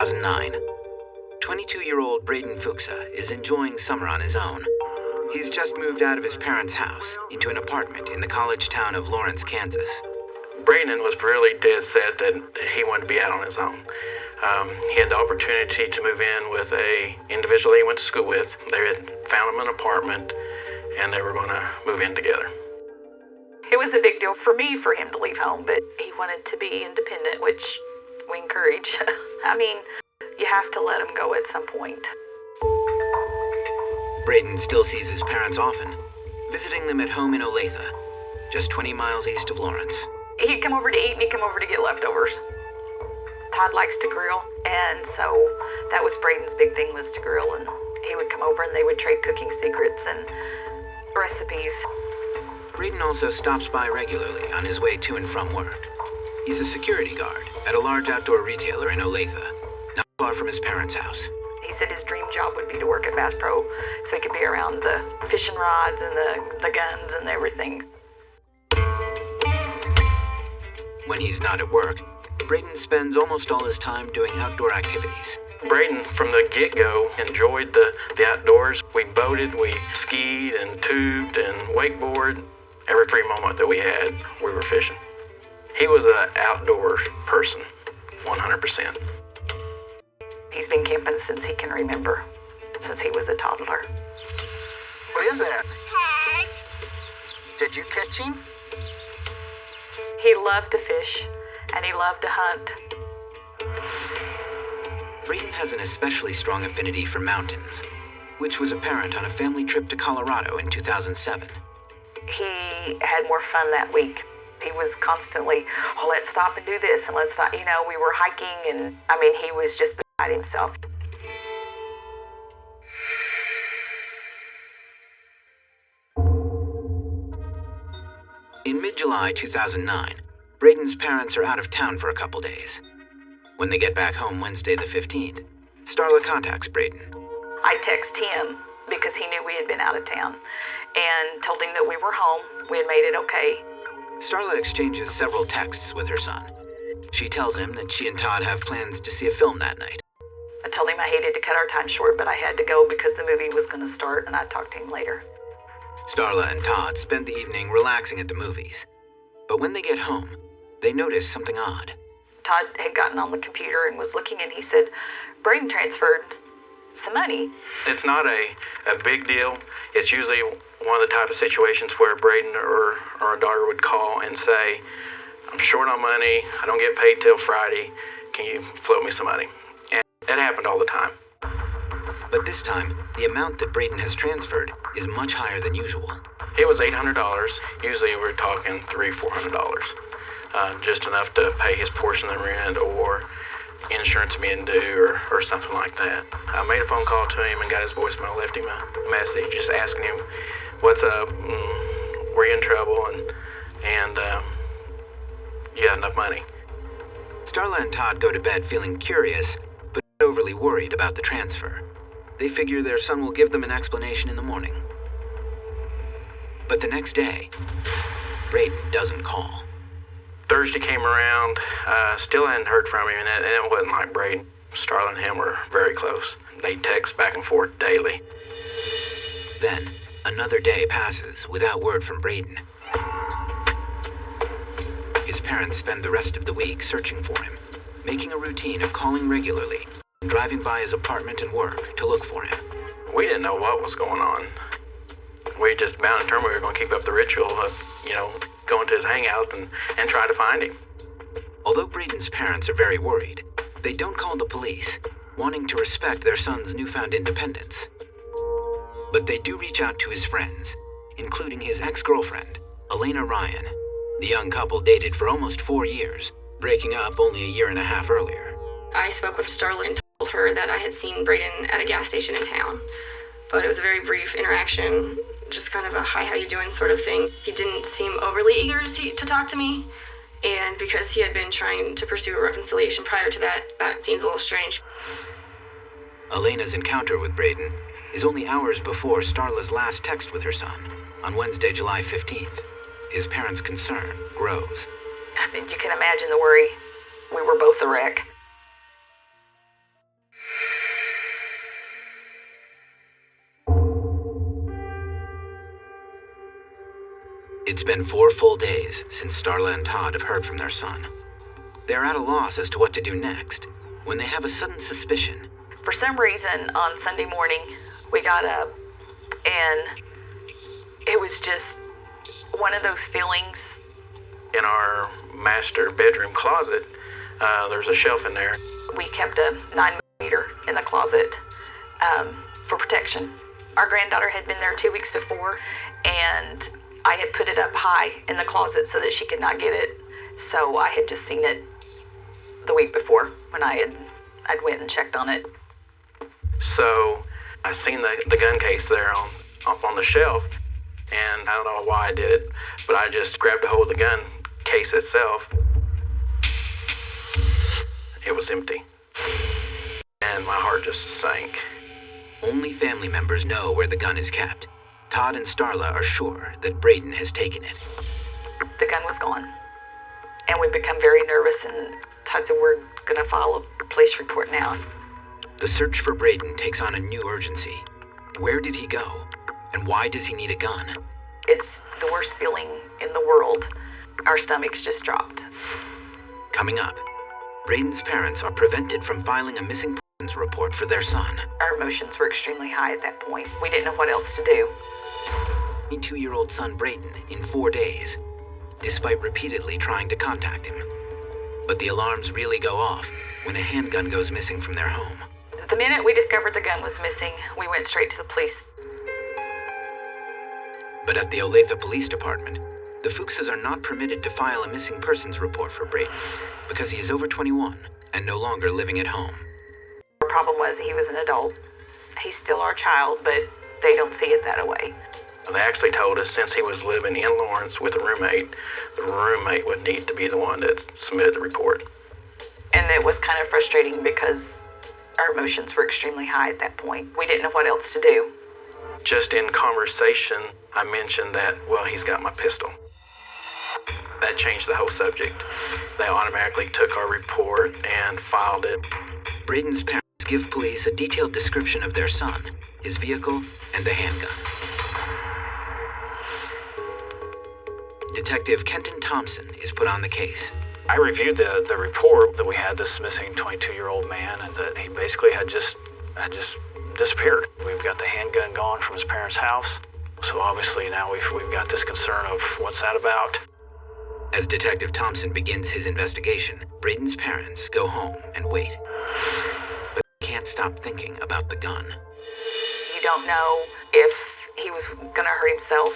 2009. 22-year-old Braden Fuchsa is enjoying summer on his own. He's just moved out of his parents' house into an apartment in the college town of Lawrence, Kansas. Braden was really dead set that he wanted to be out on his own. He had the opportunity to move in with a individual he went to school with. They had found him an apartment, and they were going to move in together. It was a big deal for me for him to leave home, but he wanted to be independent, which we encourage. I mean, you have to let him go at some point. Braden still sees his parents often, visiting them at home in Olathe, just 20 miles east of Lawrence. He'd come over to eat and he'd come over to get leftovers. Todd likes to grill, and so that was Braden's big thing, was to grill, and he would come over and they would trade cooking secrets and recipes. Braden also stops by regularly on his way to and from work. He's a security guard at a large outdoor retailer in Olathe, not far from his parents' house. He said his dream job would be to work at Bass Pro so he could be around the fishing rods and the guns and everything. When he's not at work, Braden spends almost all his time doing outdoor activities. Braden, from the get-go, enjoyed the outdoors. We boated, we skied and tubed and wakeboarded. Every free moment that we had, we were fishing. He was an outdoors person, 100%. He's been camping since he can remember, since he was a toddler. What is that? Did you catch him? He loved to fish, and he loved to hunt. Braden has an especially strong affinity for mountains, which was apparent on a family trip to Colorado in 2007. He had more fun that week. He was constantly, oh, let's stop and do this, and let's stop. You know, we were hiking, and I mean, he was just beside himself. In mid-July 2009, Braden's parents are out of town for a couple days. When they get back home Wednesday the 15th, Starla contacts Braden. I text him because he knew we had been out of town and told him that we were home. We had made it okay. Starla exchanges several texts with her son. She tells him that she and Todd have plans to see a film that night. I told him I hated to cut our time short, but I had to go because the movie was going to start, and I'd talk to him later. Starla and Todd spend the evening relaxing at the movies. But when they get home, they notice something odd. Todd had gotten on the computer and was looking, and he said, Braden transferred some money. It's not a big deal. It's usually one of the type of situations where Braden or a daughter would call and say, I'm short on money, I don't get paid till Friday, can you float me some money? And it happened all the time. But this time, the amount that Braden has transferred is much higher than usual. It was $800. Usually we're talking $300-400. Just enough to pay his portion of the rent or insurance being due or something like that. I made a phone call to him and got his voicemail, left him a message just asking him, what's up, were you in trouble, and you got enough money. Starla and Todd go to bed feeling curious, but not overly worried about the transfer. They figure their son will give them an explanation in the morning. But the next day, Braden doesn't call. Thursday came around, still hadn't heard from him, and it wasn't like Braden. Starla and him were very close. They text back and forth daily. Then, another day passes without word from Braden. His parents spend the rest of the week searching for him, making a routine of calling regularly and driving by his apartment and work to look for him. We didn't know what was going on. We just bound and determined we were going to keep up the ritual of, going to his hangout and try to find him. Although Braden's parents are very worried, they don't call the police, wanting to respect their son's newfound independence. But they do reach out to his friends, including his ex-girlfriend, Elena Ryan. The young couple dated for almost 4 years, breaking up only a year and a half earlier. I spoke with Starla and told her that I had seen Braden at a gas station in town, but it was a very brief interaction, just kind of a hi, how you doing sort of thing. He didn't seem overly eager to talk to me, and because he had been trying to pursue a reconciliation prior to that, that seems a little strange. Elena's encounter with Braden is only hours before Starla's last text with her son, on Wednesday, July 15th. His parents' concern grows. I mean, you can imagine the worry. We were both a wreck. It's been 4 full days since Starla and Todd have heard from their son. They're at a loss as to what to do next when they have a sudden suspicion. For some reason, on Sunday morning, we got up, and it was just one of those feelings. In our master bedroom closet, there's a shelf in there. We kept a 9mm in the closet for protection. Our granddaughter had been there 2 weeks before, and I had put it up high in the closet so that she could not get it. So I had just seen it the week before when I'd went and checked on it. So I seen the gun case there up on the shelf, and I don't know why I did it, but I just grabbed a hold of the gun case itself. It was empty, and my heart just sank. Only family members know where the gun is kept. Todd and Starla are sure that Braden has taken it. The gun was gone, and we've become very nervous, and Todd said we're going to file a police report now. The search for Braden takes on a new urgency. Where did he go? And why does he need a gun? It's the worst feeling in the world. Our stomachs just dropped. Coming up, Braden's parents are prevented from filing a missing persons report for their son. Our emotions were extremely high at that point. We didn't know what else to do. 22-year-old son Braden in 4 days, despite repeatedly trying to contact him. But the alarms really go off when a handgun goes missing from their home. The minute we discovered the gun was missing, we went straight to the police. But at the Olathe Police Department, the Fuchses are not permitted to file a missing persons report for Braden because he is over 21 and no longer living at home. The problem was he was an adult. He's still our child, but they don't see it that way. They actually told us since he was living in Lawrence with a roommate, the roommate would need to be the one that submitted the report. And it was kind of frustrating because our emotions were extremely high at that point. We didn't know what else to do. Just in conversation, I mentioned that, well, he's got my pistol. That changed the whole subject. They automatically took our report and filed it. Braden's parents give police a detailed description of their son, his vehicle, and the handgun. Detective Kenton Thompson is put on the case. I reviewed the report that we had this missing 22-year-old man, and that he basically had just disappeared. We've got the handgun gone from his parents' house, so obviously now we've got this concern of what's that about. As Detective Thompson begins his investigation, Braden's parents go home and wait. But they can't stop thinking about the gun. You don't know if he was gonna hurt himself,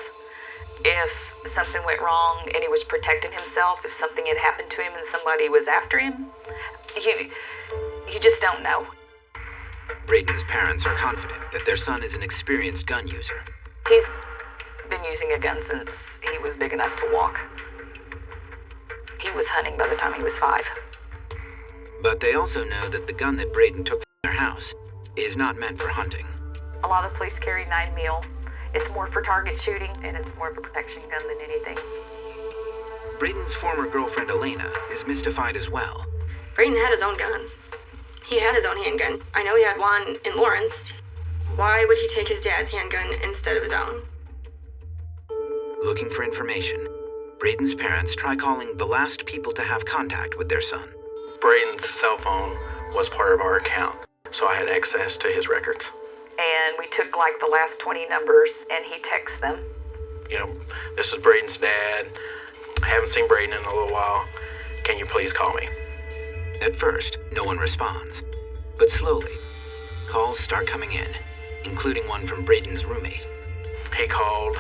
if something went wrong and he was protecting himself, if something had happened to him and somebody was after him. You just don't know. Braden's parents are confident that their son is an experienced gun user. He's been using a gun since he was big enough to walk. He was hunting by the time he was 5. But they also know that the gun that Braden took from their house is not meant for hunting. A lot of police carry 9mm. It's more for target shooting, and it's more of a protection gun than anything. Braden's former girlfriend Elena is mystified as well. Braden had his own guns. He had his own handgun. I know he had one in Lawrence. Why would he take his dad's handgun instead of his own? Looking for information, Braden's parents try calling the last people to have contact with their son. Braden's cell phone was part of our account, so I had access to his records. And we took like the last 20 numbers, and he texts them. You know, this is Braden's dad. I haven't seen Braden in a little while. Can you please call me? At first, no one responds. But slowly, calls start coming in, including one from Braden's roommate. He called,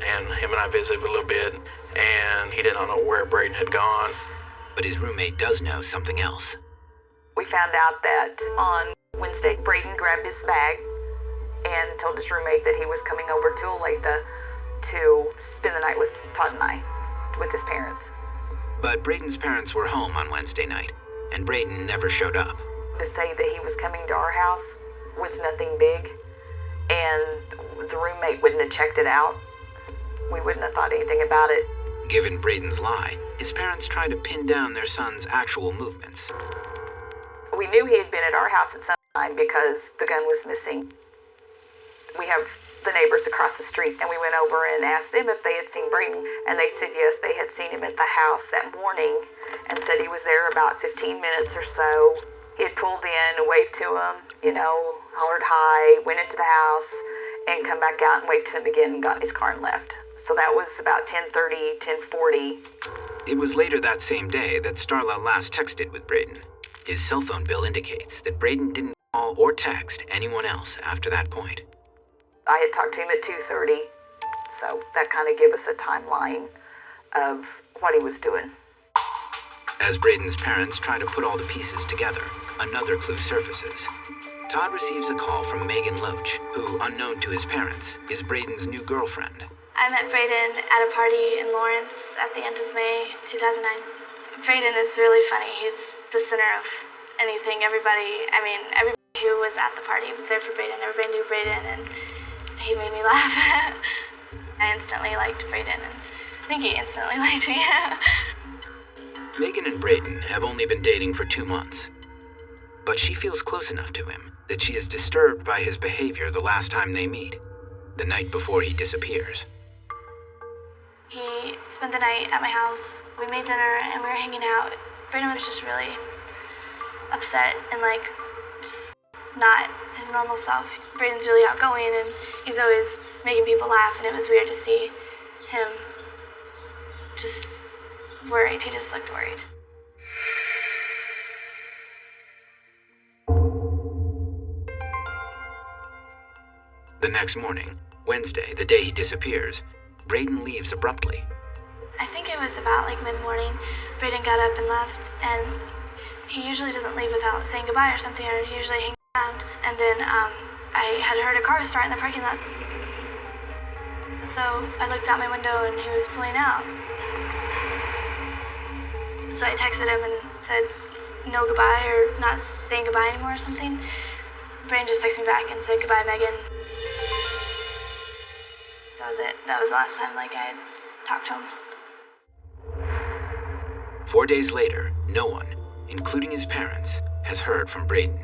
and him and I visited a little bit, and he did not know where Braden had gone. But his roommate does know something else. We found out that on Wednesday, Braden grabbed his bag and told his roommate that he was coming over to Olathe to spend the night with Todd and I, with his parents. But Braden's parents were home on Wednesday night, and Braden never showed up. To say that he was coming to our house was nothing big, and the roommate wouldn't have checked it out. We wouldn't have thought anything about it. Given Braden's lie, his parents tried to pin down their son's actual movements. We knew he had been at our house at some time because the gun was missing. We have the neighbors across the street, and we went over and asked them if they had seen Braden, and they said yes, they had seen him at the house that morning and said he was there about 15 minutes or so. He had pulled in, waved to him, hollered hi, went into the house, and come back out and waved to him again and got in his car and left. So that was about 10:30, 10:40. It was later that same day that Starla last texted with Braden. His cell phone bill indicates that Braden didn't call or text anyone else after that point. I had talked to him at 2:30, so that kind of gave us a timeline of what he was doing. As Braden's parents try to put all the pieces together, another clue surfaces. Todd receives a call from Megan Loach, who, unknown to his parents, is Braden's new girlfriend. I met Braden at a party in Lawrence at the end of May 2009. Braden is really funny. He's the center of anything. Everybody who was at the party was there for Braden. Everybody knew Braden, and he made me laugh. I instantly liked Braden, and I think he instantly liked me. Megan and Braden have only been dating for 2 months, but she feels close enough to him that she is disturbed by his behavior the last time they meet, the night before he disappears. He spent the night at my house. We made dinner, and we were hanging out. Braden was just really upset and, just not his normal self. Braden's really outgoing, and he's always making people laugh, and it was weird to see him just worried. He just looked worried. The next morning, Wednesday, the day he disappears, Braden leaves abruptly. I think it was about mid-morning. Braden got up and left, and he usually doesn't leave without saying goodbye or something, or he usually hangs around. And then I had heard a car start in the parking lot. So I looked out my window and he was pulling out. So I texted him and said no goodbye or not saying goodbye anymore or something. Braden just texted me back and said goodbye, Megan. That was it. That was the last time I had talked to him. 4 days later, no one, including his parents, has heard from Braden.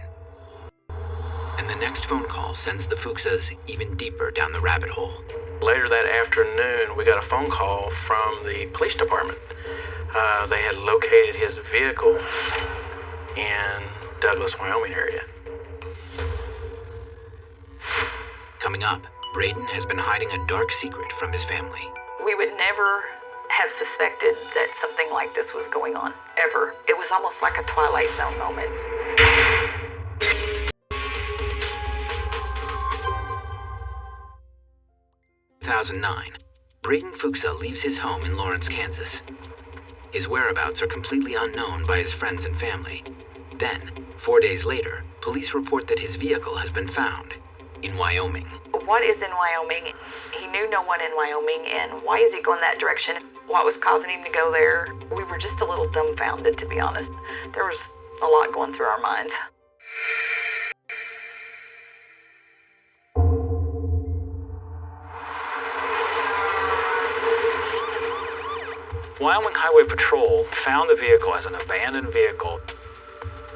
And the next phone call sends the Fuchsas even deeper down the rabbit hole. Later that afternoon, we got a phone call from the police department. They had located his vehicle in Douglas, Wyoming area. Coming up, Braden has been hiding a dark secret from his family. We would never have suspected that something like this was going on, ever. It was almost like a Twilight Zone moment. 2009, Braden Fuchsa leaves his home in Lawrence, Kansas. His whereabouts are completely unknown by his friends and family. Then, 4 days later, police report that his vehicle has been found in Wyoming. What is in Wyoming? He knew no one in Wyoming, and why is he going that direction? What was causing him to go there? We were just a little dumbfounded, to be honest. There was a lot going through our minds. Wyoming Highway Patrol found the vehicle as an abandoned vehicle.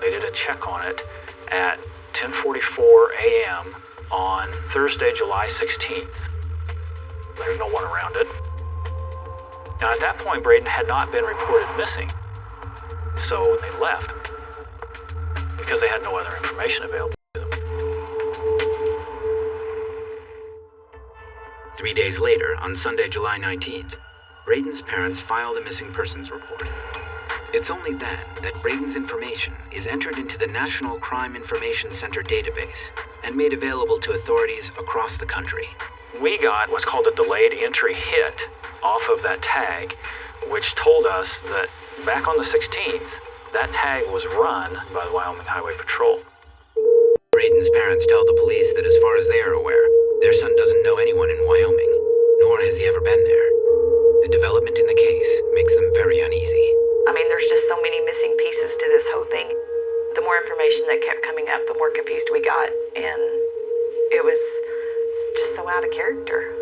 They did a check on it at 10:44 a.m. on Thursday, July 16th. There's no one around it. Now, at that point, Braden had not been reported missing, so they left because they had no other information available to them. 3 days later, on Sunday, July 19th, Braden's parents filed a missing persons report. It's only then that Braden's information is entered into the National Crime Information Center database and made available to authorities across the country. We got what's called a delayed entry hit off of that tag, which told us that back on the 16th, that tag was run by the Wyoming Highway Patrol. Braden's parents tell the police that as far as they are aware, their son doesn't know anyone in Wyoming, nor has he ever been there. The development in the case makes them very uneasy. I mean, there's just so many missing pieces to this whole thing. The more information that kept coming up, the more confused we got, and it was just so out of character.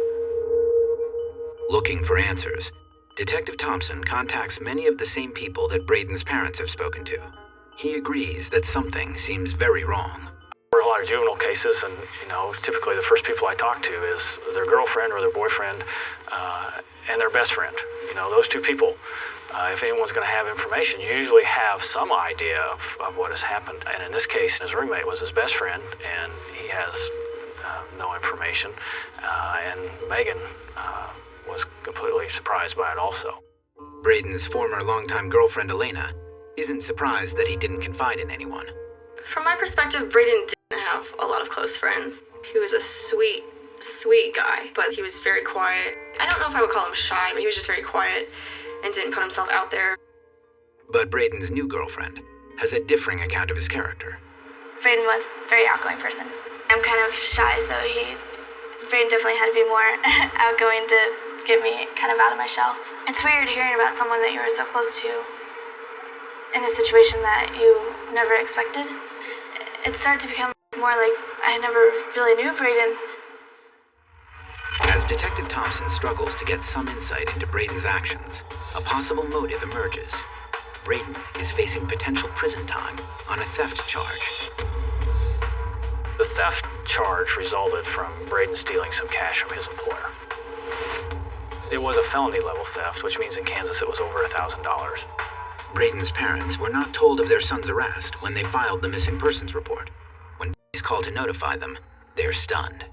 Looking for answers, Detective Thompson contacts many of the same people that Braden's parents have spoken to. He agrees that something seems very wrong. There were a lot lot of juvenile cases, and typically the first people I talk to is their girlfriend or their boyfriend and their best friend. Those two people. If anyone's going to have information, you usually have some idea of what has happened. And in this case, his roommate was his best friend, and he has no information. And Megan was completely surprised by it also. Braden's former longtime girlfriend, Elena, isn't surprised that he didn't confide in anyone. From my perspective, Braden didn't have a lot of close friends. He was a sweet, sweet guy, but he was very quiet. I don't know if I would call him shy, but he was just very quiet and didn't put himself out there. But Braden's new girlfriend has a differing account of his character. Braden was a very outgoing person. I'm kind of shy, so Braden definitely had to be more outgoing to get me kind of out of my shell. It's weird hearing about someone that you were so close to in a situation that you never expected. It started to become more like I never really knew Braden. As Detective Thompson struggles to get some insight into Braden's actions, a possible motive emerges. Braden is facing potential prison time on a theft charge. The theft charge resulted from Braden stealing some cash from his employer. It was a felony level theft, which means in Kansas it was over $1,000. Braden's parents were not told of their son's arrest when they filed the missing persons report. When police call to notify them, they're stunned.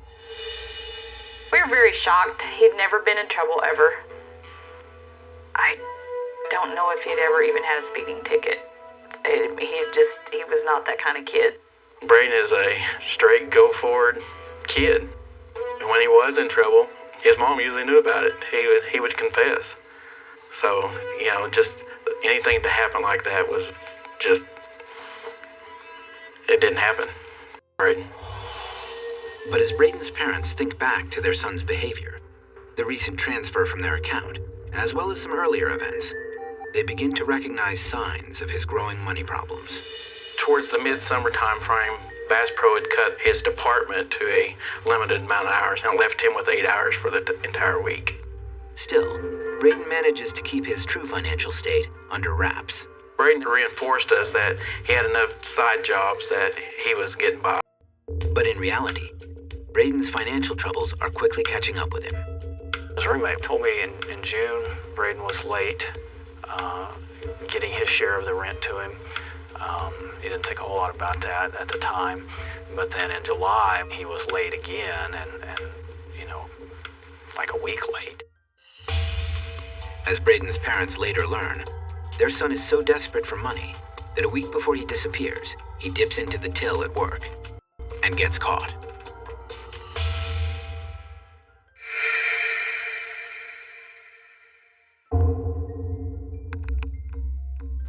We were very shocked. He'd never been in trouble ever. I don't know if he'd ever even had a speeding ticket. He was not that kind of kid. Braden is a straight, go-forward kid. And when he was in trouble, his mom usually knew about it. He would confess. So, just anything to happen like that was just, it didn't happen. Braden. But as Braden's parents think back to their son's behavior, the recent transfer from their account, as well as some earlier events, they begin to recognize signs of his growing money problems. Towards the midsummer time frame, Bass Pro had cut his department to a limited amount of hours and left him with 8 hours for the entire week. Still, Braden manages to keep his true financial state under wraps. Braden reinforced us that he had enough side jobs that he was getting by. But in reality, Braden's financial troubles are quickly catching up with him. His roommate told me in June, Braden was late getting his share of the rent to him. He didn't think a whole lot about that at the time. But then in July, he was late again and like a week late. As Braden's parents later learn, their son is so desperate for money that a week before he disappears, he dips into the till at work and gets caught.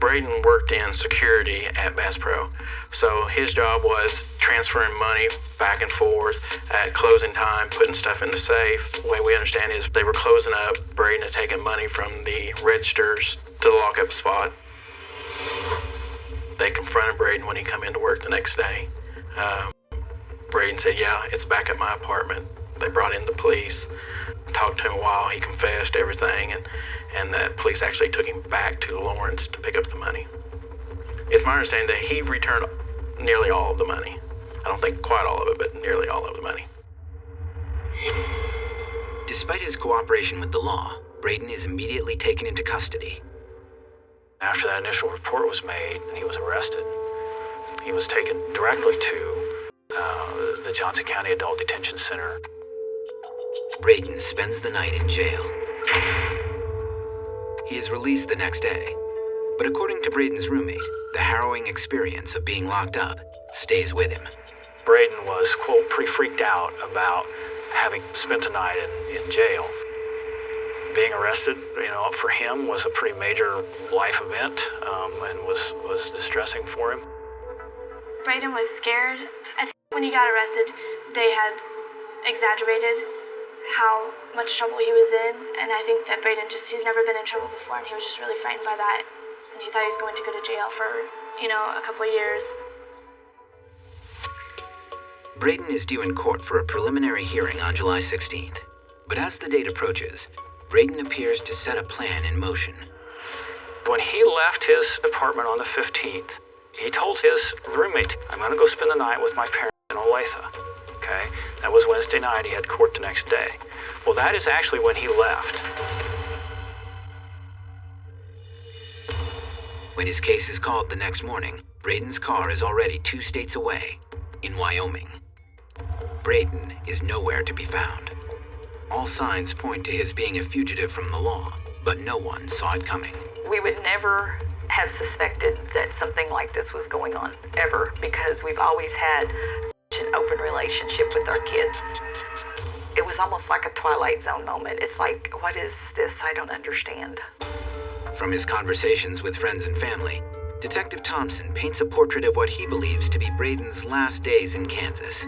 Braden worked in security at Bass Pro, so his job was transferring money back and forth at closing time, putting stuff in the safe. The way we understand is they were closing up. Braden had taken money from the registers to the lockup spot. They confronted Braden when he come into work the next day. Braden said, "Yeah, it's back at my apartment." They brought in the police, talked to him a while. He confessed everything, and the police actually took him back to Lawrence to pick up the money. It's my understanding that he returned nearly all of the money. I don't think quite all of it, but nearly all of the money. Despite his cooperation with the law, Braden is immediately taken into custody. After that initial report was made and he was arrested, he was taken directly to the Johnson County Adult Detention Center. Braden spends the night in jail. He is released the next day, but according to Braden's roommate, the harrowing experience of being locked up stays with him. Braden was, quote, pretty freaked out about having spent a night in jail. Being arrested, for him was a pretty major life event and was distressing for him. Braden was scared. I think when he got arrested, they had exaggerated how much trouble he was in, and I think that Braden he's never been in trouble before, and he was just really frightened by that, and he thought he was going to go to jail for, a couple of years. Braden is due in court for a preliminary hearing on July 16th, but as the date approaches, Braden appears to set a plan in motion. When he left his apartment on the 15th, he told his roommate, "I'm going to go spend the night with my parents in Olathe. Okay? That was Wednesday night. He had court the next day. Well, that is actually when he left. When his case is called the next morning, Braden's car is already 2 states away, in Wyoming. Braden is nowhere to be found. All signs point to his being a fugitive from the law, but no one saw it coming. We would never have suspected that something like this was going on, ever, because we've always had such an open relationship with our kids. It was almost like a Twilight Zone moment. It's like, what is this? I don't understand. From his conversations with friends and family, Detective Thompson paints a portrait of what he believes to be Braden's last days in Kansas.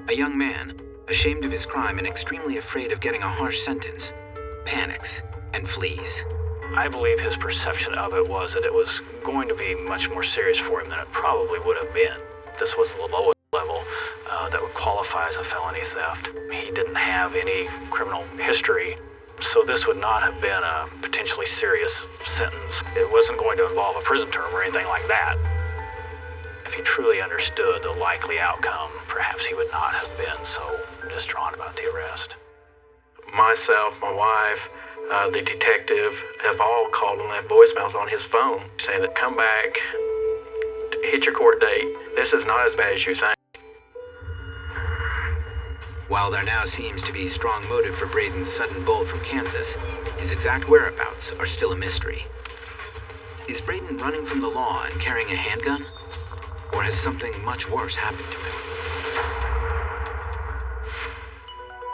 A young man, ashamed of his crime and extremely afraid of getting a harsh sentence, panics and flees. I believe his perception of it was that it was going to be much more serious for him than it probably would have been. This was the lowest level that would qualify as a felony theft. He didn't have any criminal history, so this would not have been a potentially serious sentence. It wasn't going to involve a prison term or anything like that. If he truly understood the likely outcome, perhaps he would not have been so distraught about the arrest. Myself, my wife, the detective have all called and left voicemails on his phone saying that come back, hit your court date. This is not as bad as you think. While there now seems to be strong motive for Braden's sudden bolt from Kansas, his exact whereabouts are still a mystery. Is Braden running from the law and carrying a handgun? Or has something much worse happened to him?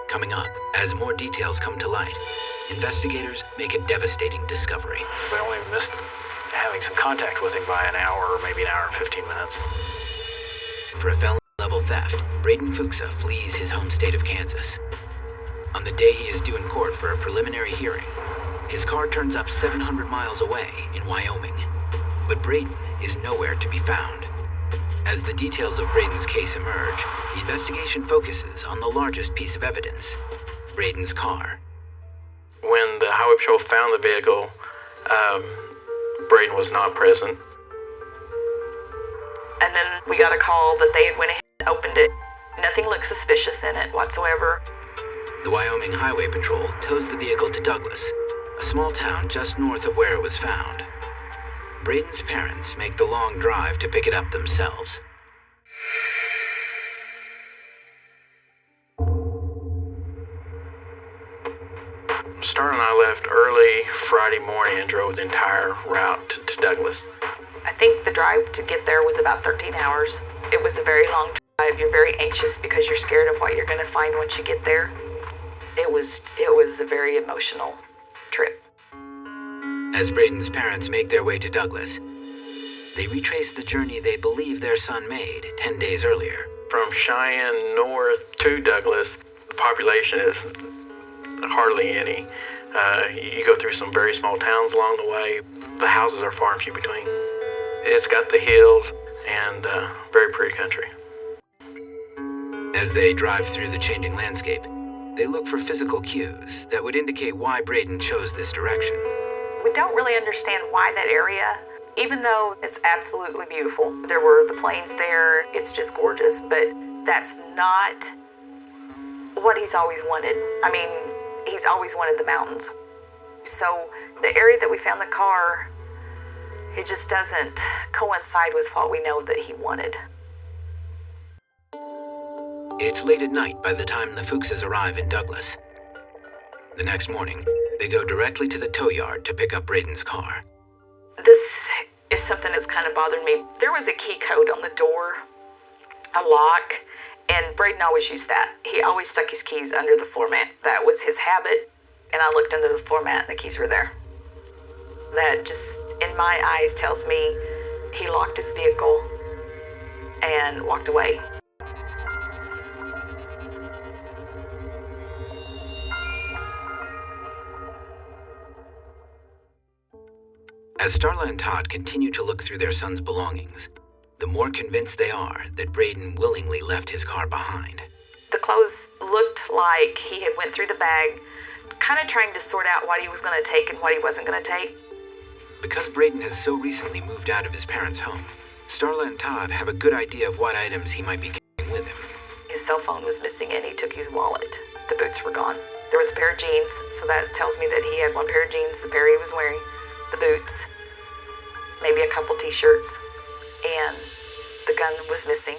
Coming up, as more details come to light, investigators make a devastating discovery. We only missed having some contact with him by an hour or maybe an hour and 15 minutes. For a felony-level theft, Braden Fuchsa flees his home state of Kansas. On the day he is due in court for a preliminary hearing, his car turns up 700 miles away in Wyoming. But Braden is nowhere to be found. As the details of Braden's case emerge, the investigation focuses on the largest piece of evidence, Braden's car. When the highway patrol found the vehicle, Braden was not present. And then we got a call that they had went ahead and opened it. Nothing looked suspicious in it whatsoever. The Wyoming Highway Patrol tows the vehicle to Douglas, a small town just north of where it was found. Braden's parents make the long drive to pick it up themselves. Star and I left early Friday morning and drove the entire route to Douglas. I think the drive to get there was about 13 hours. It was a very long drive. You're very anxious because you're scared of what you're going to find once you get there. It was a very emotional trip. As Braden's parents make their way to Douglas, they retrace the journey they believe their son made 10 days earlier. From Cheyenne north to Douglas, the population is hardly any. You go through some very small towns along the way. The houses are far and few between. It's got the hills and very pretty country. As they drive through the changing landscape, they look for physical cues that would indicate why Braden chose this direction. We don't really understand why that area, even though it's absolutely beautiful. There were the plains there, it's just gorgeous, but that's not what he's always wanted. I mean, he's always wanted the mountains. So the area that we found the car, it just doesn't coincide with what we know that he wanted. It's late at night by the time the Fuchsas arrive in Douglas. The next morning, they go directly to the tow yard to pick up Braden's car. This is something that's kind of bothered me. There was a key code on the door, a lock, and Braden always used that. He always stuck his keys under the floor mat. That was his habit, and I looked under the floor mat and the keys were there. That just, in my eyes, tells me he locked his vehicle and walked away. As Starla and Todd continue to look through their son's belongings, the more convinced they are that Braden willingly left his car behind. The clothes looked like he had went through the bag, kind of trying to sort out what he was going to take and what he wasn't going to take. Because Braden has so recently moved out of his parents' home, Starla and Todd have a good idea of what items he might be carrying cell phone was missing and he took his wallet. The boots were gone. There was a pair of jeans, so that tells me that he had one pair of jeans, the pair he was wearing, the boots, maybe a couple t-shirts, and the gun was missing.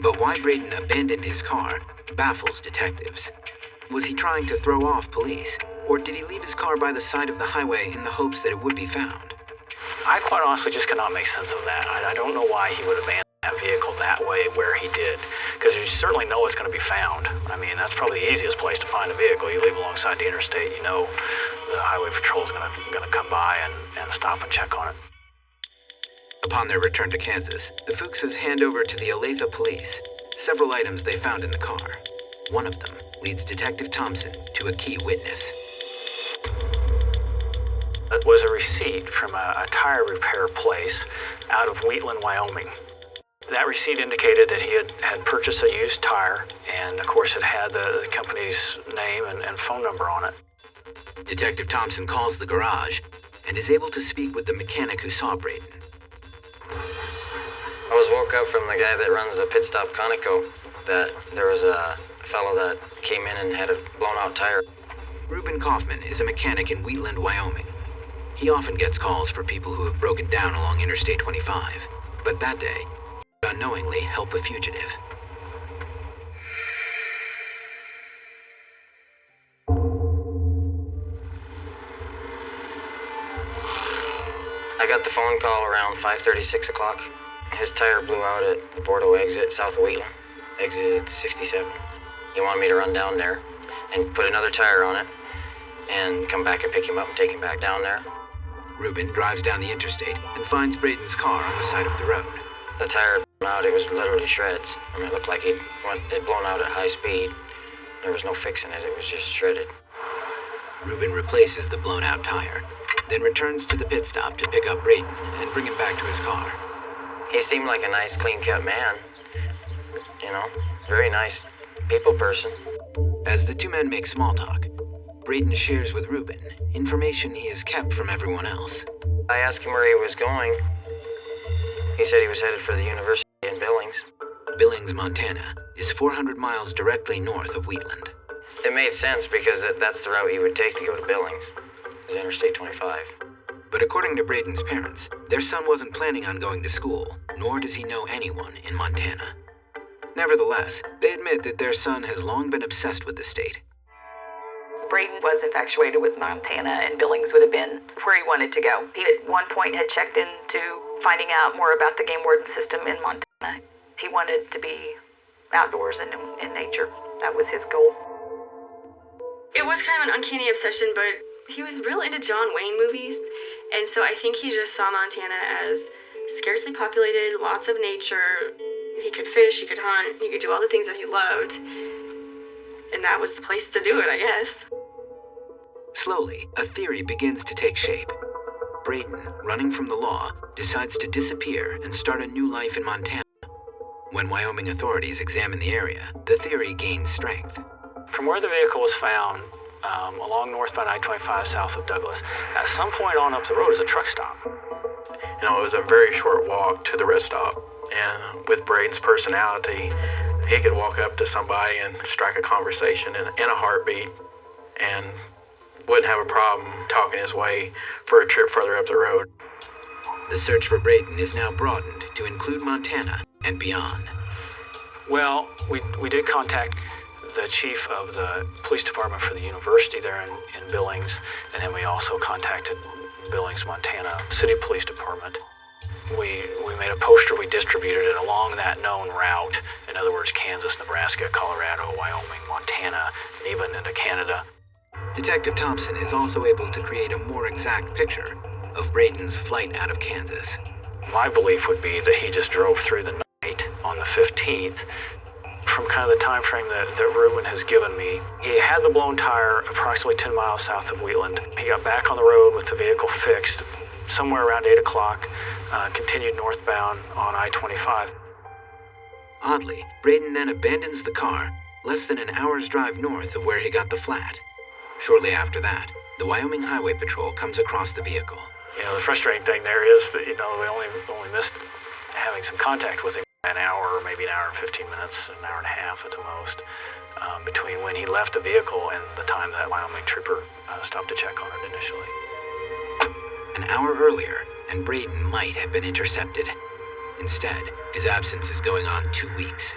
But why Braden abandoned his car baffles detectives. Was he trying to throw off police, or did he leave his car by the side of the highway in the hopes that it would be found? I quite honestly just cannot make sense of that. I don't know why he would abandon that vehicle that way where he did, because you certainly know it's going to be found. I mean, that's probably the easiest place to find a vehicle. You leave alongside the interstate, you know the highway patrol is going to come by and stop and check on it. Upon their return to Kansas, the Fuchses hand over to the Olathe police several items they found in the car. One of them leads Detective Thompson to a key witness. It was a receipt from a tire repair place out of Wheatland, Wyoming. That receipt indicated that he had purchased a used tire, and of course it had the company's name and phone number on it. Detective Thompson calls the garage and is able to speak with the mechanic who saw Braden. I was woke up from the guy that runs the pit stop Conoco that there was a fellow that came in and had a blown out tire. Reuben Kaufman is a mechanic in Wheatland, Wyoming. He often gets calls for people who have broken down along Interstate 25, but that day, he unknowingly helped a fugitive. I got the phone call around 5:30, 6 o'clock. His tire blew out at the Bordeaux exit south of Wheatland, exit 67. He wanted me to run down there and put another tire on it and come back and pick him up and take him back down there. Reuben drives down the interstate and finds Braden's car on the side of the road. The tire blew out, it was literally had I mean, it looked like it blown out at high speed. There was no fixing it, it was just shredded. Reuben replaces the blown-out tire, then returns to the pit stop to pick up Braden and bring him back to his car. He seemed like a nice, clean-cut man. You know, very nice people person. As the two men make small talk, Braden shares with Reuben information he has kept from everyone else. I asked him where he was going. He said he was headed for the university in Billings. Billings, Montana, is 400 miles directly north of Wheatland. It made sense because that's the route he would take to go to Billings, is Interstate 25. But according to Braden's parents, their son wasn't planning on going to school, nor does he know anyone in Montana. Nevertheless, they admit that their son has long been obsessed with the state. Braden was infatuated with Montana, and Billings would have been where he wanted to go. He at one point had checked into finding out more about the game warden system in Montana. He wanted to be outdoors and in nature. That was his goal. It was kind of an uncanny obsession, but he was real into John Wayne movies, and so I think he just saw Montana as scarcely populated, lots of nature. He could fish, he could hunt, he could do all the things that he loved, and that was the place to do it, I guess. Slowly, a theory begins to take shape. Braden, running from the law, decides to disappear and start a new life in Montana. When Wyoming authorities examine the area, the theory gains strength. From where the vehicle was found, along northbound I-25 south of Douglas, at some point on up the road is a truck stop. You know, it was a very short walk to the rest stop. And with Braden's personality, he could walk up to somebody and strike a conversation in a heartbeat and wouldn't have a problem talking his way for a trip further up the road. The search for Braden is now broadened to include Montana and beyond. Well, we did contact the chief of the police department for the university there in Billings, and then we also contacted Billings, Montana City Police Department. We made a poster, we distributed it along that known route, in other words, Kansas, Nebraska, Colorado, Wyoming, Montana, and even into Canada. Detective Thompson is also able to create a more exact picture of Braden's flight out of Kansas. My belief would be that he just drove through the night on the 15th. From kind of the time frame that Reuben has given me, he had the blown tire approximately 10 miles south of Wheatland. He got back on the road with the vehicle fixed somewhere around 8 o'clock, continued northbound on I-25. Oddly, Braden then abandons the car less than an hour's drive north of where he got the flat. Shortly after that, the Wyoming Highway Patrol comes across the vehicle. You know, the frustrating thing there is that, you know, we only missed having some contact with him. an hour, maybe an hour and 15 minutes, an hour and a half at the most, between when he left the vehicle and the time that Wyoming trooper stopped to check on it initially. An hour earlier, and Braden might have been intercepted. Instead, his absence is going on 2 weeks.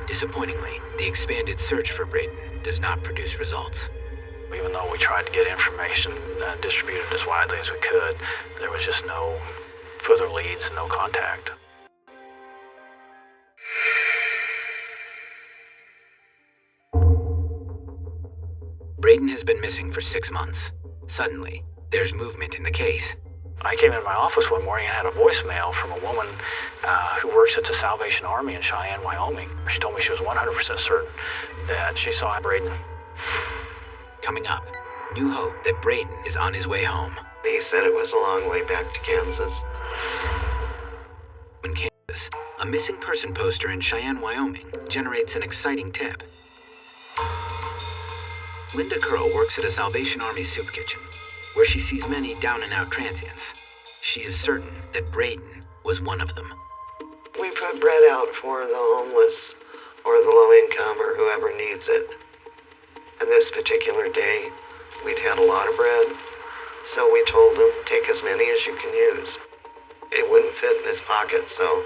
Disappointingly, the expanded search for Braden does not produce results. Even though we tried to get information distributed as widely as we could, there was just no further leads, no contact. Braden has been missing for 6 months. Suddenly, there's movement in the case. I came into my office one morning and had a voicemail from a woman who works at the Salvation Army in Cheyenne, Wyoming. She told me she was 100% certain that she saw Braden. Coming up, new hope that Braden is on his way home. He said it was a long way back to Kansas. In Kansas, a missing person poster in Cheyenne, Wyoming generates an exciting tip. Linda Curl works at a Salvation Army soup kitchen, where she sees many down-and-out transients. She is certain that Braden was one of them. We put bread out for the homeless or the low income or whoever needs it. And this particular day, we'd had a lot of bread, so we told him, take as many as you can use. It wouldn't fit in his pocket, so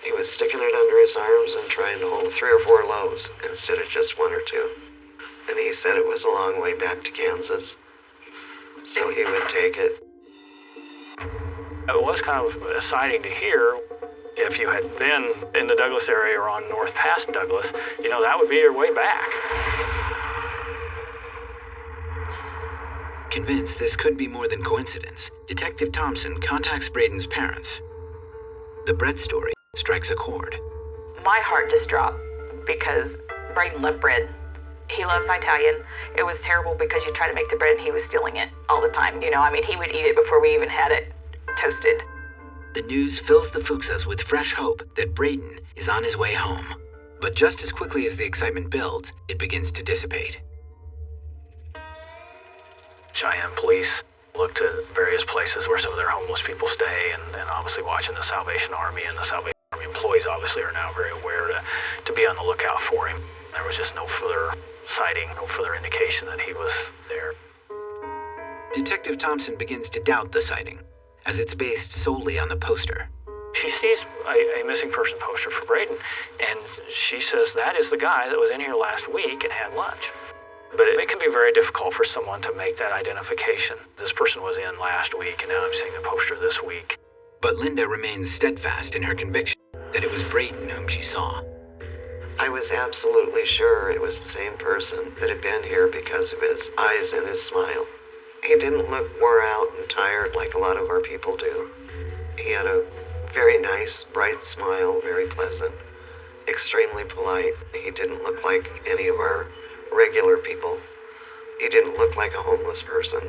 he was sticking it under his arms and trying to hold 3 or 4 loaves instead of just 1 or 2. And he said it was a long way back to Kansas, so he would take it. It was kind of exciting to hear. If you had been in the Douglas area or on north past Douglas, that would be your way back. Convinced this could be more than coincidence, Detective Thompson contacts Braden's parents. The bread story strikes a chord. My heart just dropped because Braden loved bread. He loves Italian. It was terrible because you try to make the bread and he was stealing it all the time. He would eat it before we even had it toasted. The news fills the Fuchsas with fresh hope that Braden is on his way home. But just as quickly as the excitement builds, it begins to dissipate. Cheyenne police looked at various places where some of their homeless people stay, and obviously watching the Salvation Army, and the Salvation Army employees obviously are now very aware to be on the lookout for him. There was just no further sighting, no further indication that he was there. Detective Thompson begins to doubt the sighting, as it's based solely on the poster. She sees a missing person poster for Braden, and she says that is the guy that was in here last week and had lunch. But it can be very difficult for someone to make that identification. This person was in last week, and now I'm seeing the poster this week. But Linda remains steadfast in her conviction that it was Braden whom she saw. I was absolutely sure it was the same person that had been here because of his eyes and his smile. He didn't look wore out and tired like a lot of our people do. He had a very nice, bright smile, very pleasant, extremely polite. He didn't look like any of our regular people. He didn't look like a homeless person.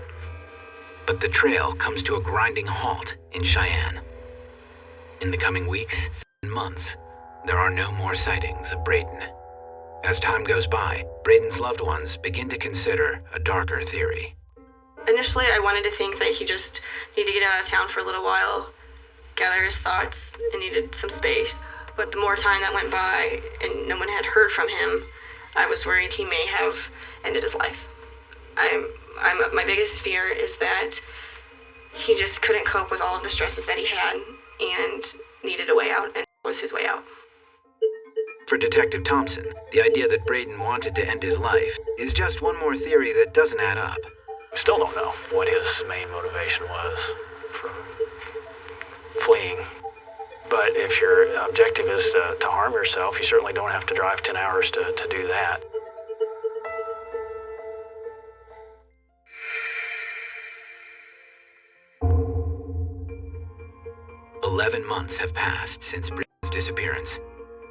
But the trail comes to a grinding halt in Cheyenne. In the coming weeks and months, there are no more sightings of Braden. As time goes by, Braden's loved ones begin to consider a darker theory. Initially, I wanted to think that he just needed to get out of town for a little while, gather his thoughts, and needed some space. But the more time that went by and no one had heard from him, I was worried he may have ended his life. My biggest fear is that he just couldn't cope with all of the stresses that he had and needed a way out, and was his way out. For Detective Thompson, the idea that Braden wanted to end his life is just one more theory that doesn't add up. We still don't know what his main motivation was for fleeing. But if your objective is to harm yourself, you certainly don't have to drive 10 hours to do that. 11 months have passed since Braden's disappearance.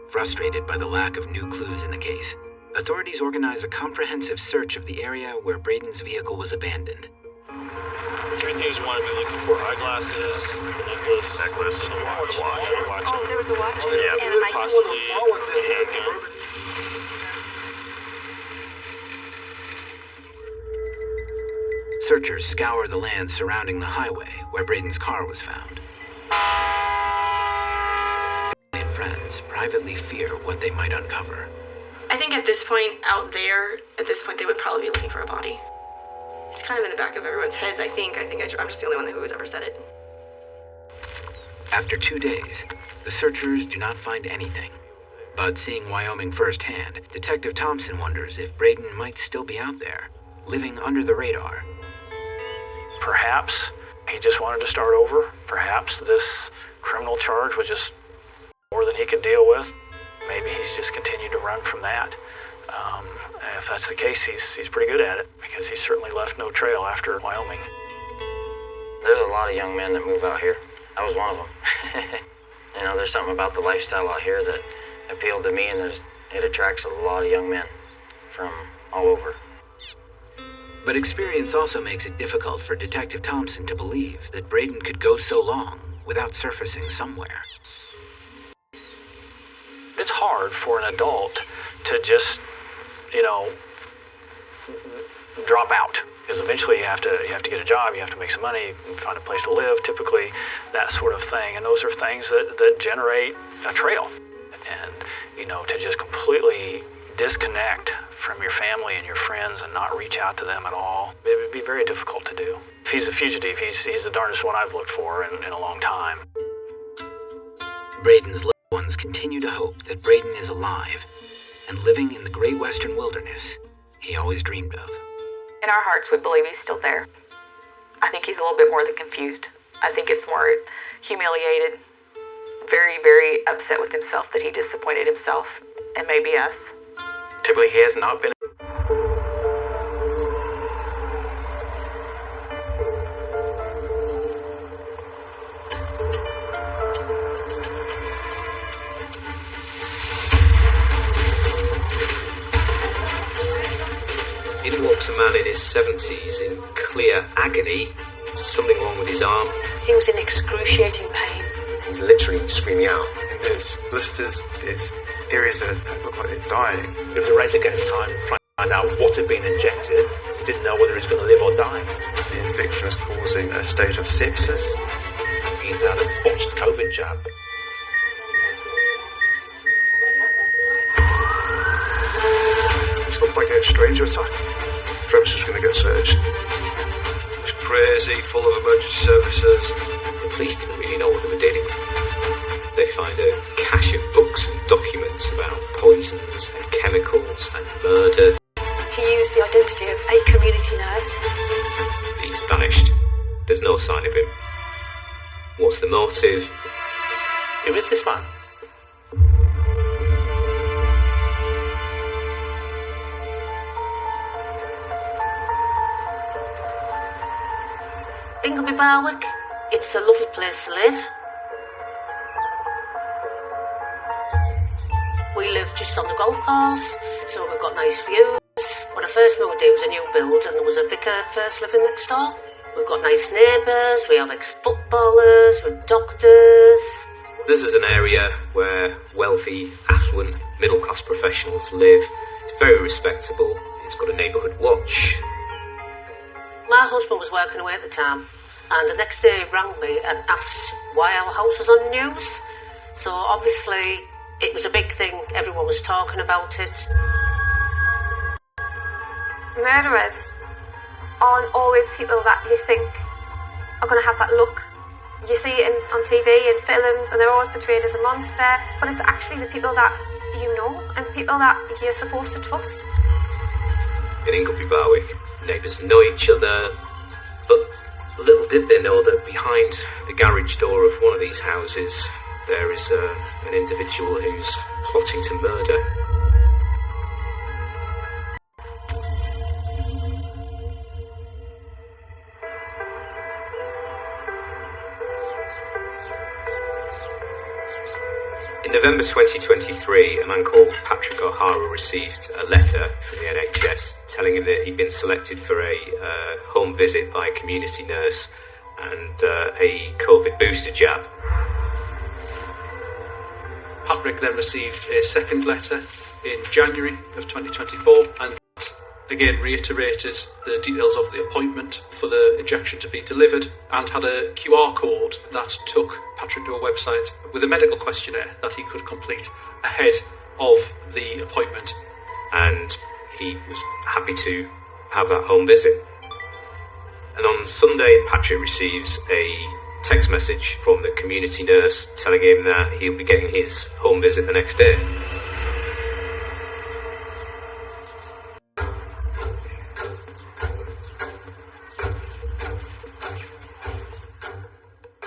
Frustrated by the lack of new clues in the case, authorities organize a comprehensive search of the area where Braden's vehicle was abandoned. 3 things we want to be looking for: eyeglasses, necklace, and a watch. Oh, there was a watch Yeah, and a mic. possibly a handgun. Searchers scour the land surrounding the highway where Braden's car was found. friends privately fear what they might uncover. I think at this point out there, they would probably be looking for a body. It's kind of in the back of everyone's heads, I think. I'm just the only one who has ever said it. After 2 days, the searchers do not find anything. But seeing Wyoming firsthand, Detective Thompson wonders if Braden might still be out there, living under the radar. Perhaps he just wanted to start over. Perhaps this criminal charge was just more than he could deal with. Maybe he's just continued to run from that. If that's the case, he's pretty good at it, because he certainly left no trail after Wyoming. There's a lot of young men that move out here. I was one of them. You know, there's something about the lifestyle out here that appealed to me, and it attracts a lot of young men from all over. But experience also makes it difficult for Detective Thompson to believe that Braden could go so long without surfacing somewhere. It's hard for an adult to just, drop out. Because eventually you have to get a job, you have to make some money, find a place to live, typically, that sort of thing. And those are things that generate a trail. And, to just completely disconnect from your family and your friends and not reach out to them at all, it would be very difficult to do. If he's a fugitive, he's the darndest one I've looked for in a long time. Braden's loved ones continue to hope that Braden is alive and living in the great western wilderness he always dreamed of. In our hearts, we believe he's still there. I think he's a little bit more than confused. I think it's more humiliated, very, very upset with himself that he disappointed himself and maybe us. Typically, he has not been. In walks a man in his 70s in clear agony, something wrong with his arm. He was in excruciating pain. He's literally screaming out. There's blisters, there's areas that look like they're dying. It was a race against time, trying to find out what had been injected. He didn't know whether he was going to live or die. The infection was causing a stage of sepsis. He's had a botched COVID jab. It's looked like a stranger attack. Premises going to get searched. It was crazy, full of emergency services. The police didn't really know what they were dealing with. They find a cache of books and documents about poisons and chemicals and murder. He used the identity of a community nurse. He's vanished. There's no sign of him. What's the motive? Who is this man? Ingleby Barwick, it's a lovely place to live. We live just on the golf course, so we've got nice views. When I first moved here, it was a new build and there was a vicar first living next door. We've got nice neighbours, we have ex-footballers, we've doctors. This is an area where wealthy, affluent, middle-class professionals live. It's very respectable. It's got a neighbourhood watch. My husband was working away at the time, and the next day he rang me and asked why our house was on the news. So obviously it was a big thing, everyone was talking about it. Murderers aren't always people that you think are going to have that look. You see it on TV and films, and they're always portrayed as a monster, but it's actually the people that you know and people that you're supposed to trust. In Ingleby Barwick, neighbours know each other, but little did they know that behind the garage door of one of these houses there is an individual who's plotting to murder. In November 2023, a man called Patrick O'Hara received a letter from the NHS telling him that he'd been selected for a home visit by a community nurse and a COVID booster jab. Patrick then received a second letter in January of 2024, and again reiterated the details of the appointment for the injection to be delivered and had a QR code that took Patrick to a website with a medical questionnaire that he could complete ahead of the appointment. And he was happy to have that home visit. And on Sunday, Patrick receives a text message from the community nurse telling him that he'll be getting his home visit the next day.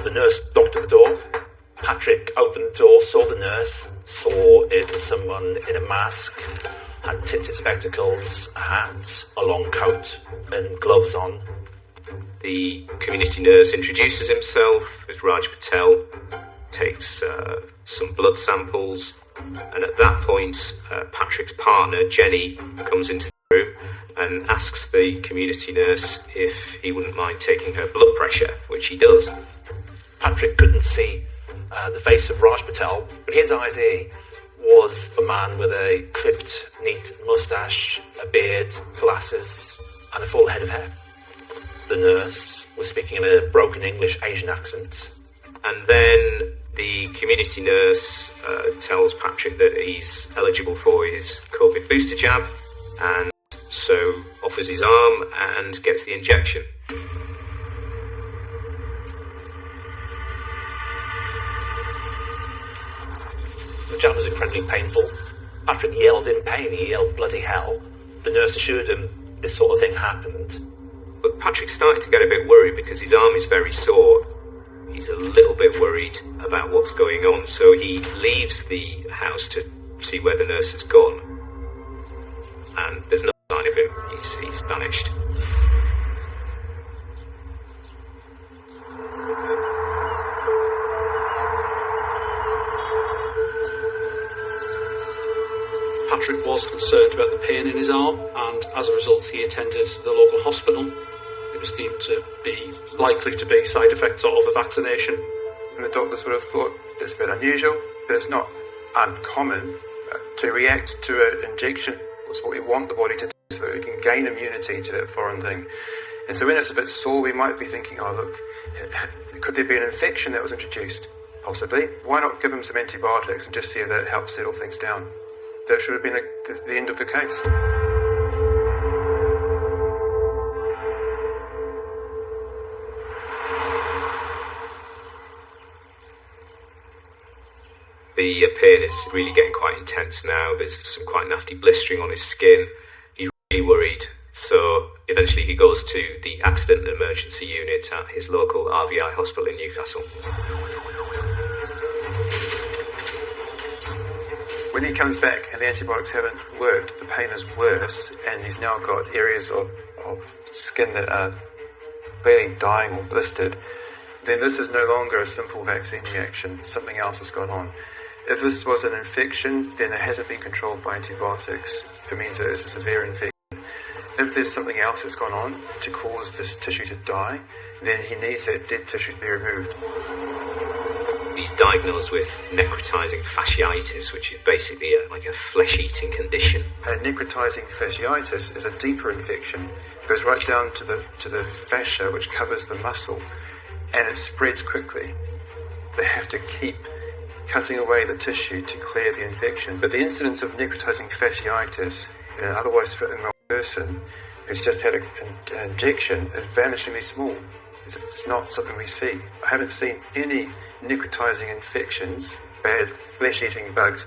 The nurse knocked at the door. Patrick opened the door, saw the nurse, saw it was someone in a mask, had tinted spectacles, a hat, a long coat and gloves on. The community nurse introduces himself as Raj Patel, takes some blood samples, and at that point, Patrick's partner, Jenny, comes into the room and asks the community nurse if he wouldn't mind taking her blood pressure, which he does. Patrick couldn't see the face of Raj Patel, but his ID was a man with a clipped, neat moustache, a beard, glasses, and a full head of hair. The nurse was speaking in a broken English Asian accent. And then the community nurse tells Patrick that he's eligible for his COVID booster jab, and so offers his arm and gets the injection. The jab was incredibly painful. Patrick yelled in pain, he yelled bloody hell. The nurse assured him this sort of thing happened. But Patrick's starting to get a bit worried because his arm is very sore. He's a little bit worried about what's going on, so he leaves the house to see where the nurse has gone. And there's no sign of him. He's vanished. Patrick was concerned about the pain in his arm, and as a result he attended the local hospital. It was deemed to be likely to be side effects of a vaccination. And the doctors would have thought it's a bit unusual, but it's not uncommon to react to an injection. It's what we want the body to do so that we can gain immunity to that foreign thing. And so when it's a bit sore, we might be thinking, oh look, could there be an infection that was introduced? Possibly. Why not give them some antibiotics and just see if that helps settle things down? That should have been the end of the case. The pain is really getting quite intense now. There's some quite nasty blistering on his skin. He's really worried. So eventually he goes to the accident and emergency unit at his local RVI hospital in Newcastle. When he comes back and the antibiotics haven't worked, the pain is worse, and he's now got areas of skin that are barely dying or blistered, then this is no longer a simple vaccine reaction. Something else has gone on. If this was an infection, then it hasn't been controlled by antibiotics. It means that it's a severe infection. If there's something else that's gone on to cause this tissue to die, then he needs that dead tissue to be removed. He's diagnosed with necrotizing fasciitis, which is basically like a flesh-eating condition. Necrotizing fasciitis is a deeper infection. It goes right down to the fascia, which covers the muscle, and it spreads quickly. They have to keep cutting away the tissue to clear the infection. But the incidence of necrotizing fasciitis in an otherwise fit and well person who's just had an injection is vanishingly small. It's not something we see. I haven't seen any necrotizing infections, bad flesh-eating bugs,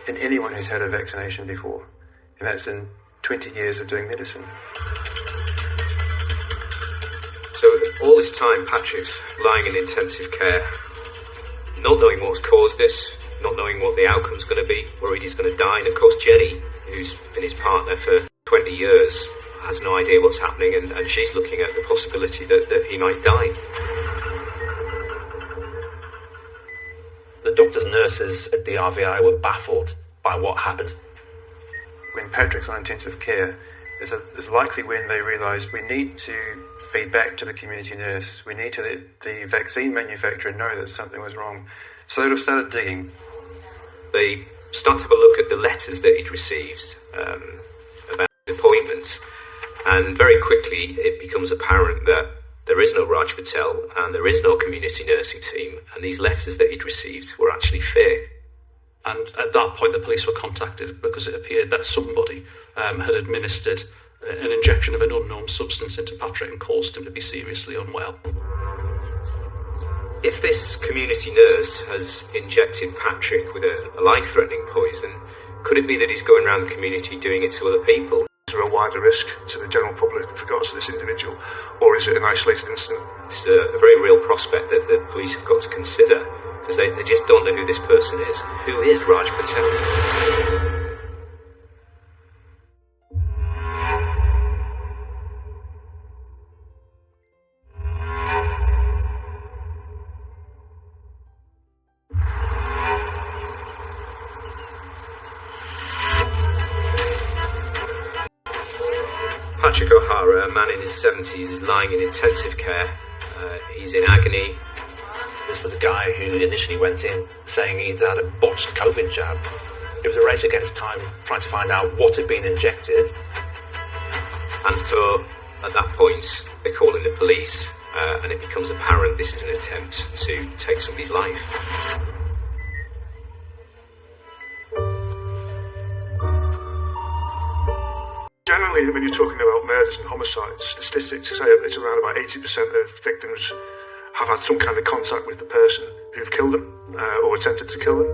in anyone who's had a vaccination before. And that's in 20 years of doing medicine. So all this time, Patrick's lying in intensive care, not knowing what's caused this, not knowing what the outcome's going to be, worried he's going to die. And of course, Jenny, who's been his partner for 20 years, has no idea what's happening, and she's looking at the possibility that he might die. The doctors and nurses at the RVI were baffled by what happened. When Patrick's on intensive care, is likely when they realise we need to feed back to the community nurse. We need to let the vaccine manufacturer know that something was wrong. So they'd have started digging. They start to have a look at the letters that he'd received about his appointment. incident. And very quickly it becomes apparent that there is no Raj Patel and there is no community nursing team, and these letters that he'd received were actually fake. And at that point the police were contacted because it appeared that somebody had administered an injection of an unknown substance into Patrick and caused him to be seriously unwell. If this community nurse has injected Patrick with a life-threatening poison, could it be that he's going around the community doing it to other people? Is there a wider risk to the general public with regards to this individual, or is it an isolated incident? It's a very real prospect that the police have got to consider, because they just don't know who this person is. Who is Raj Patel? Patrick O'Hara, a man in his 70s, is lying in intensive care. He's in agony. This was a guy who initially went in saying he'd had a botched COVID jab. It was a race against time, trying to find out what had been injected. And so, at that point, they call in the police, and it becomes apparent this is an attempt to take somebody's life. Generally, when you're talking about murders and homicides, statistics say it's around about 80% of victims have had some kind of contact with the person who've killed them or attempted to kill them.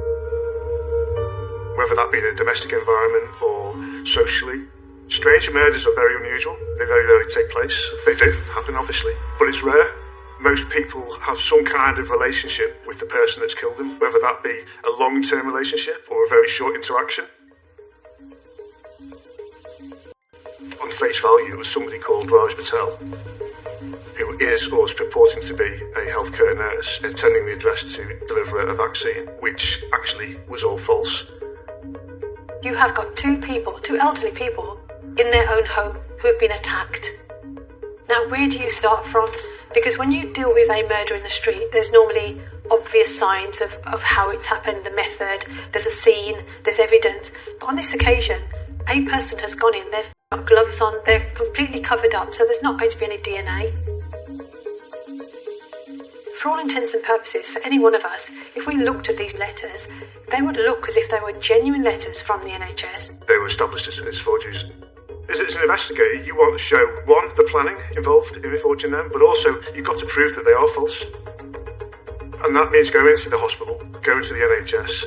Whether that be in a domestic environment or socially. Stranger murders are very unusual. They very rarely take place. They do happen, obviously, but it's rare. Most people have some kind of relationship with the person that's killed them, whether that be a long-term relationship or a very short interaction. On face value, it was somebody called Raj Patel, who is or is purporting to be a healthcare nurse attending the address to deliver a vaccine, which actually was all false. You have got two elderly people, in their own home who have been attacked. Now, where do you start from? Because when you deal with a murder in the street, there's normally obvious signs of how it's happened, the method, there's a scene, there's evidence. But on this occasion, a person has gone in, they've got gloves on, they're completely covered up, so there's not going to be any DNA. For all intents and purposes, for any one of us, if we looked at these letters, they would look as if they were genuine letters from the NHS. They were established as forgeries. As an investigator, you want to show, one, the planning involved in forging them, but also you've got to prove that they are false. And that means going to the hospital, going to the NHS,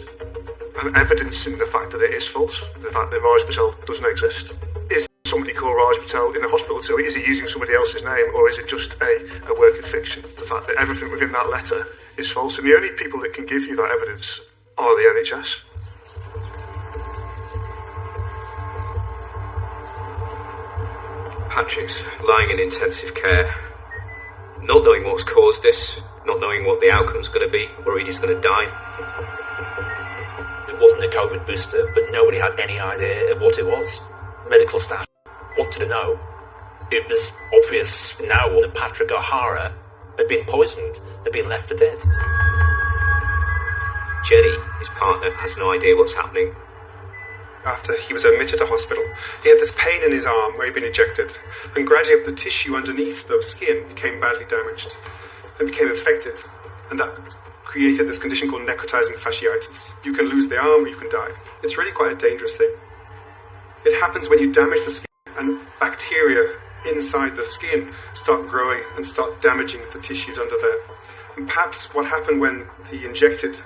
and evidencing the fact that it is false, the fact that Raj Patel doesn't exist. Is somebody called Raj Patel in the hospital, so is he using somebody else's name, or is it just a work of fiction? The fact that everything within that letter is false, and the only people that can give you that evidence are the NHS. Patrick's lying in intensive care, not knowing what's caused this, not knowing what the outcome's going to be, worried he's going to die. It wasn't a COVID booster, but nobody had any idea of what it was. Medical staff wanted to know. It was obvious now that Patrick O'Hara had been poisoned, had been left for dead. Jenny, his partner, has no idea what's happening. After he was admitted to hospital, he had this pain in his arm where he'd been injected, and gradually the tissue underneath the skin became badly damaged and became infected, and that created this condition called necrotizing fasciitis. You can lose the arm or you can die. It's really quite a dangerous thing. It happens when you damage the skin and bacteria inside the skin start growing and start damaging the tissues under there. And perhaps what happened when he injected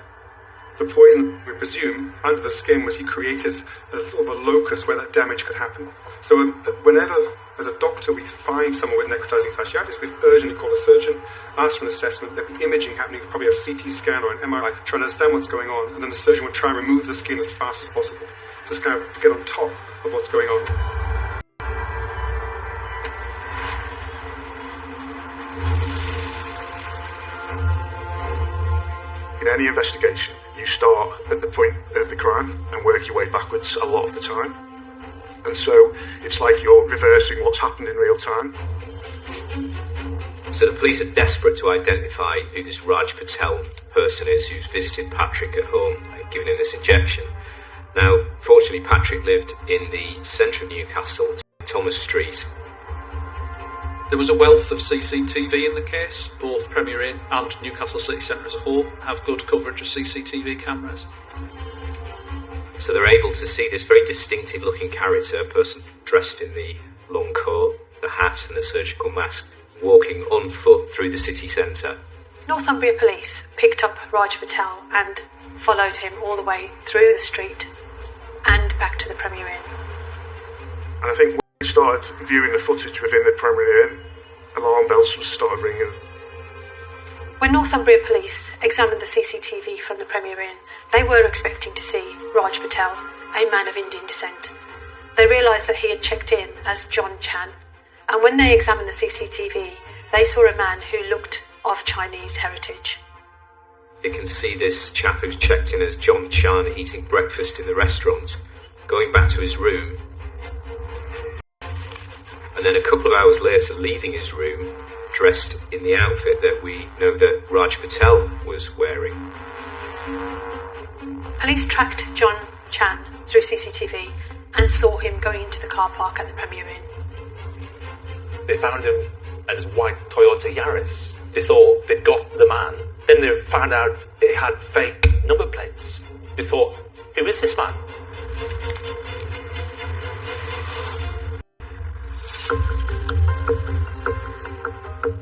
the poison, we presume, under the skin was he created a sort of a locus where that damage could happen. So whenever, as a doctor, we find someone with necrotizing fasciitis, we'd urgently call a surgeon, ask for an assessment. There'd be imaging happening, probably a CT scan or an MRI, trying to understand what's going on, and then the surgeon would try and remove the skin as fast as possible, just kind of to get on top of what's going on. In any investigation, you start at the point of the crime and work your way backwards a lot of the time. And so it's like you're reversing what's happened in real time. So the police are desperate to identify who this Raj Patel person is who's visited Patrick at home and given him this injection. Now, fortunately, Patrick lived in the centre of Newcastle, Thomas Street. There was a wealth of CCTV in the case. Both Premier Inn and Newcastle City Centre as a whole have good coverage of CCTV cameras. So they're able to see this very distinctive looking character, a person dressed in the long coat, the hat and the surgical mask, walking on foot through the city centre. Northumbria Police picked up Raj Patel and followed him all the way through the street and back to the Premier Inn. And I think when we started viewing the footage within the Premier Inn, alarm bells started ringing. When Northumbria Police examined the CCTV from the Premier Inn, they were expecting to see Raj Patel, a man of Indian descent. They realised that he had checked in as John Chan, and when they examined the CCTV, they saw a man who looked of Chinese heritage. You can see this chap who's checked in as John Chan eating breakfast in the restaurant, going back to his room, and then a couple of hours later leaving his room dressed in the outfit that we know that Raj Patel was wearing. Police tracked John Chan through CCTV and saw him going into the car park at the Premier Inn. They found him in his white Toyota Yaris. They thought they'd got the man. Then they found out it had fake number plates. They thought, who is this man?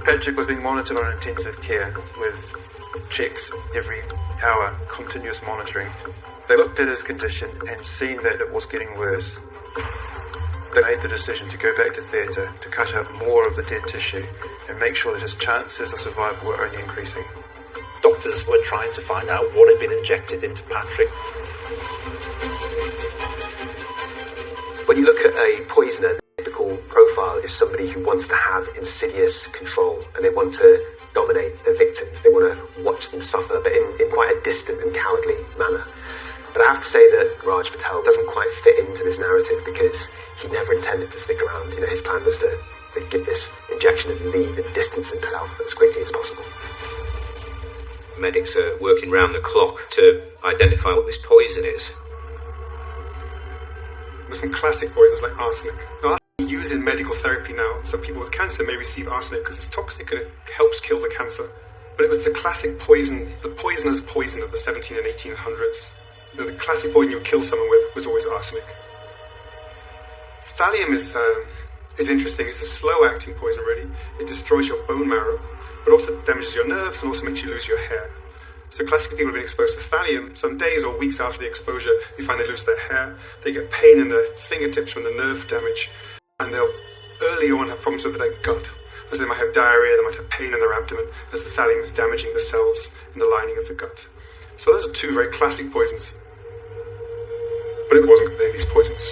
Patrick was being monitored on intensive care with checks every hour, continuous monitoring. They looked at his condition and seen that it was getting worse. They made the decision to go back to theatre to cut out more of the dead tissue and make sure that his chances of survival were only increasing. Doctors were trying to find out what had been injected into Patrick. When you look at a poisoner, the typical profile is somebody who wants to have insidious control and they want to dominate their victims. They want to watch them suffer, but in quite a distant and cowardly manner. But I have to say that Raj Patel doesn't quite fit into this narrative because he never intended to stick around. You know, his plan was to give this injection and leave and distance himself as quickly as possible. Medics are working round the clock to identify what this poison is. There's some classic poisons like arsenic. Now, that's used in medical therapy now, so people with cancer may receive arsenic because it's toxic and it helps kill the cancer. But it was the classic poison, the poisoner's poison of the 17 and 1800s. You know, the classic poison you would kill someone with was always arsenic. Thallium is interesting. It's a slow-acting poison, really. It destroys your bone marrow, but also damages your nerves and also makes you lose your hair. So classically, people have been exposed to thallium. Some days or weeks after the exposure, you find they lose their hair. They get pain in their fingertips from the nerve damage, and they'll early on have problems with their gut. As they might have diarrhea, they might have pain in their abdomen, as the thallium is damaging the cells in the lining of the gut. So those are two very classic poisons. But it wasn't any of these poisons.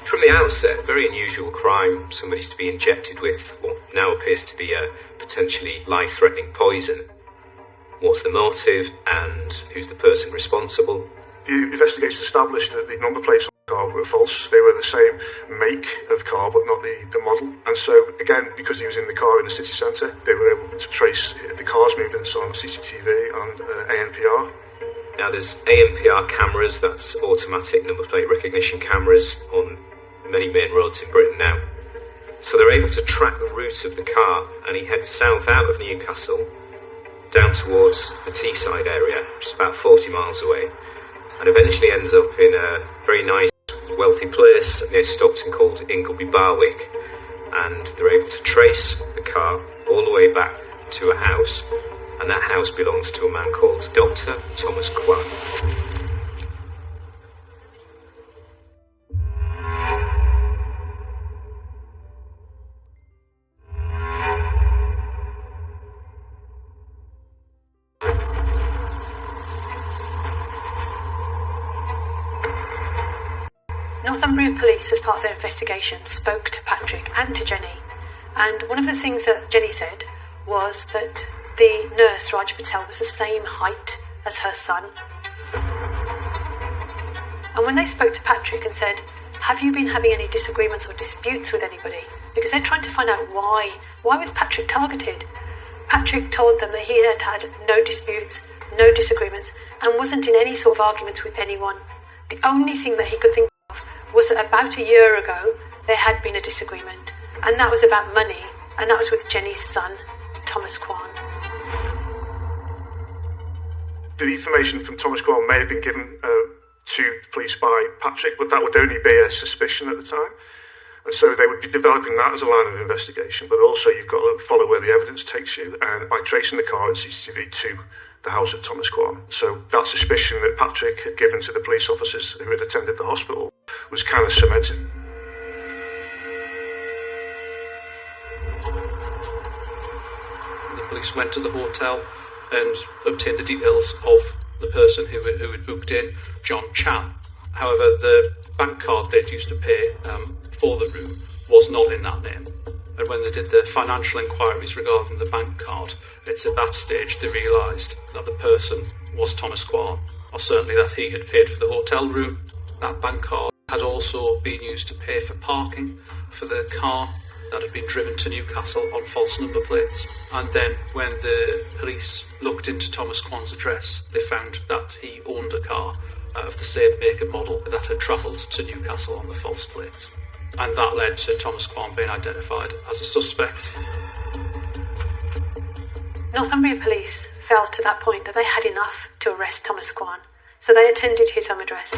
From the outset, very unusual crime. Somebody's to be injected with what now appears to be a potentially life-threatening poison. What's the motive and who's the person responsible? The investigators established that the number plates on the car were false. They were the same make of car, but not the model. And so, again, because he was in the car in the city centre, they were able to trace the car's movements on CCTV and ANPR. Now, there's ANPR cameras, that's automatic number plate recognition cameras, on many main roads in Britain now. So they're able to track the route of the car, and he heads south out of Newcastle, down towards the Teesside area, which is about 40 miles away, and eventually ends up in a very nice, wealthy place near Stockton called Ingleby Barwick, and they're able to trace the car all the way back to a house, and that house belongs to a man called Dr. Thomas Kwan. Northumbria Police, as part of their investigation, spoke to Patrick and to Jenny, and one of the things that Jenny said was that the nurse, Raj Patel, was the same height as her son. And when they spoke to Patrick and said, have you been having any disagreements or disputes with anybody? Because they're trying to find out why. Why was Patrick targeted? Patrick told them that he had had no disputes, no disagreements, and wasn't in any sort of arguments with anyone. The only thing that he could think was that about a year ago there had been a disagreement, and that was about money, and that was with Jenny's son, Thomas Kwan. The information from Thomas Kwan may have been given to the police by Patrick, but that would only be a suspicion at the time. And so they would be developing that as a line of investigation, but also you've got to follow where the evidence takes you, and by tracing the car and CCTV to the house of Thomas Kwan. So that suspicion that Patrick had given to the police officers who had attended the hospital was kind of cemented. The police went to the hotel and obtained the details of the person who had booked in, John Chan. However, the bank card they'd used to pay for the room was not in that name. And when they did the financial inquiries regarding the bank card, it's at that stage they realised that the person was Thomas Kwan, or certainly that he had paid for the hotel room. That bank card had also been used to pay for parking for the car that had been driven to Newcastle on false number plates. And then when the police looked into Thomas Kwan's address, they found that he owned a car of the same make and model that had travelled to Newcastle on the false plates. And that led to Thomas Kwan being identified as a suspect. Northumbria Police felt at that point that they had enough to arrest Thomas Kwan, so they attended his home address.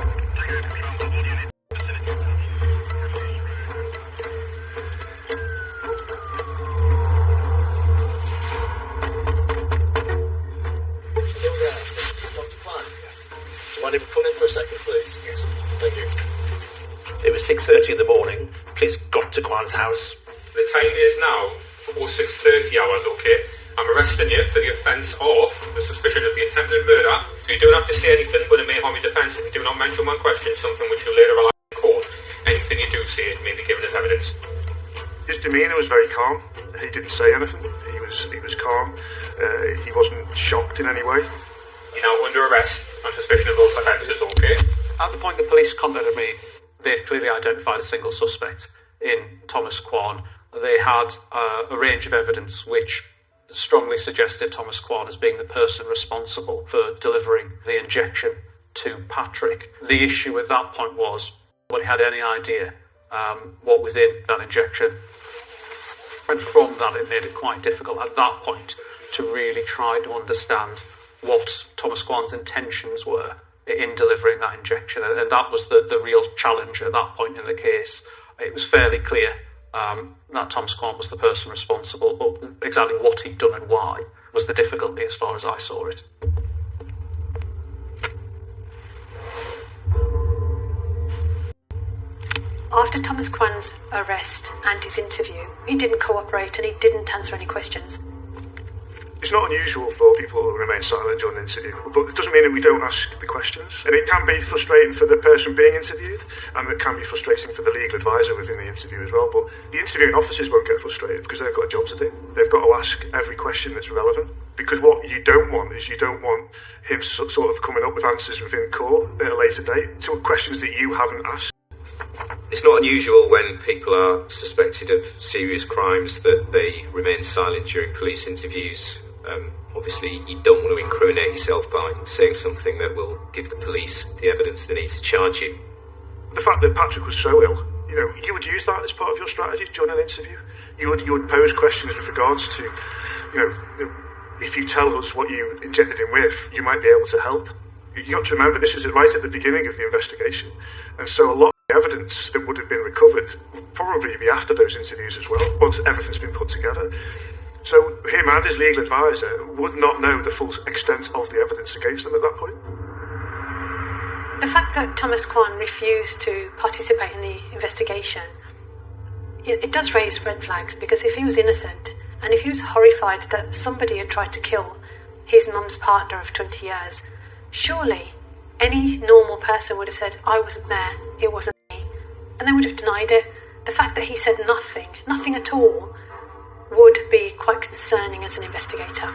Mind if we come in for a second, please? Yes. Thank you. It was 6:30 in the morning. Police got to Kwan's house. The time is now 06:30 hours, okay? I'm arresting you for the offence of the suspicion of the attempted murder. So you don't have to say anything, but it may harm your defence if you do not mention one question, something which you'll later rely on in court. Anything you do say may be given as evidence. His demeanour was very calm. He didn't say anything. He was calm. He wasn't shocked in any way. You're now under arrest on suspicion of those offences, okay? At the point the police contacted me, they clearly identified a single suspect in Thomas Kwan. They had a range of evidence which strongly suggested Thomas Kwan as being the person responsible for delivering the injection to Patrick. The issue at that point was whether he had any idea what was in that injection. And from that, it made it quite difficult at that point to really try to understand what Thomas Kwan's intentions were in delivering that injection. And that was the real challenge at that point in the case. It was fairly clear that Thomas Kwan was the person responsible, but exactly what he'd done and why was the difficulty as far as I saw it. After Thomas Kwan's arrest and his interview, he didn't cooperate and he didn't answer any questions. It's not unusual for people to remain silent during an interview, but it doesn't mean that we don't ask the questions. And it can be frustrating for the person being interviewed, and it can be frustrating for the legal advisor within the interview as well. But the interviewing officers won't get frustrated because they've got a job to do. They've got to ask every question that's relevant. Because what you don't want is you don't want him sort of coming up with answers within court at a later date to questions that you haven't asked. It's not unusual when people are suspected of serious crimes that they remain silent during police interviews. Obviously, you don't want to incriminate yourself by saying something that will give the police the evidence they need to charge you. The fact that Patrick was so ill, you would use that as part of your strategy during an interview. You would pose questions with regards to, if you tell us what you injected him with, you might be able to help. You got to remember this is right at the beginning of the investigation, and so a lot of the evidence that would have been recovered would probably be after those interviews as well, once everything's been put together. So him and his legal advisor would not know the full extent of the evidence against them at that point. The fact that Thomas Kwan refused to participate in the investigation, it does raise red flags, because if he was innocent and if he was horrified that somebody had tried to kill his mum's partner of 20 years, surely any normal person would have said, I wasn't there, it wasn't me, and they would have denied it. The fact that he said nothing at all, would be quite concerning as an investigator.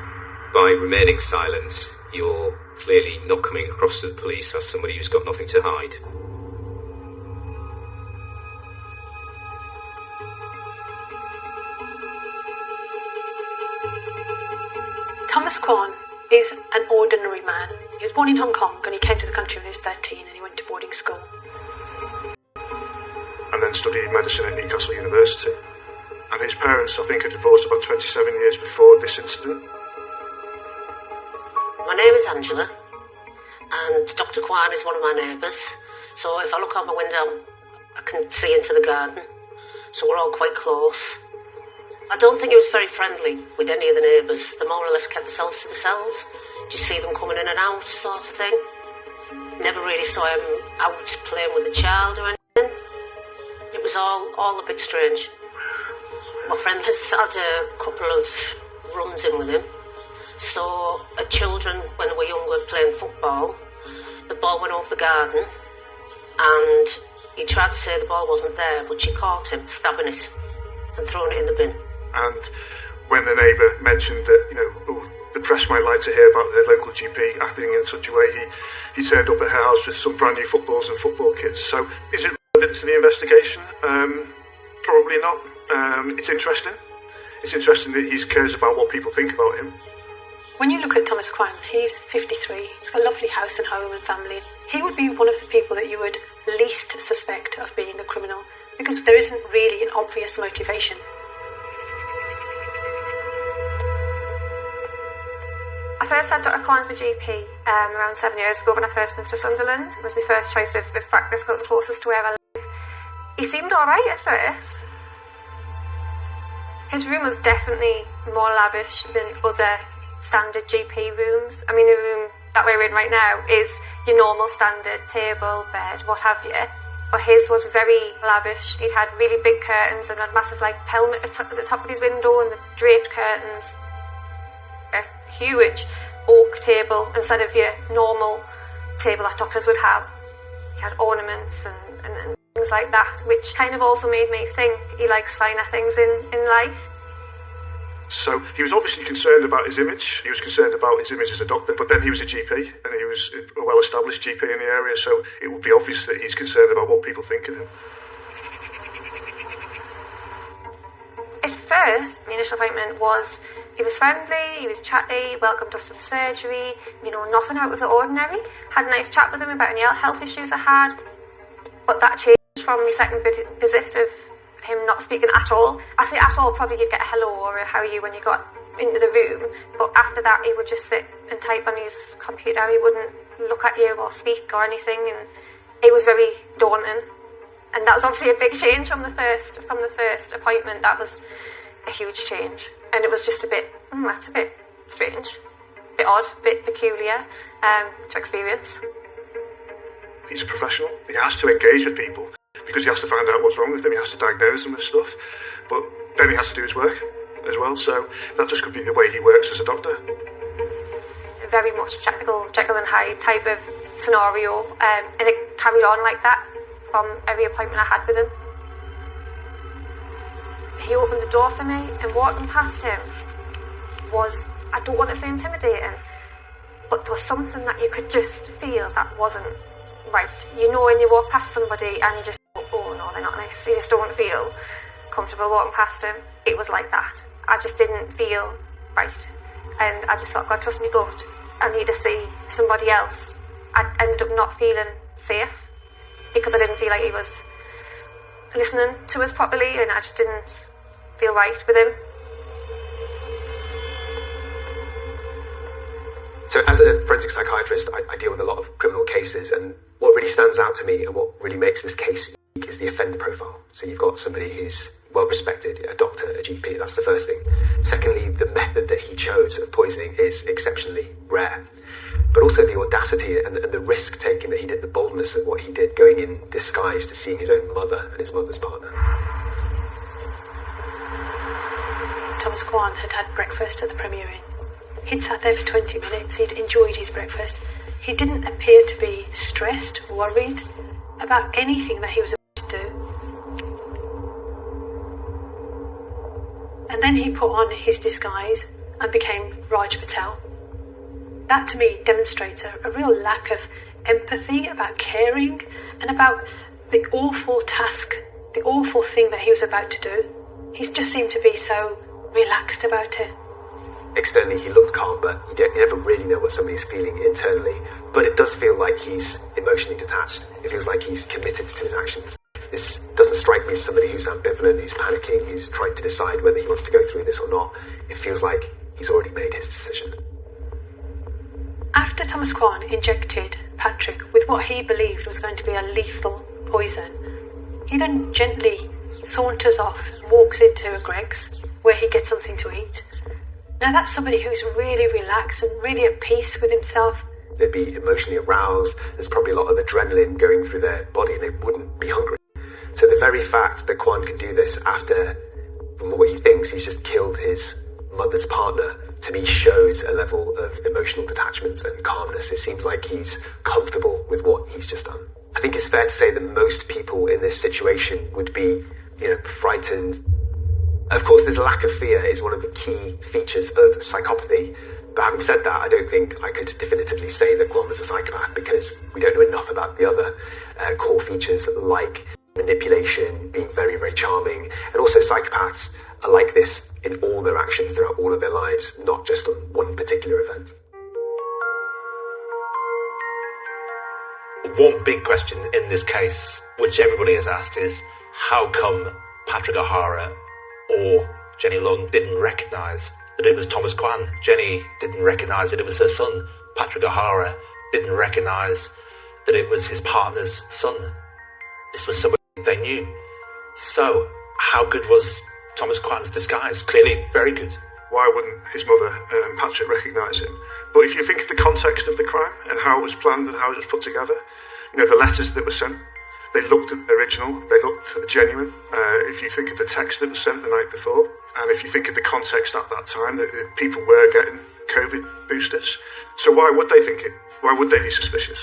By remaining silent, you're clearly not coming across to the police as somebody who's got nothing to hide. Thomas Kwan is an ordinary man. He was born in Hong Kong and he came to the country when he was 13 and he went to boarding school. and then studied medicine at Newcastle University. And his parents, I think, had divorced about 27 years before this incident. My name is Angela, and Dr. Kwan is one of my neighbours. So if I look out my window, I can see into the garden. So we're all quite close. I don't think he was very friendly with any of the neighbours. They more or less kept themselves to themselves. Just see them coming in and out, sort of thing. Never really saw him out playing with a child or anything. It was all a bit strange. My friend has had a couple of runs in with him. So, children, when they were younger, playing football, the ball went over the garden, and he tried to say the ball wasn't there, but she caught him stabbing it and throwing it in the bin. And when the neighbour mentioned that, the press might like to hear about the local GP acting in such a way, he turned up at her house with some brand new footballs and football kits. So, is it relevant to the investigation? Probably not. It's interesting. It's interesting that he cares about what people think about him. When you look at Thomas Kwan, he's 53, he's got a lovely house and home and family. He would be one of the people that you would least suspect of being a criminal, because there isn't really an obvious motivation. I first had Dr. Kwan as my GP around 7 years ago when I first moved to Sunderland. It was my first choice of practice because it was closest to where I live. He seemed alright at first. His room was definitely more lavish than other standard GP rooms. I mean, the room that we're in right now is your normal standard table, bed, what have you. But his was very lavish. He'd had really big curtains and a massive pelmet at the top of his window and the draped curtains. A huge oak table instead of your normal table that doctors would have. He had ornaments and things like that, which kind of also made me think he likes finer things in life. So he was obviously concerned about his image. He was concerned about his image as a doctor, but then he was a GP, and he was a well-established GP in the area, so it would be obvious that he's concerned about what people think of him. At first, my initial appointment was, he was friendly, he was chatty, welcomed us to the surgery, nothing out of the ordinary. Had a nice chat with him about any health issues I had, but that changed from my second visit of him not speaking at all. I say at all, probably you'd get a hello or a how are you when you got into the room, but after that he would just sit and type on his computer. He wouldn't look at you or speak or anything, and it was very daunting. And that was obviously a big change from the first appointment. That was a huge change, and it was just that's a bit strange, a bit odd, a bit peculiar to experience. He's a professional. He has to engage with people because he has to find out what's wrong with them. He has to diagnose them with stuff, but then he has to do his work as well. So that just could be the way he works as a doctor. Very much Jekyll and Hyde type of scenario, and it carried on like that from every appointment I had with him. He opened the door for me, and walking past him was, I don't want to say intimidating, but there was something that you could just feel that wasn't right. When you walk past somebody and you just go, oh no, they're not nice. You just don't feel comfortable walking past him. It was like that. I just didn't feel right. And I just thought, God, trust me gut. I need to see somebody else. I ended up not feeling safe because I didn't feel like he was listening to us properly, and I just didn't feel right with him. So as a forensic psychiatrist, I deal with a lot of criminal cases, and what really stands out to me and what really makes this case unique is the offender profile. So you've got somebody who's well respected, a doctor, a GP, that's the first thing. Secondly, the method that he chose of poisoning is exceptionally rare. But also the audacity and the risk taking that he did, the boldness of what he did, going in disguise to seeing his own mother and his mother's partner. Thomas Kwan had had breakfast at the Premier Inn. He'd sat there for 20 minutes, he'd enjoyed his breakfast. He didn't appear to be stressed, worried about anything that he was about to do. And then he put on his disguise and became Raj Patel. That to me demonstrates a real lack of empathy, about caring, and about the awful task, the awful thing that he was about to do. He just seemed to be so relaxed about it. Externally he looked calm, but you never really know what somebody's feeling internally. But it does feel like he's emotionally detached. It feels like he's committed to his actions. This doesn't strike me as somebody who's ambivalent, who's panicking, who's trying to decide whether he wants to go through this or not. It feels like he's already made his decision. After Thomas Kwan injected Patrick with what he believed was going to be a lethal poison, he then gently saunters off and walks into a Greg's where he gets something to eat. Now that's somebody who's really relaxed and really at peace with himself. They'd be emotionally aroused, there's probably a lot of adrenaline going through their body and they wouldn't be hungry. So the very fact that Kwan can do this after, from what he thinks, he's just killed his mother's partner, to me shows a level of emotional detachment and calmness. It seems like he's comfortable with what he's just done. I think it's fair to say that most people in this situation would be, frightened. Of course, this lack of fear is one of the key features of psychopathy. But having said that, I don't think I could definitively say that Kwan was a psychopath because we don't know enough about the other core features like manipulation, being very, very charming. And also psychopaths are like this in all their actions throughout all of their lives, not just on one particular event. One big question in this case, which everybody has asked, is how come Patrick O'Hara or Jenny Lunn didn't recognise that it was Thomas Kwan? Jenny didn't recognise that it was her son. Patrick O'Hara didn't recognise that it was his partner's son. This was somebody they knew. So, how good was Thomas Kwan's disguise? Clearly very good. Why wouldn't his mother and Patrick recognise him? But if you think of the context of the crime and how it was planned and how it was put together, the letters that were sent, they looked original, they looked genuine. If you think of the text that was sent the night before, and if you think of the context at that time, that people were getting COVID boosters. So why would they think it? Why would they be suspicious?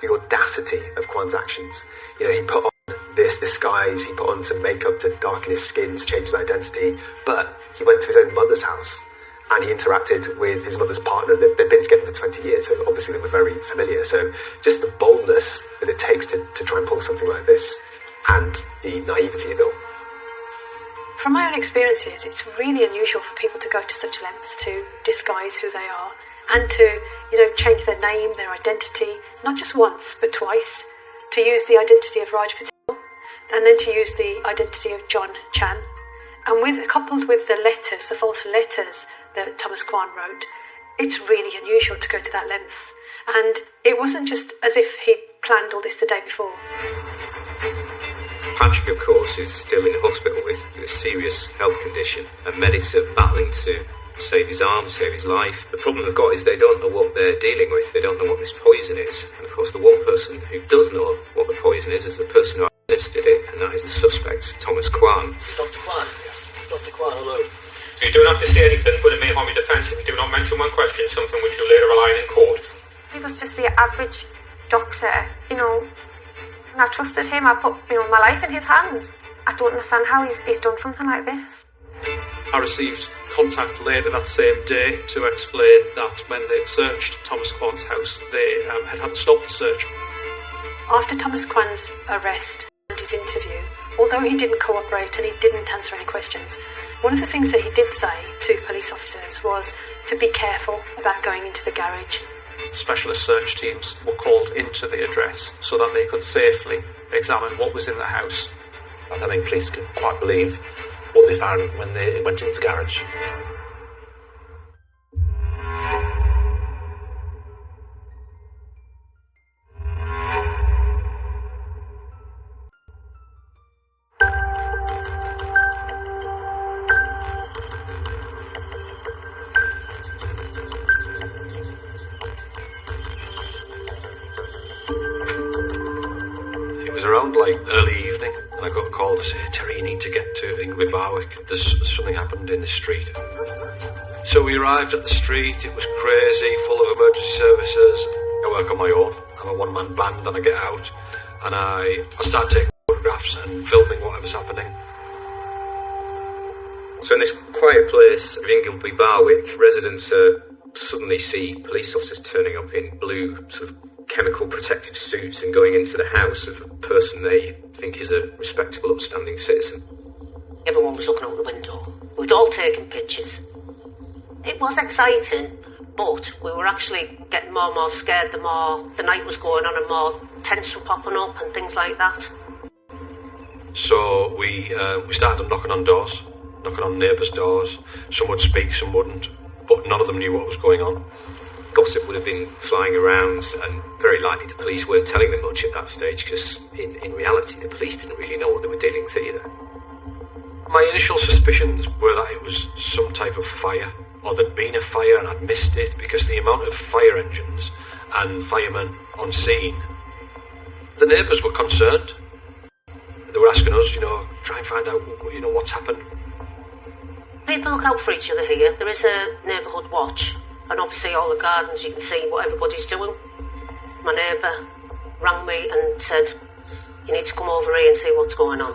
The audacity of Kwan's actions. He put on this disguise, he put on some makeup to darken his skin, to change his identity, but he went to his own mother's house and he interacted with his mother's partner. They've been together for 20 years, so obviously they were very familiar. So just the boldness that it takes to try and pull something like this, and the naivety of it all. From my own experiences, it's really unusual for people to go to such lengths to disguise who they are and to, change their name, their identity, not just once, but twice, to use the identity of Raj Patel and then to use the identity of John Chan. And coupled with the letters, the false letters that Thomas Kwan wrote, it's really unusual to go to that length. And it wasn't just as if he'd planned all this the day before. Patrick, of course, is still in hospital with a serious health condition, and medics are battling to save his arm, save his life. The problem they've got is they don't know what they're dealing with. They don't know what this poison is. And of course, the one person who does know what the poison is the person who administered it, and that is the suspect, Thomas Kwan. Dr. Kwan. Dr. Kwan, hello. You don't have to say anything, but it may harm your defence if you do not mention one question, something which you later rely on in court. He was just the average doctor, and I trusted him. I put, my life in his hands. I don't understand how he's done something like this. I received contact later that same day to explain that when they'd searched Thomas Kwan's house, they had to stop the search. After Thomas Kwan's arrest and his interview, although he didn't cooperate and he didn't answer any questions, one of the things that he did say to police officers was to be careful about going into the garage. Specialist search teams were called into the address so that they could safely examine what was in the house. I don't think police could quite believe what they found when they went into the garage. Early evening, and I got a call to say, Terry, you need to get to Inglewood Barwick. There's something happened in the street. So we arrived at the street. It was crazy, full of emergency services. I work on my own. I'm a one-man band, and I get out, and I start taking photographs and filming whatever's happening. So in this quiet place of Ingleby Barwick, residents suddenly see police officers turning up in blue sort of chemical protective suits and going into the house of a person they think is a respectable, upstanding citizen. Everyone was looking out the window. We'd all taken pictures. It was exciting, but we were actually getting more and more scared the more the night was going on and more tents were popping up and things like that. So we started knocking on doors, knocking on neighbours' doors. Some would speak, some wouldn't, but none of them knew what was going on. Gossip would have been flying around, and very likely the police weren't telling them much at that stage, because in reality the police didn't really know what they were dealing with either. My initial suspicions were that it was some type of fire, or there'd been a fire and I'd missed it, because the amount of fire engines and firemen on scene, the neighbours were concerned. They were asking us, try and find out, what's happened. People look out for each other here. There is a neighbourhood watch, and obviously all the gardens you can see what everybody's doing. My neighbour rang me and said, you need to come over here and see what's going on.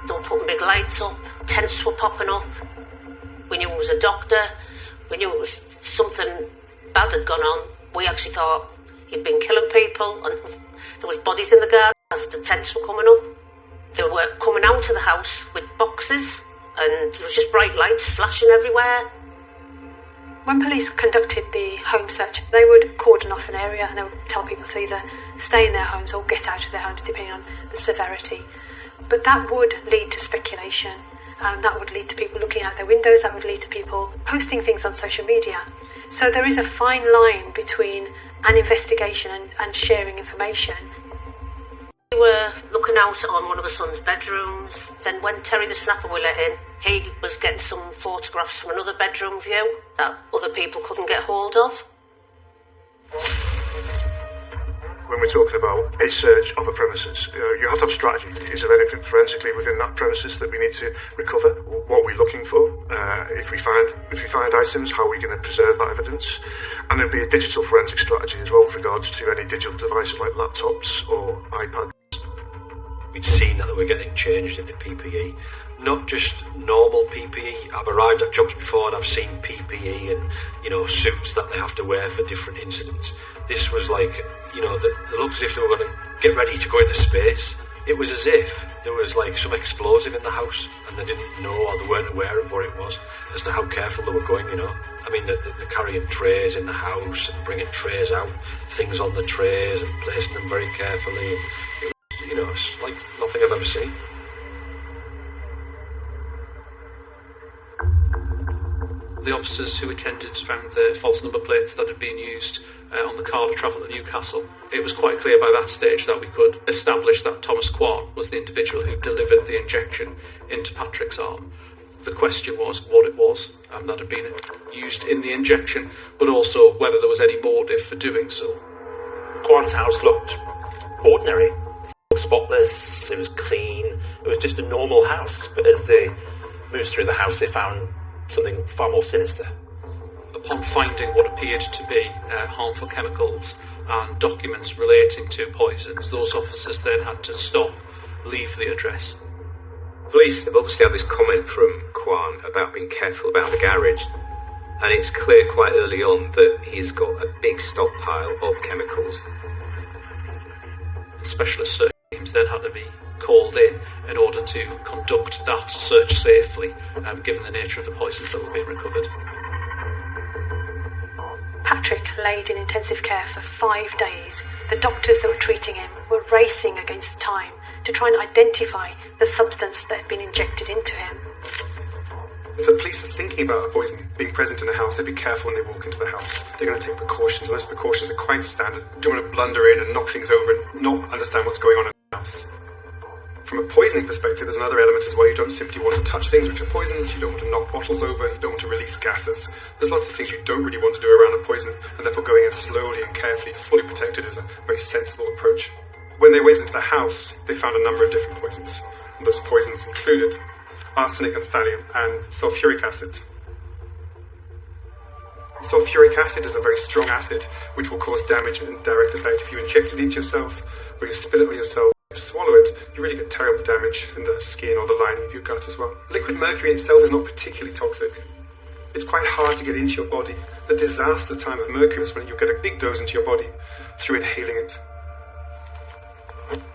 They were putting big lights up, tents were popping up. We knew it was a doctor, we knew it was something bad had gone on. We actually thought he'd been killing people, and there was bodies in the garden as the tents were coming up. They were coming out of the house with boxes, and there was just bright lights flashing everywhere. When police conducted the home search, they would cordon off an area and they would tell people to either stay in their homes or get out of their homes, depending on the severity. But that would lead to speculation, that would lead to people looking out their windows, that would lead to people posting things on social media. So there is a fine line between an investigation and sharing information. We were looking out on one of the son's bedrooms. Then when Terry the Snapper were let in, he was getting some photographs from another bedroom view that other people couldn't get hold of. When we're talking about a search of a premises, you have to have strategy. Is there anything forensically within that premises that we need to recover? What are we looking for? If we find items, how are we going to preserve that evidence? And there'd be a digital forensic strategy as well with regards to any digital devices like laptops or iPads. We'd seen that they were getting changed into PPE, not just normal PPE. I've arrived at jobs before and I've seen PPE and, suits that they have to wear for different incidents. This was like, they looked as if they were going to get ready to go into space. It was as if there was like some explosive in the house and they didn't know, or they weren't aware of what it was, as to how careful they were going, I mean, they're carrying trays in the house and bringing trays out, things on the trays and placing them very carefully. It's like nothing I've ever seen. The officers who attended found the false number plates that had been used on the car to travel to Newcastle. It was quite clear by that stage that we could establish that Thomas Kwan was the individual who delivered the injection into Patrick's arm. The question was what it was that had been used in the injection, but also whether there was any motive for doing so. Kwan's house looked ordinary. Spotless, it was clean, it was just a normal house, but as they moved through the house they found something far more sinister. Upon finding what appeared to be harmful chemicals and documents relating to poisons, those officers then had to stop, leave the address. Police have obviously had this comment from Kwan about being careful about the garage, and it's clear quite early on that he's got a big stockpile of chemicals. Specialist search teams then had to be called in order to conduct that search safely, given the nature of the poisons that were being recovered. Patrick laid in intensive care for 5 days. The doctors that were treating him were racing against time to try and identify the substance that had been injected into him. If the police are thinking about a poison being present in a house, they'd be careful when they walk into the house. They're going to take precautions, and those precautions are quite standard. You don't want to blunder in and knock things over and not understand what's going on in the house. From a poisoning perspective, there's another element as well. You don't simply want to touch things which are poisons, you don't want to knock bottles over, you don't want to release gases. There's lots of things you don't really want to do around a poison, and therefore going in slowly and carefully, fully protected, is a very sensible approach. When they went into the house, they found a number of different poisons. And those poisons included arsenic and thallium, and sulfuric acid. Sulfuric acid is a very strong acid which will cause damage and direct effect. If you inject it into yourself, or you spill it on yourself, you swallow it, you really get terrible damage in the skin or the lining of your gut as well. Liquid mercury itself is not particularly toxic. It's quite hard to get into your body. The disaster time of mercury is when you get a big dose into your body through inhaling it.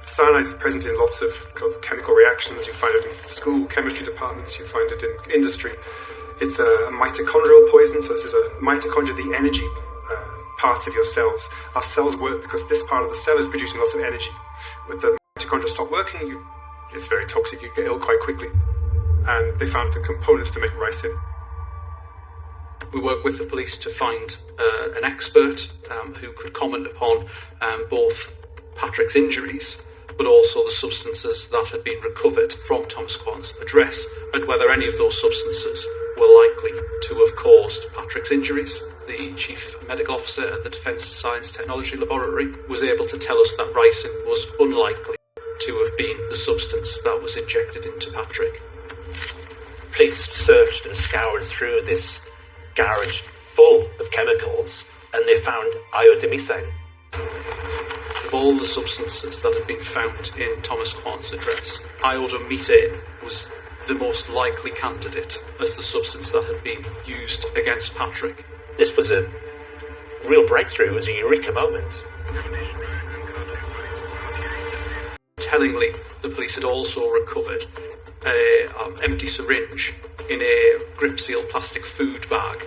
Cyanide is present in lots of chemical reactions. You find it in school chemistry departments, you find it in industry. It's a mitochondrial poison, so this is a mitochondria, the energy parts of your cells. Our cells work because this part of the cell is producing lots of energy. With the mitochondria stop working, it's very toxic, you get ill quite quickly. And they found the components to make ricin. We worked with the police to find an expert who could comment upon both Patrick's injuries, but also the substances that had been recovered from Thomas Quan's address, and whether any of those substances were likely to have caused Patrick's injuries. The chief medical officer at the Defence Science Technology Laboratory was able to tell us that ricin was unlikely to have been the substance that was injected into Patrick. Police searched and scoured through this garage full of chemicals, and they found iodimethane. Of all the substances that had been found in Thomas Quan's address, iodimethane was the most likely candidate as the substance that had been used against Patrick. This was a real breakthrough. It was a eureka moment. Tellingly, the police had also recovered an empty syringe in a grip-sealed plastic food bag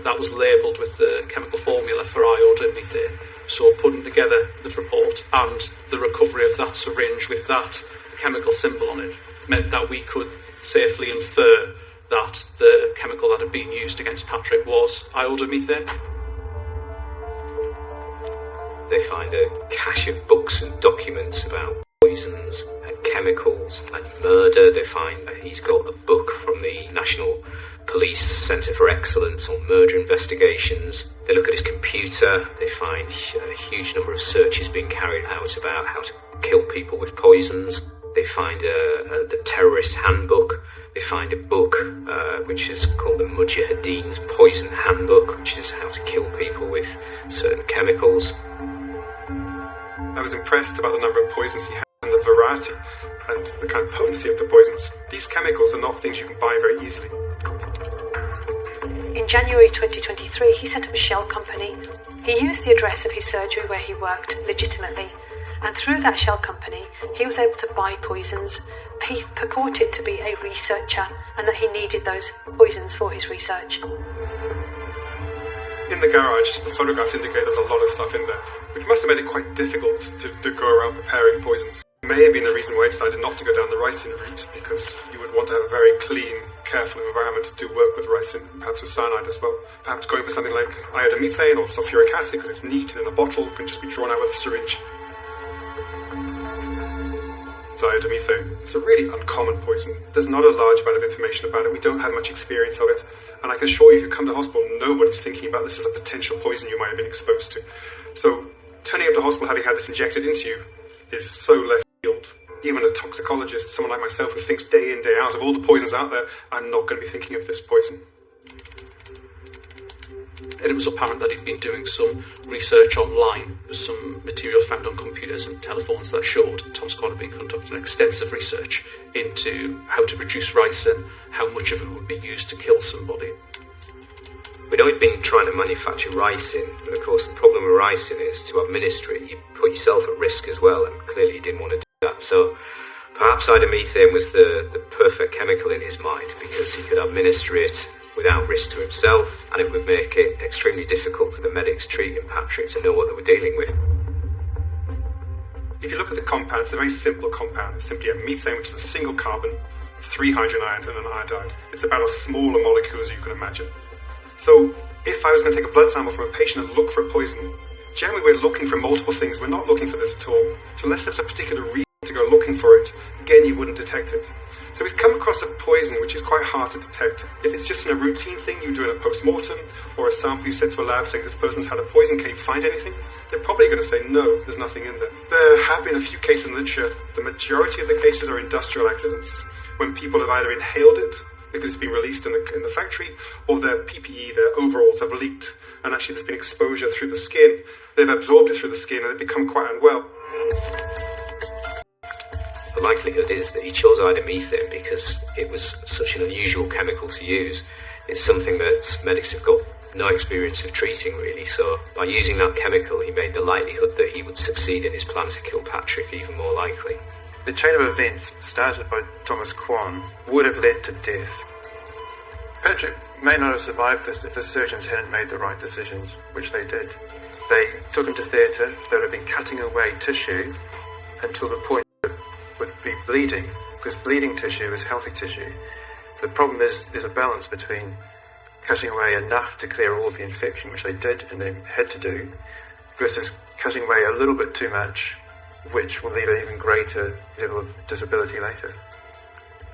that was labelled with the chemical formula for iodimethane. So putting together the report and the recovery of that syringe with that chemical symbol on it meant that we could safely infer that the chemical that had been used against Patrick was iodimethane. They find a cache of books and documents about poisons and chemicals and murder. They find that he's got a book from the National Police Centre for Excellence on murder investigations. They look at his computer. They find a huge number of searches being carried out about how to kill people with poisons. They find the terrorist handbook. They find a book which is called the Mujahideen's Poison Handbook, which is how to kill people with certain chemicals. I was impressed about the number of poisons he had and the variety and the kind of potency of the poisons. These chemicals are not things you can buy very easily. In January 2023, he set up a shell company. He used the address of his surgery where he worked legitimately, and through that shell company, he was able to buy poisons. He purported to be a researcher and that he needed those poisons for his research. In the garage, the photographs indicate there's a lot of stuff in there, which must have made it quite difficult to go around preparing poisons. It may have been the reason why he decided not to go down the ricin route, because you would want to have a very clean, careful environment to do work with ricin, perhaps with cyanide as well. Perhaps going for something like iodimethane or sulfuric acid, because it's neat and in a bottle, can just be drawn out with a syringe. Iodimethane. It's a really uncommon poison. There's not a large amount of information about it. We don't have much experience of it. And I can assure you, if you come to hospital, nobody's thinking about this as a potential poison you might have been exposed to. So, turning up to hospital having had this injected into you is so left field. Even a toxicologist, someone like myself who thinks day in, day out of all the poisons out there, I'm not going to be thinking of this poison. And it was apparent that he'd been doing some research online. There was some material found on computers and telephones that showed Thomas Quan had been conducting extensive research into how to produce ricin, how much of it would be used to kill somebody. We know he'd been trying to manufacture ricin, and of course the problem with ricin is to administer it, you put yourself at risk as well, and clearly he didn't want to do that. So perhaps iodimethane was the perfect chemical in his mind, because he could administer it without risk to himself, and it would make it extremely difficult for the medics treating Patrick to know what they were dealing with. If you look at the compound, it's a very simple compound. It's simply a methane, which is a single carbon, 3 hydrogen ions and an iodide. It's about as small a molecule as you can imagine. So if I was going to take a blood sample from a patient and look for a poison, generally we're looking for multiple things. We're not looking for this at all. So unless there's a particular reason to go looking for it, again, you wouldn't detect it. So he's come across a poison which is quite hard to detect. If it's just in a routine thing you do in a post-mortem, or a sample you sent to a lab saying this person's had a poison, can you find anything? They're probably going to say no, there's nothing in there. There have been a few cases in literature. The majority of the cases are industrial accidents, when people have either inhaled it because it's been released in the factory, or their PPE, their overalls have leaked, and actually there's been exposure through the skin. They've absorbed it through the skin and they've become quite unwell. The likelihood is that he chose iodimethane because it was such an unusual chemical to use. It's something that medics have got no experience of treating, really, so by using that chemical he made the likelihood that he would succeed in his plan to kill Patrick even more likely. The chain of events started by Thomas Quan would have led to death. Patrick may not have survived this if the surgeons hadn't made the right decisions, which they did. They took him to theatre. They would have been cutting away tissue until the point bleeding, because bleeding tissue is healthy tissue. The problem is there's a balance between cutting away enough to clear all of the infection, which they did and they had to do, versus cutting away a little bit too much, which will leave an even greater level of disability later.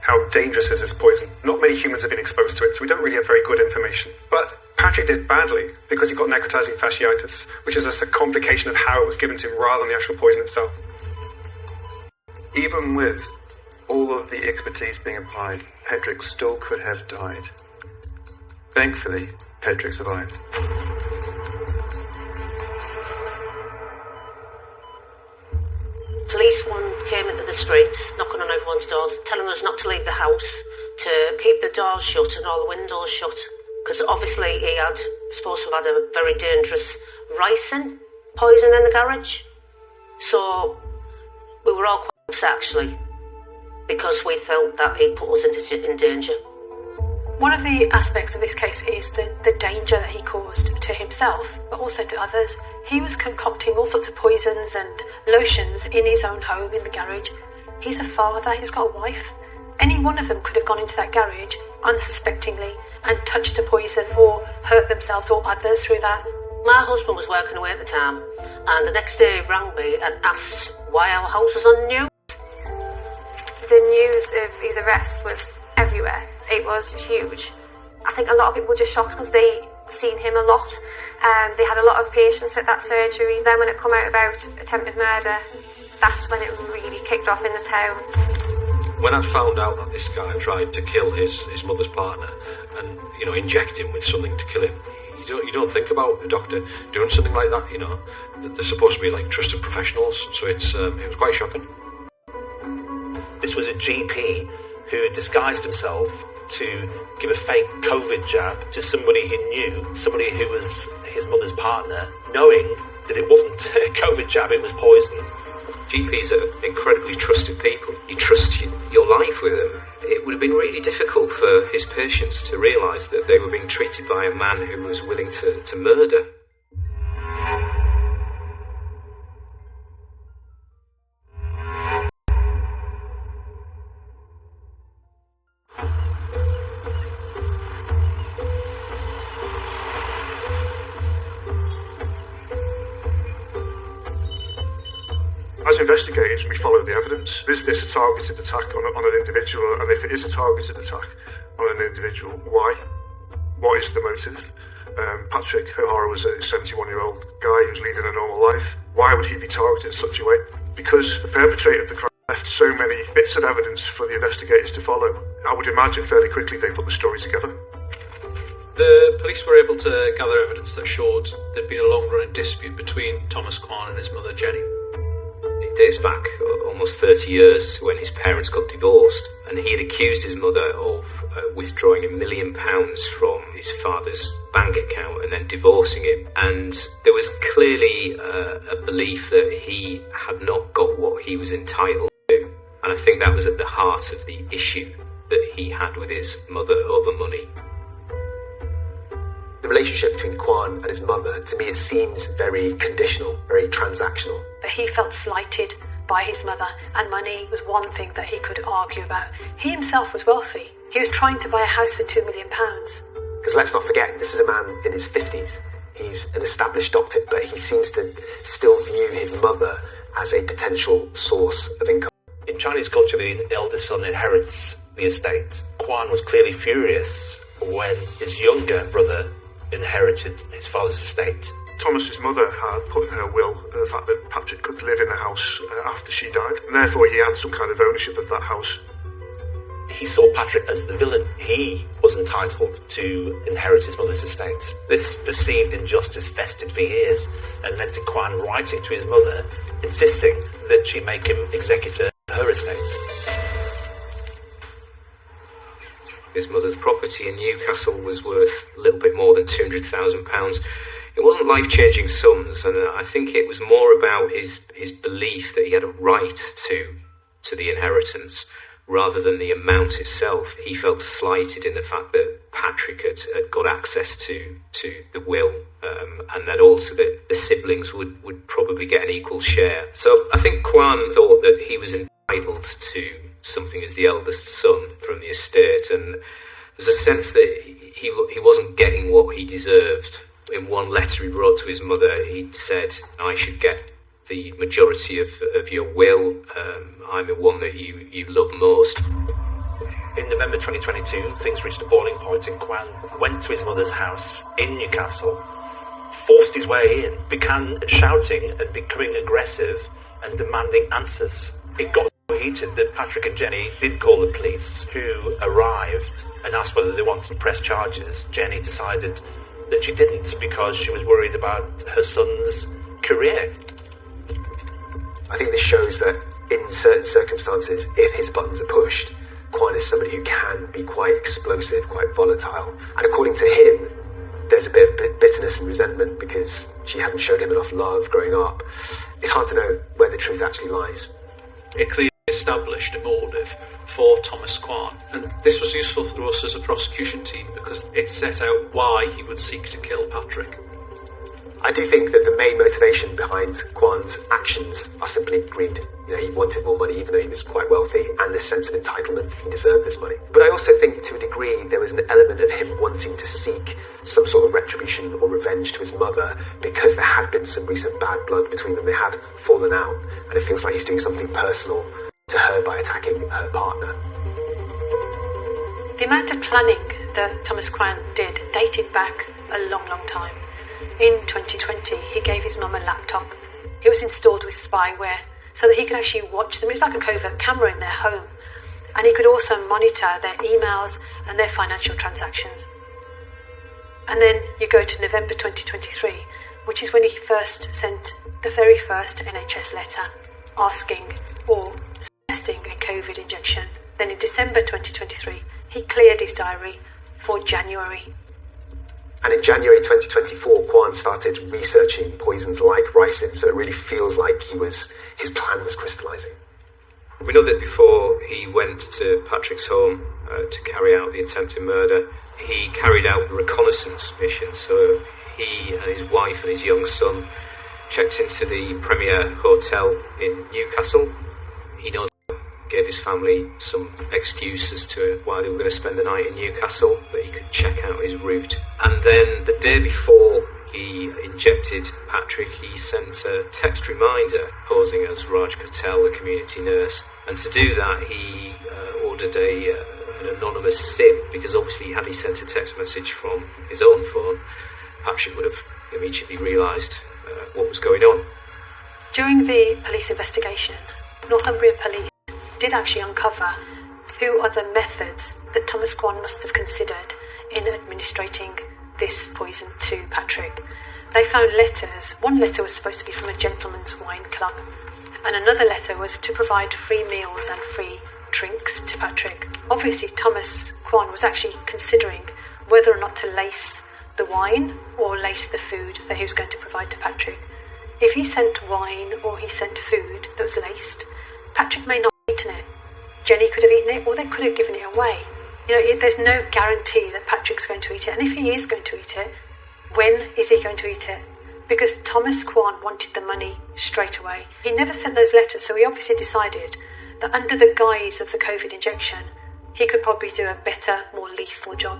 How dangerous is this poison? Not many humans have been exposed to it, so we don't really have very good information. But Patrick did badly because he got necrotizing fasciitis, which is just a complication of how it was given to him rather than the actual poison itself. Even with all of the expertise being applied, Patrick still could have died. Thankfully, Patrick survived. Police came into the streets, knocking on everyone's doors, telling us not to leave the house, to keep the doors shut and all the windows shut. Because obviously he had, supposed to have had a very dangerous ricin poison in the garage. So we were all quite upset actually, because we felt that he put us in danger. One of the aspects of this case is the danger that he caused to himself, but also to others. He was concocting all sorts of poisons and lotions in his own home, in the garage. He's a father, he's got a wife. Any one of them could have gone into that garage unsuspectingly and touched a poison or hurt themselves or others through that. My husband was working away at the time, and the next day he rang me and asked why our house was on the news. The news of his arrest was everywhere. It was huge. I think a lot of people were just shocked because they seen him a lot. They had a lot of patients at that surgery. Then when it come out about attempted murder, that's when it really kicked off in the town. When I found out that this guy tried to kill his mother's partner and, inject him with something to kill him, you don't think about a doctor doing something like that, They're supposed to be like trusted professionals, so it was quite shocking. This was a GP who disguised himself to give a fake COVID jab to somebody he knew, somebody who was his mother's partner, knowing that it wasn't a COVID jab, it was poison. GPs are incredibly trusted people. You trust your life with them. It would have been really difficult for his patients to realise that they were being treated by a man who was willing to murder. As investigators, we follow the evidence. Is this a targeted attack on an individual? And if it is a targeted attack on an individual, why? What is the motive? Patrick O'Hara was a 71-year-old guy who's leading a normal life. Why would he be targeted in such a way? Because the perpetrator of the crime left so many bits of evidence for the investigators to follow. I would imagine fairly quickly they put the story together. The police were able to gather evidence that showed there'd been a long-running dispute between Thomas Kwan and his mother Jenny. It dates back almost 30 years when his parents got divorced, and he had accused his mother of withdrawing £1 million from his father's bank account and then divorcing him. And there was clearly a belief that he had not got what he was entitled to. And I think that was at the heart of the issue that he had with his mother over money. The relationship between Kwan and his mother, to me, it seems very conditional, very transactional. But he felt slighted by his mother, and money was one thing that he could argue about. He himself was wealthy. He was trying to buy a house for £2 million. Because let's not forget, this is a man in his 50s. He's an established doctor, but he seems to still view his mother as a potential source of income. In Chinese culture, the eldest son inherits the estate. Kwan was clearly furious when his younger brother inherited his father's estate. Thomas's mother had put in her will the fact that Patrick could live in the house after she died, and therefore he had some kind of ownership of that house. He saw Patrick as the villain. He was entitled to inherit his mother's estate. This perceived injustice festered for years and led to Kwan writing to his mother, insisting that she make him executor of her estate. His mother's property in Newcastle was worth a little bit more than £200,000. It wasn't life-changing sums, and I think it was more about his belief that he had a right to the inheritance rather than the amount itself. He felt slighted in the fact that Patrick had got access to the will, and that also that the siblings would probably get an equal share. So I think Kwan thought that he was in entitled to something as the eldest son from the estate, and there's a sense that he wasn't getting what he deserved. In one letter he wrote to his mother, he said, "I should get the majority of your will. I'm the one that you love most." In November 2022, things reached a boiling point, and Kwan went to his mother's house in Newcastle, forced his way in, began shouting and becoming aggressive and demanding answers. It got so heated that Patrick and Jenny did call the police, who arrived and asked whether they wanted to press charges. Jenny decided that she didn't because she was worried about her son's career. I think this shows that in certain circumstances, if his buttons are pushed, Kwan is somebody who can be quite explosive, quite volatile. And according to him, there's a bit of bitterness and resentment because she hadn't shown him enough love growing up. It's hard to know where the truth actually lies. It clearly established a motive for Thomas Kwan, and this was useful for us as a prosecution team because it set out why he would seek to kill Patrick. I do think that the main motivation behind Kwan's actions are simply greed. You know, he wanted more money even though he was quite wealthy, and this sense of entitlement, he deserved this money. But I also think to a degree there was an element of him wanting to seek some sort of retribution or revenge to his mother because there had been some recent bad blood between them. They had fallen out, and it feels like he's doing something personal to her by attacking her partner. The amount of planning that Thomas Kwan did dated back a long, long time. In 2020, he gave his mum a laptop. It was installed with spyware so that he could actually watch them. It's like a covert camera in their home. And he could also monitor their emails and their financial transactions. And then you go to November 2023, which is when he first sent the very first NHS letter asking or suggesting a COVID injection. Then in December 2023, he cleared his diary for January. And in January 2024, Kwan started researching poisons like ricin, so it really feels like his plan was crystallising. We know that before he went to Patrick's home to carry out the attempted murder, he carried out a reconnaissance mission. So he and his wife and his young son checked into the Premier Hotel in Newcastle. He gave his family some excuse as to why they were going to spend the night in Newcastle, that he could check out his route. And then the day before he injected Patrick, he sent a text reminder posing as Raj Patel, the community nurse. And to do that, he ordered an anonymous SIM, because obviously had he sent a text message from his own phone, Patrick would have immediately realised what was going on. During the police investigation, Northumbria Police did actually uncover two other methods that Thomas Kwan must have considered in administrating this poison to Patrick. They found letters. One letter was supposed to be from a gentleman's wine club, and another letter was to provide free meals and free drinks to Patrick. Obviously, Thomas Kwan was actually considering whether or not to lace the wine or lace the food that he was going to provide to Patrick. If he sent wine or he sent food that was laced, Patrick may not have eaten it. Jenny could have eaten it, or they could have given it away. You know, there's no guarantee that Patrick's going to eat it. And if he is going to eat it, when is he going to eat it? Because Thomas Kwan wanted the money straight away. He never sent those letters, so he obviously decided that under the guise of the COVID injection, he could probably do a better, more lethal job.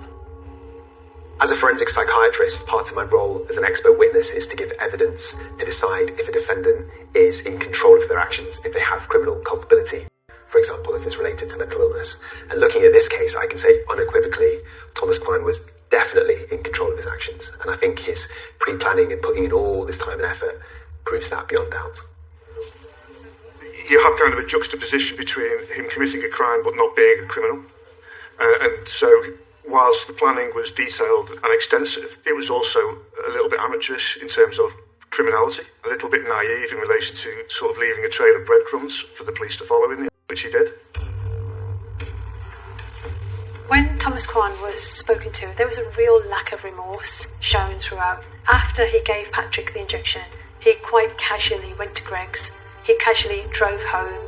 As a forensic psychiatrist, part of my role as an expert witness is to give evidence to decide if a defendant is in control of their actions, if they have criminal culpability, for example, if it's related to mental illness. And looking at this case, I can say unequivocally, Thomas Kwan was definitely in control of his actions. And I think his pre-planning and putting in all this time and effort proves that beyond doubt. You have kind of a juxtaposition between him committing a crime but not being a criminal. And so, whilst the planning was detailed and extensive, it was also a little bit amateurish in terms of criminality, a little bit naive in relation to sort of leaving a trail of breadcrumbs for the police to follow in the end, which he did. When Thomas Kwan was spoken to, there was a real lack of remorse shown throughout. After he gave Patrick the injection, he quite casually went to Greg's. He casually drove home.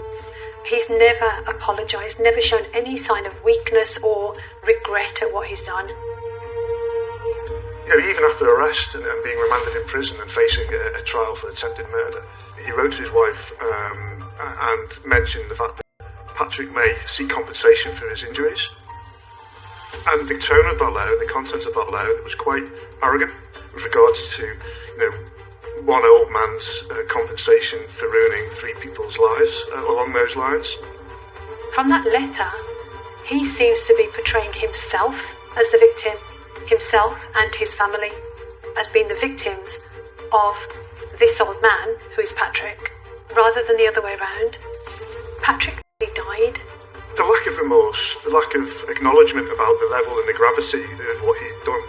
He's never apologised, never shown any sign of weakness or regret at what he's done. You know, even after arrest and being remanded in prison and facing a trial for attempted murder, he wrote to his wife and mentioned the fact that Patrick may seek compensation for his injuries. And the tone of that letter, the content of that letter, it was quite arrogant with regards to, one old man's compensation for ruining 3 people's lives along those lines. From that letter, he seems to be portraying himself as the victim, himself and his family as being the victims of this old man, who is Patrick, rather than the other way around. Patrick really died. The lack of remorse, the lack of acknowledgement about the level and the gravity of what he'd done,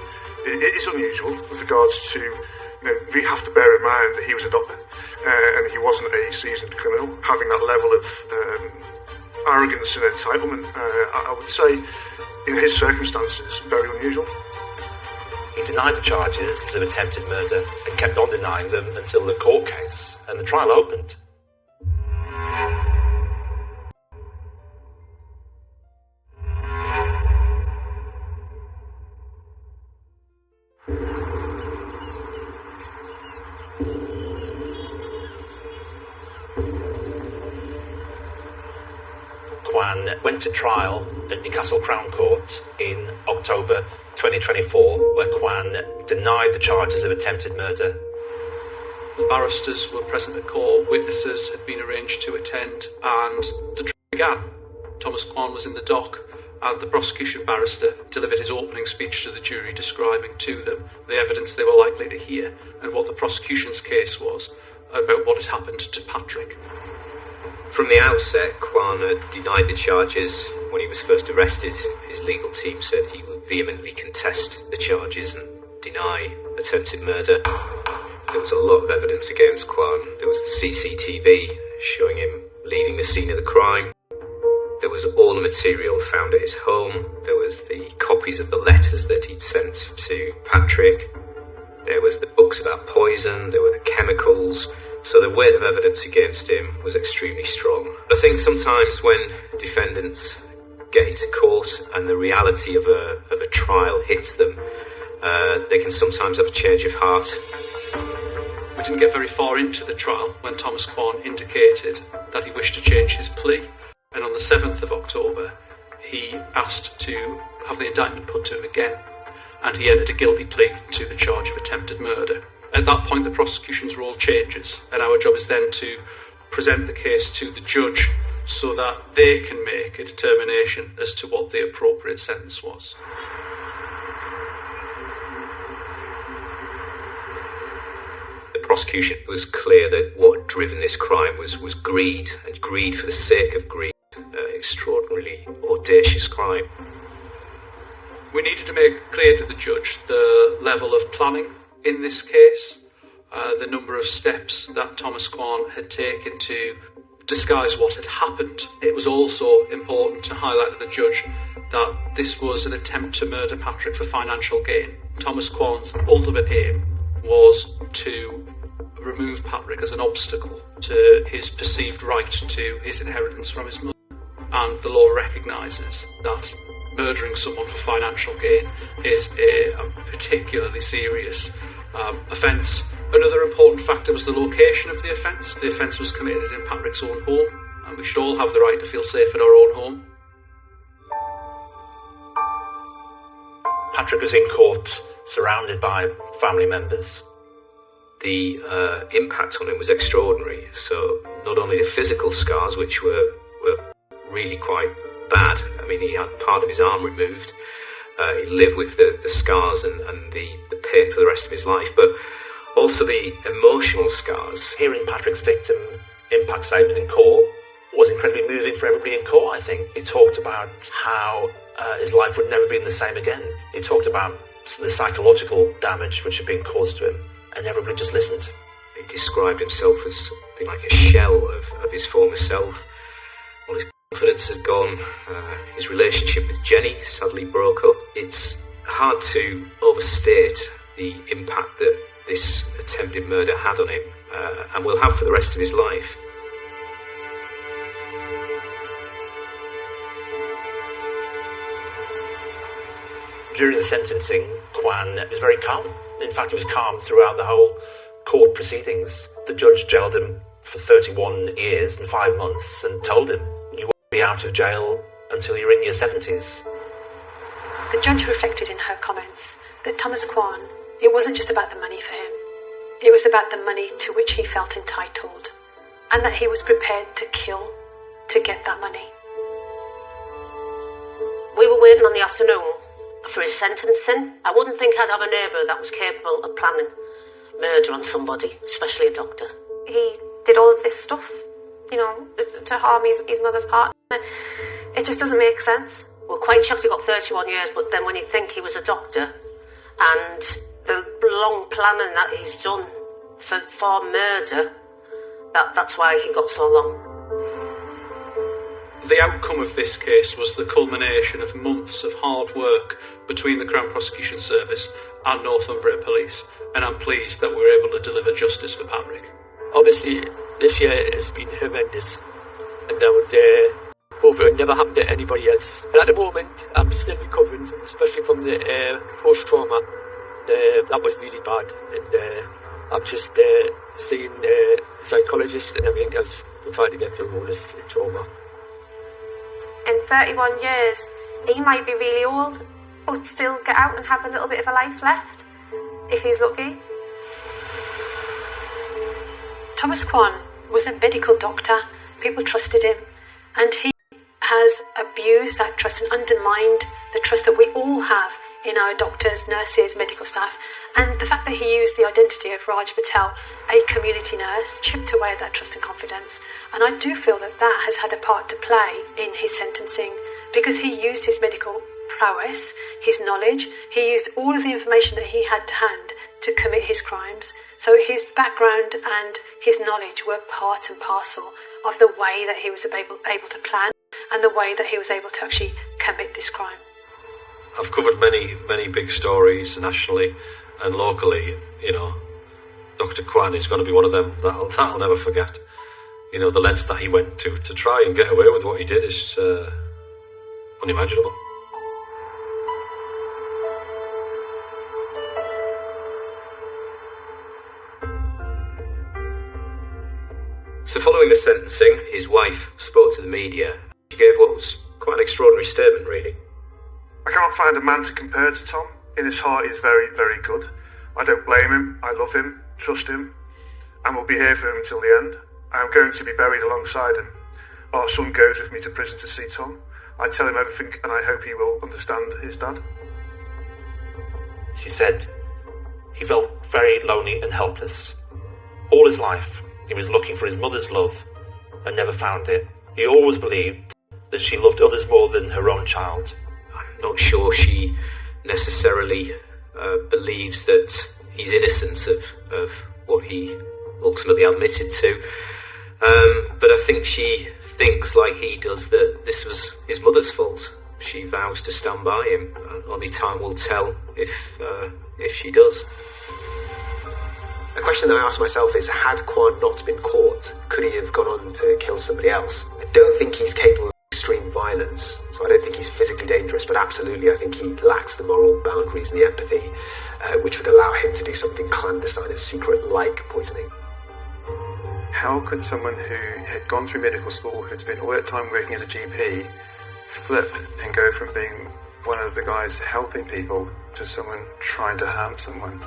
it is unusual with regards to, we have to bear in mind that he was a doctor and he wasn't a seasoned criminal. Having that level of arrogance and entitlement, I would say, in his circumstances, very unusual. He denied the charges of attempted murder and kept on denying them until the court case and the trial opened. Kwan went to trial at Newcastle Crown Court in October 2024, where Kwan denied the charges of attempted murder. The barristers were present at court, witnesses had been arranged to attend, and the trial began. Thomas Kwan was in the dock, and the prosecution barrister delivered his opening speech to the jury, describing to them the evidence they were likely to hear and what the prosecution's case was about what had happened to Patrick. From the outset, Kwan had denied the charges. When he was first arrested, his legal team said he would vehemently contest the charges and deny attempted murder. There was a lot of evidence against Kwan. There was the CCTV showing him leaving the scene of the crime. There was all the material found at his home. There was the copies of the letters that he'd sent to Patrick. There was the books about poison. There were the chemicals. So the weight of evidence against him was extremely strong. I think sometimes when defendants get into court and the reality of a trial hits them, they can sometimes have a change of heart. We didn't get very far into the trial when Thomas Kwan indicated that he wished to change his plea, and on the 7th of October he asked to have the indictment put to him again, and he entered a guilty plea to the charge of attempted murder. At that point, the prosecution's role changes, and our job is then to present the case to the judge so that they can make a determination as to what the appropriate sentence was. The prosecution was clear that what had driven this crime was greed, and greed for the sake of greed. Extraordinarily audacious crime. We needed to make clear to the judge the level of planning in this case, the number of steps that Thomas Kwan had taken to disguise what had happened. It was also important to highlight to the judge that this was an attempt to murder Patrick for financial gain. Thomas Kwan's ultimate aim was to remove Patrick as an obstacle to his perceived right to his inheritance from his mother. And the law recognises that murdering someone for financial gain is a particularly serious offence. Another important factor was the location of the offence. The offence was committed in Patrick's own home, and we should all have the right to feel safe in our own home. Patrick was in court, surrounded by family members. The impact on him was extraordinary. So not only the physical scars, which were really quite bad. I mean, he had part of his arm removed. He lived with the scars and the pain for the rest of his life, but also the emotional scars. Hearing Patrick's victim impact statement in court was incredibly moving for everybody in court, I think. He talked about how his life would never be the same again. He talked about the psychological damage which had been caused to him, and everybody just listened. He described himself as being like a shell of his former self. All his confidence had gone. His relationship with Jenny sadly broke up. It's hard to overstate the impact that this attempted murder had on him, and will have for the rest of his life. During the sentencing, Kwan was very calm. In fact, he was calm throughout the whole court proceedings. The judge jailed him for 31 years and 5 months and told him, "You won't be out of jail until you're in your 70s. The judge reflected in her comments that Thomas Kwan, it wasn't just about the money for him. It was about the money to which he felt entitled, and that he was prepared to kill to get that money. We were waiting on the afternoon for his sentencing. I wouldn't think I'd have a neighbour that was capable of planning murder on somebody, especially a doctor. He did all of this stuff, you know, to harm his mother's partner. It just doesn't make sense. We're quite shocked he got 31 years, but then when you think he was a doctor and the long planning that he's done for murder, that's why he got so long. The outcome of this case was the culmination of months of hard work between the Crown Prosecution Service and Northumbria Police, and I'm pleased that we were able to deliver justice for Patrick. Obviously, this year has been horrendous, and I would hope it would never happen to anybody else. And at the moment, I'm still recovering, especially from the post-trauma. That was really bad, and I'm just seeing psychologists and everything else to try to get through all this trauma. In 31 years, he might be really old, but still get out and have a little bit of a life left, if he's lucky. Thomas Kwan was a medical doctor. People trusted him, and he has abused that trust and undermined the trust that we all have in our doctors, nurses, medical staff. And the fact that he used the identity of Raj Patel, a community nurse, chipped away at that trust and confidence. And I do feel that that has had a part to play in his sentencing, because he used his medical prowess, his knowledge, he used all of the information that he had to hand to commit his crimes. So his background and his knowledge were part and parcel of the way that he was able to plan and the way that he was able to actually commit this crime. I've covered many big stories nationally and locally. You know, Dr. Kwan is going to be one of them that I'll never forget. You know, the lengths that he went to try and get away with what he did is unimaginable. So following the sentencing, his wife spoke to the media. She gave what was quite an extraordinary statement, really. I can't find a man to compare to Tom. In his heart, he's very, very good. I don't blame him. I love him, trust him, and will be here for him until the end. I am going to be buried alongside him. Our son goes with me to prison to see Tom. I tell him everything, and I hope he will understand his dad. She said he felt very lonely and helpless. All his life, he was looking for his mother's love and never found it. He always believed that she loved others more than her own child. I'm not sure she necessarily believes that he's innocent of what he ultimately admitted to. But I think she thinks, like he does, that this was his mother's fault. She vows to stand by him. Only time will tell if she does. A question that I ask myself is, had Kwan not been caught, could he have gone on to kill somebody else? I don't think he's capable of extreme violence, so I don't think he's physically dangerous, but absolutely I think he lacks the moral boundaries and the empathy which would allow him to do something clandestine and secret like poisoning. How could someone who had gone through medical school, who'd spent all that time working as a GP, flip and go from being one of the guys helping people to someone trying to harm someone?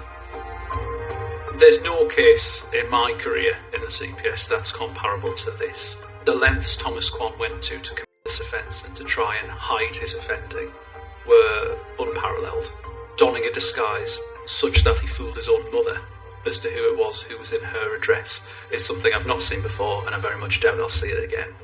There's no case in my career in the CPS that's comparable to this. The lengths Thomas Kwan went to commit this offence and to try and hide his offending were unparalleled. Donning a disguise such that he fooled his own mother as to who it was who was in her address is something I've not seen before, and I very much doubt I'll see it again.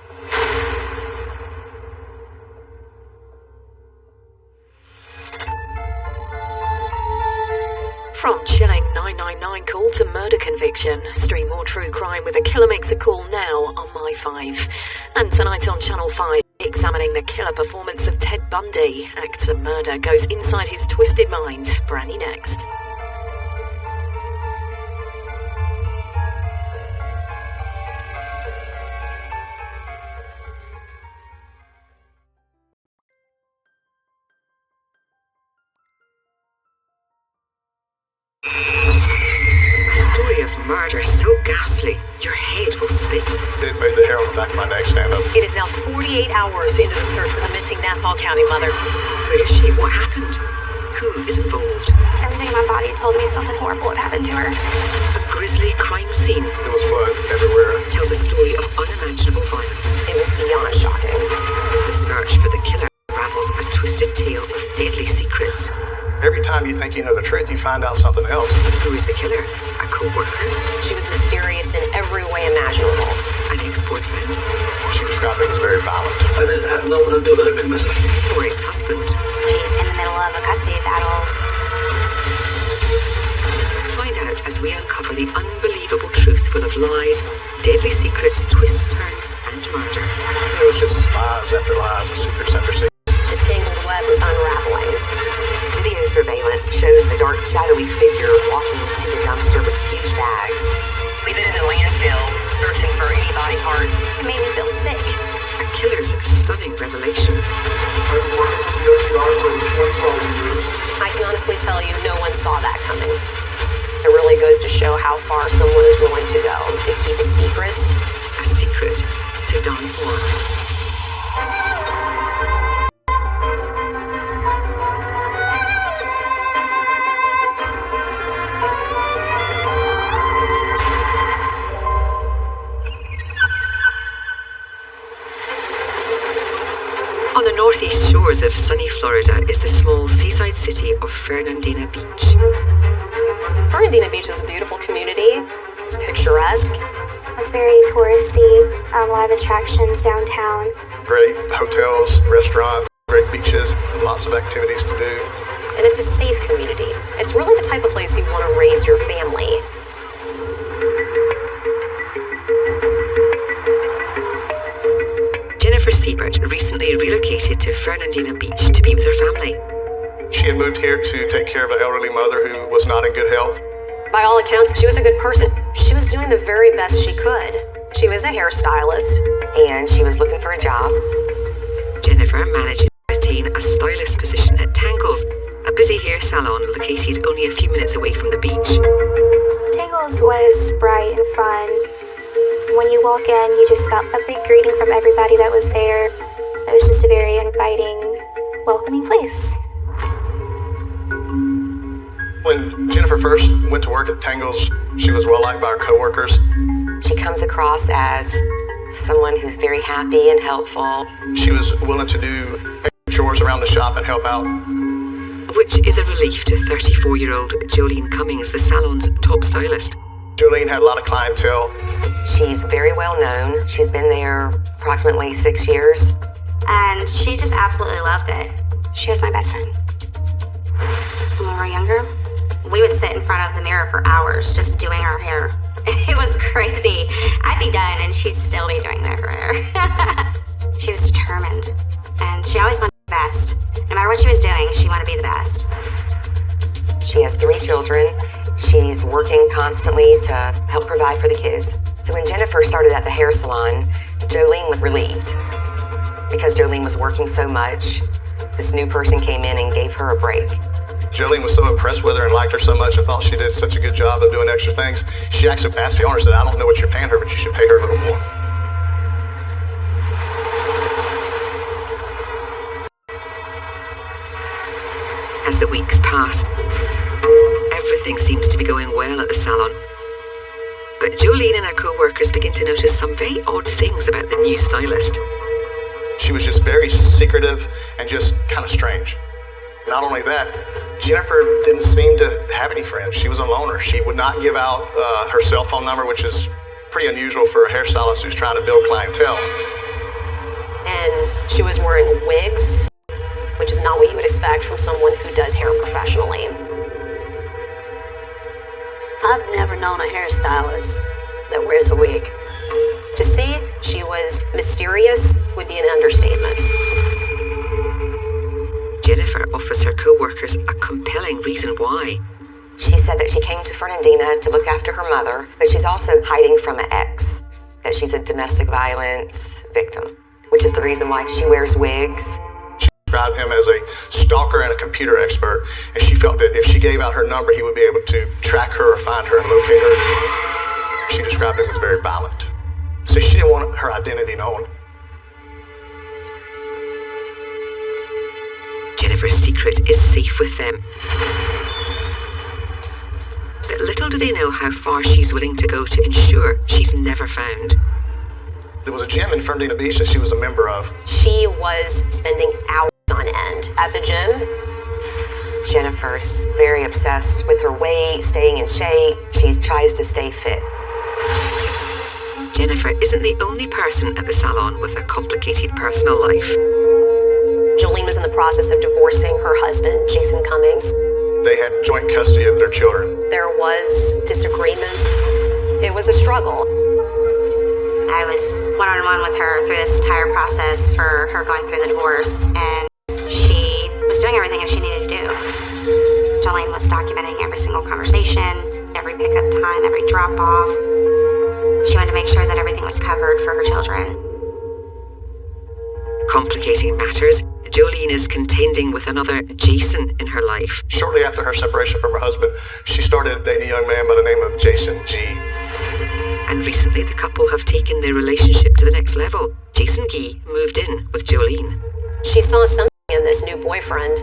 From chilling 999 call to murder conviction, stream more true crime with a killer makes a call now on My 5. And tonight on Channel 5, examining the killer performance of Ted Bundy. Acts of murder goes inside his twisted mind. Brand new next. Murder so ghastly, your head will spin. It made the hair on the back of my neck stand up. It is now 48 48 hours into the search for the missing Nassau County mother. Where is she? What happened? Who is involved? Everything in my body told me something horrible had happened to her. A grisly crime scene. There was blood everywhere. Tells a story of unimaginable violence. It was beyond shocking. The search for the killer unravels a twisted tale of deadly secrets. Every time you think you know the truth, you find out something else. Who is the killer? A co-worker? She was mysterious in every way imaginable. An ex-boyfriend? She described it as very violent. I didn't have no one to do that I've been missing. Or ex-husband? She's in the middle of a custody battle. Find out as we uncover the unbelievable truth full of lies, deadly secrets, twists, turns, and murder. It was just lies after lies and secrets after secrets. The tangled web was unraveling. Video surveillance shows a dark, shadowy figure walking to the dumpster with huge bags. We've been in a landfill, searching for any body parts. It made me feel sick. A killer's stunning revelation. I can honestly tell you no one saw that coming. It really goes to show how far someone is willing to go to keep a secret. A secret to die for. On the northeast shores of sunny Florida is the small seaside city of Fernandina Beach. Fernandina Beach is a beautiful community. It's picturesque. It's very touristy. A lot of attractions downtown. Great hotels, restaurants, great beaches, lots of activities to do. And it's a safe community. It's really the type of place you want to raise your family. Jennifer Siebert recently relocated to Fernandina Beach to be with her family. She had moved here to take care of an elderly mother who was not in good health. By all accounts, she was a good person. She was doing the very best she could. She was a hairstylist. And she was looking for a job. Jennifer manages to attain a stylist position at Tangles, a busy hair salon located only a few minutes away from the beach. Tangles was bright and fun. When you walk in, you just got a big greeting from everybody that was there. It was just a very inviting, welcoming place. When Jennifer first went to work at Tangles, she was well liked by her coworkers. She comes across as someone who's very happy and helpful. She was willing to do chores around the shop and help out. Which is a relief to 34-year-old Jolene Cummings, the salon's top stylist. Jolene had a lot of clientele. She's very well known. She's been there approximately 6 years. And she just absolutely loved it. She was my best friend. When we were younger, we would sit in front of the mirror for hours just doing our hair. It was crazy. I'd be done and she'd still be doing their hair. She was determined. And she always wanted the best. No matter what she was doing, she wanted to be the best. She has 3 children. She's working constantly to help provide for the kids. So when Jennifer started at the hair salon, Jolene was relieved. Because Jolene was working so much, this new person came in and gave her a break. Jolene was so impressed with her and liked her so much and thought she did such a good job of doing extra things. She actually asked the owner, said, I don't know what you're paying her, but you should pay her a little more. As the weeks pass, everything seems to be going well at the salon. But Jolene and her co-workers begin to notice some very odd things about the new stylist. She was just very secretive and just kind of strange. Not only that, Jennifer didn't seem to have any friends. She was a loner. She would not give out her cell phone number, which is pretty unusual for a hairstylist who's trying to build clientele. And she was wearing wigs, which is not what you would expect from someone who does hair professionally. I've never known a hairstylist that wears a wig. To say she was mysterious would be an understatement. Jennifer offers her co-workers a compelling reason why. She said that she came to Fernandina to look after her mother, but she's also hiding from an ex, that she's a domestic violence victim, which is the reason why she wears wigs. She described him as a stalker and a computer expert, and she felt that if she gave out her number, he would be able to track her or find her and locate her. She described him as very violent. So she didn't want her identity known. Jennifer's secret is safe with them. But little do they know how far she's willing to go to ensure she's never found. There was a gym in Fernandina Beach that she was a member of. She was spending hours on end at the gym. Jennifer's very obsessed with her weight, staying in shape. She tries to stay fit. Jennifer isn't the only person at the salon with a complicated personal life. Jolene was in the process of divorcing her husband, Jason Cummings. They had joint custody of their children. There was disagreements. It was a struggle. I was one-on-one with her through this entire process for her going through the divorce, and she was doing everything that she needed to do. Jolene was documenting every single conversation, every pickup time, every drop-off. She wanted to make sure that everything was covered for her children. Complicating matters, Jolene is contending with another Jason in her life. Shortly after her separation from her husband, she started dating a young man by the name of Jason G. And recently the couple have taken their relationship to the next level. Jason Gee moved in with Jolene. She saw something in this new boyfriend.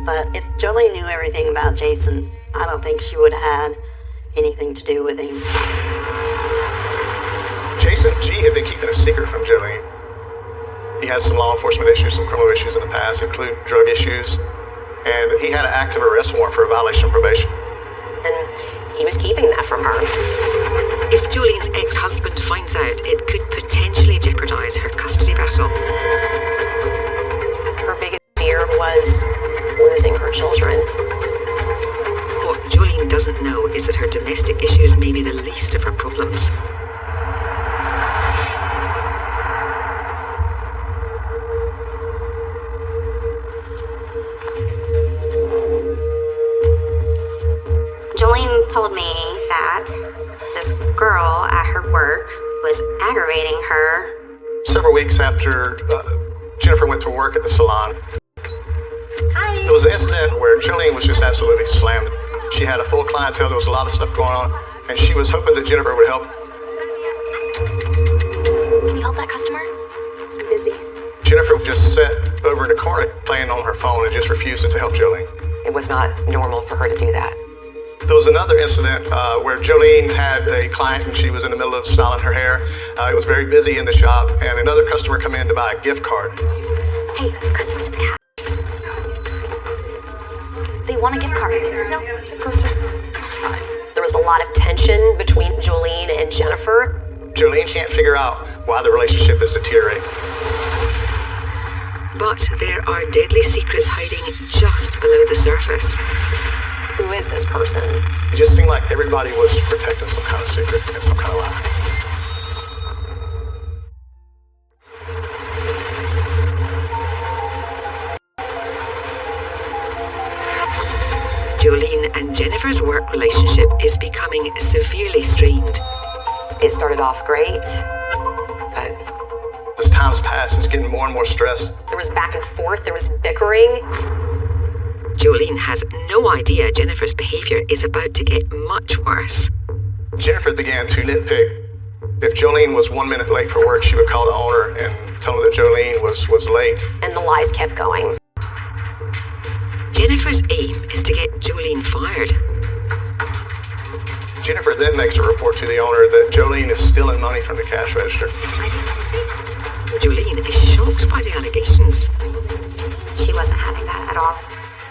But if Jolene knew everything about Jason, I don't think she would have had anything to do with him. Jason G had been keeping a secret from Jolene. He had some law enforcement issues, some criminal issues in the past, including drug issues. And he had an active arrest warrant for a violation of probation. And he was keeping that from her. If Jolene's ex-husband finds out, it could potentially jeopardize her custody battle. Her biggest fear was losing her children. What Jolene doesn't know is that her domestic issues may be the least of her problems. Jolene told me that this girl at her work was aggravating her. Several weeks after Jennifer went to work at the salon, there was an incident where Jolene was just absolutely slammed. She had a full clientele, there was a lot of stuff going on, and she was hoping that Jennifer would help. Can you help that customer? I'm busy. Jennifer just sat over in the corner playing on her phone and just refused to help Jolene. It was not normal for her to do that. There was another incident where Jolene had a client and she was in the middle of styling her hair. It was very busy in the shop, and another customer came in to buy a gift card. Hey, customers at the cash. They want a gift card. No, they're closer. There was a lot of tension between Jolene and Jennifer. Jolene can't figure out why the relationship is deteriorating. But there are deadly secrets hiding just below the surface. Who is this person? It just seemed like everybody was protecting some kind of secret and some kind of lie. Jolene and Jennifer's work relationship is becoming severely strained. It started off great, but as time's passed, it's getting more and more stressed. There was back and forth, there was bickering. Jolene has no idea Jennifer's behavior is about to get much worse. Jennifer began to nitpick. If Jolene was 1 minute late for work, she would call the owner and tell him that Jolene was late. And the lies kept going. Jennifer's aim is to get Jolene fired. Jennifer then makes a report to the owner that Jolene is stealing money from the cash register. Jolene is shocked by the allegations. She wasn't having that at all.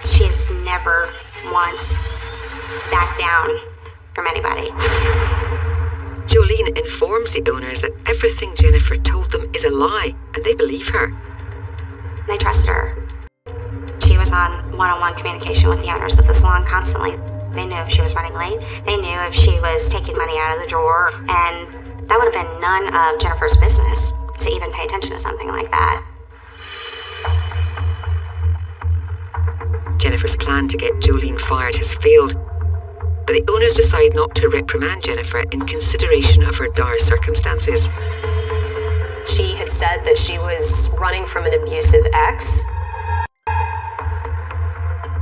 She's never once backed down from anybody. Jolene informs the owners that everything Jennifer told them is a lie, and they believe her. They trusted her. She was on one-on-one communication with the owners of the salon constantly. They knew if she was running late. They knew if she was taking money out of the drawer. And that would have been none of Jennifer's business to even pay attention to something like that. Jennifer's plan to get Jolene fired has failed, but the owners decide not to reprimand Jennifer in consideration of her dire circumstances. She had said that she was running from an abusive ex.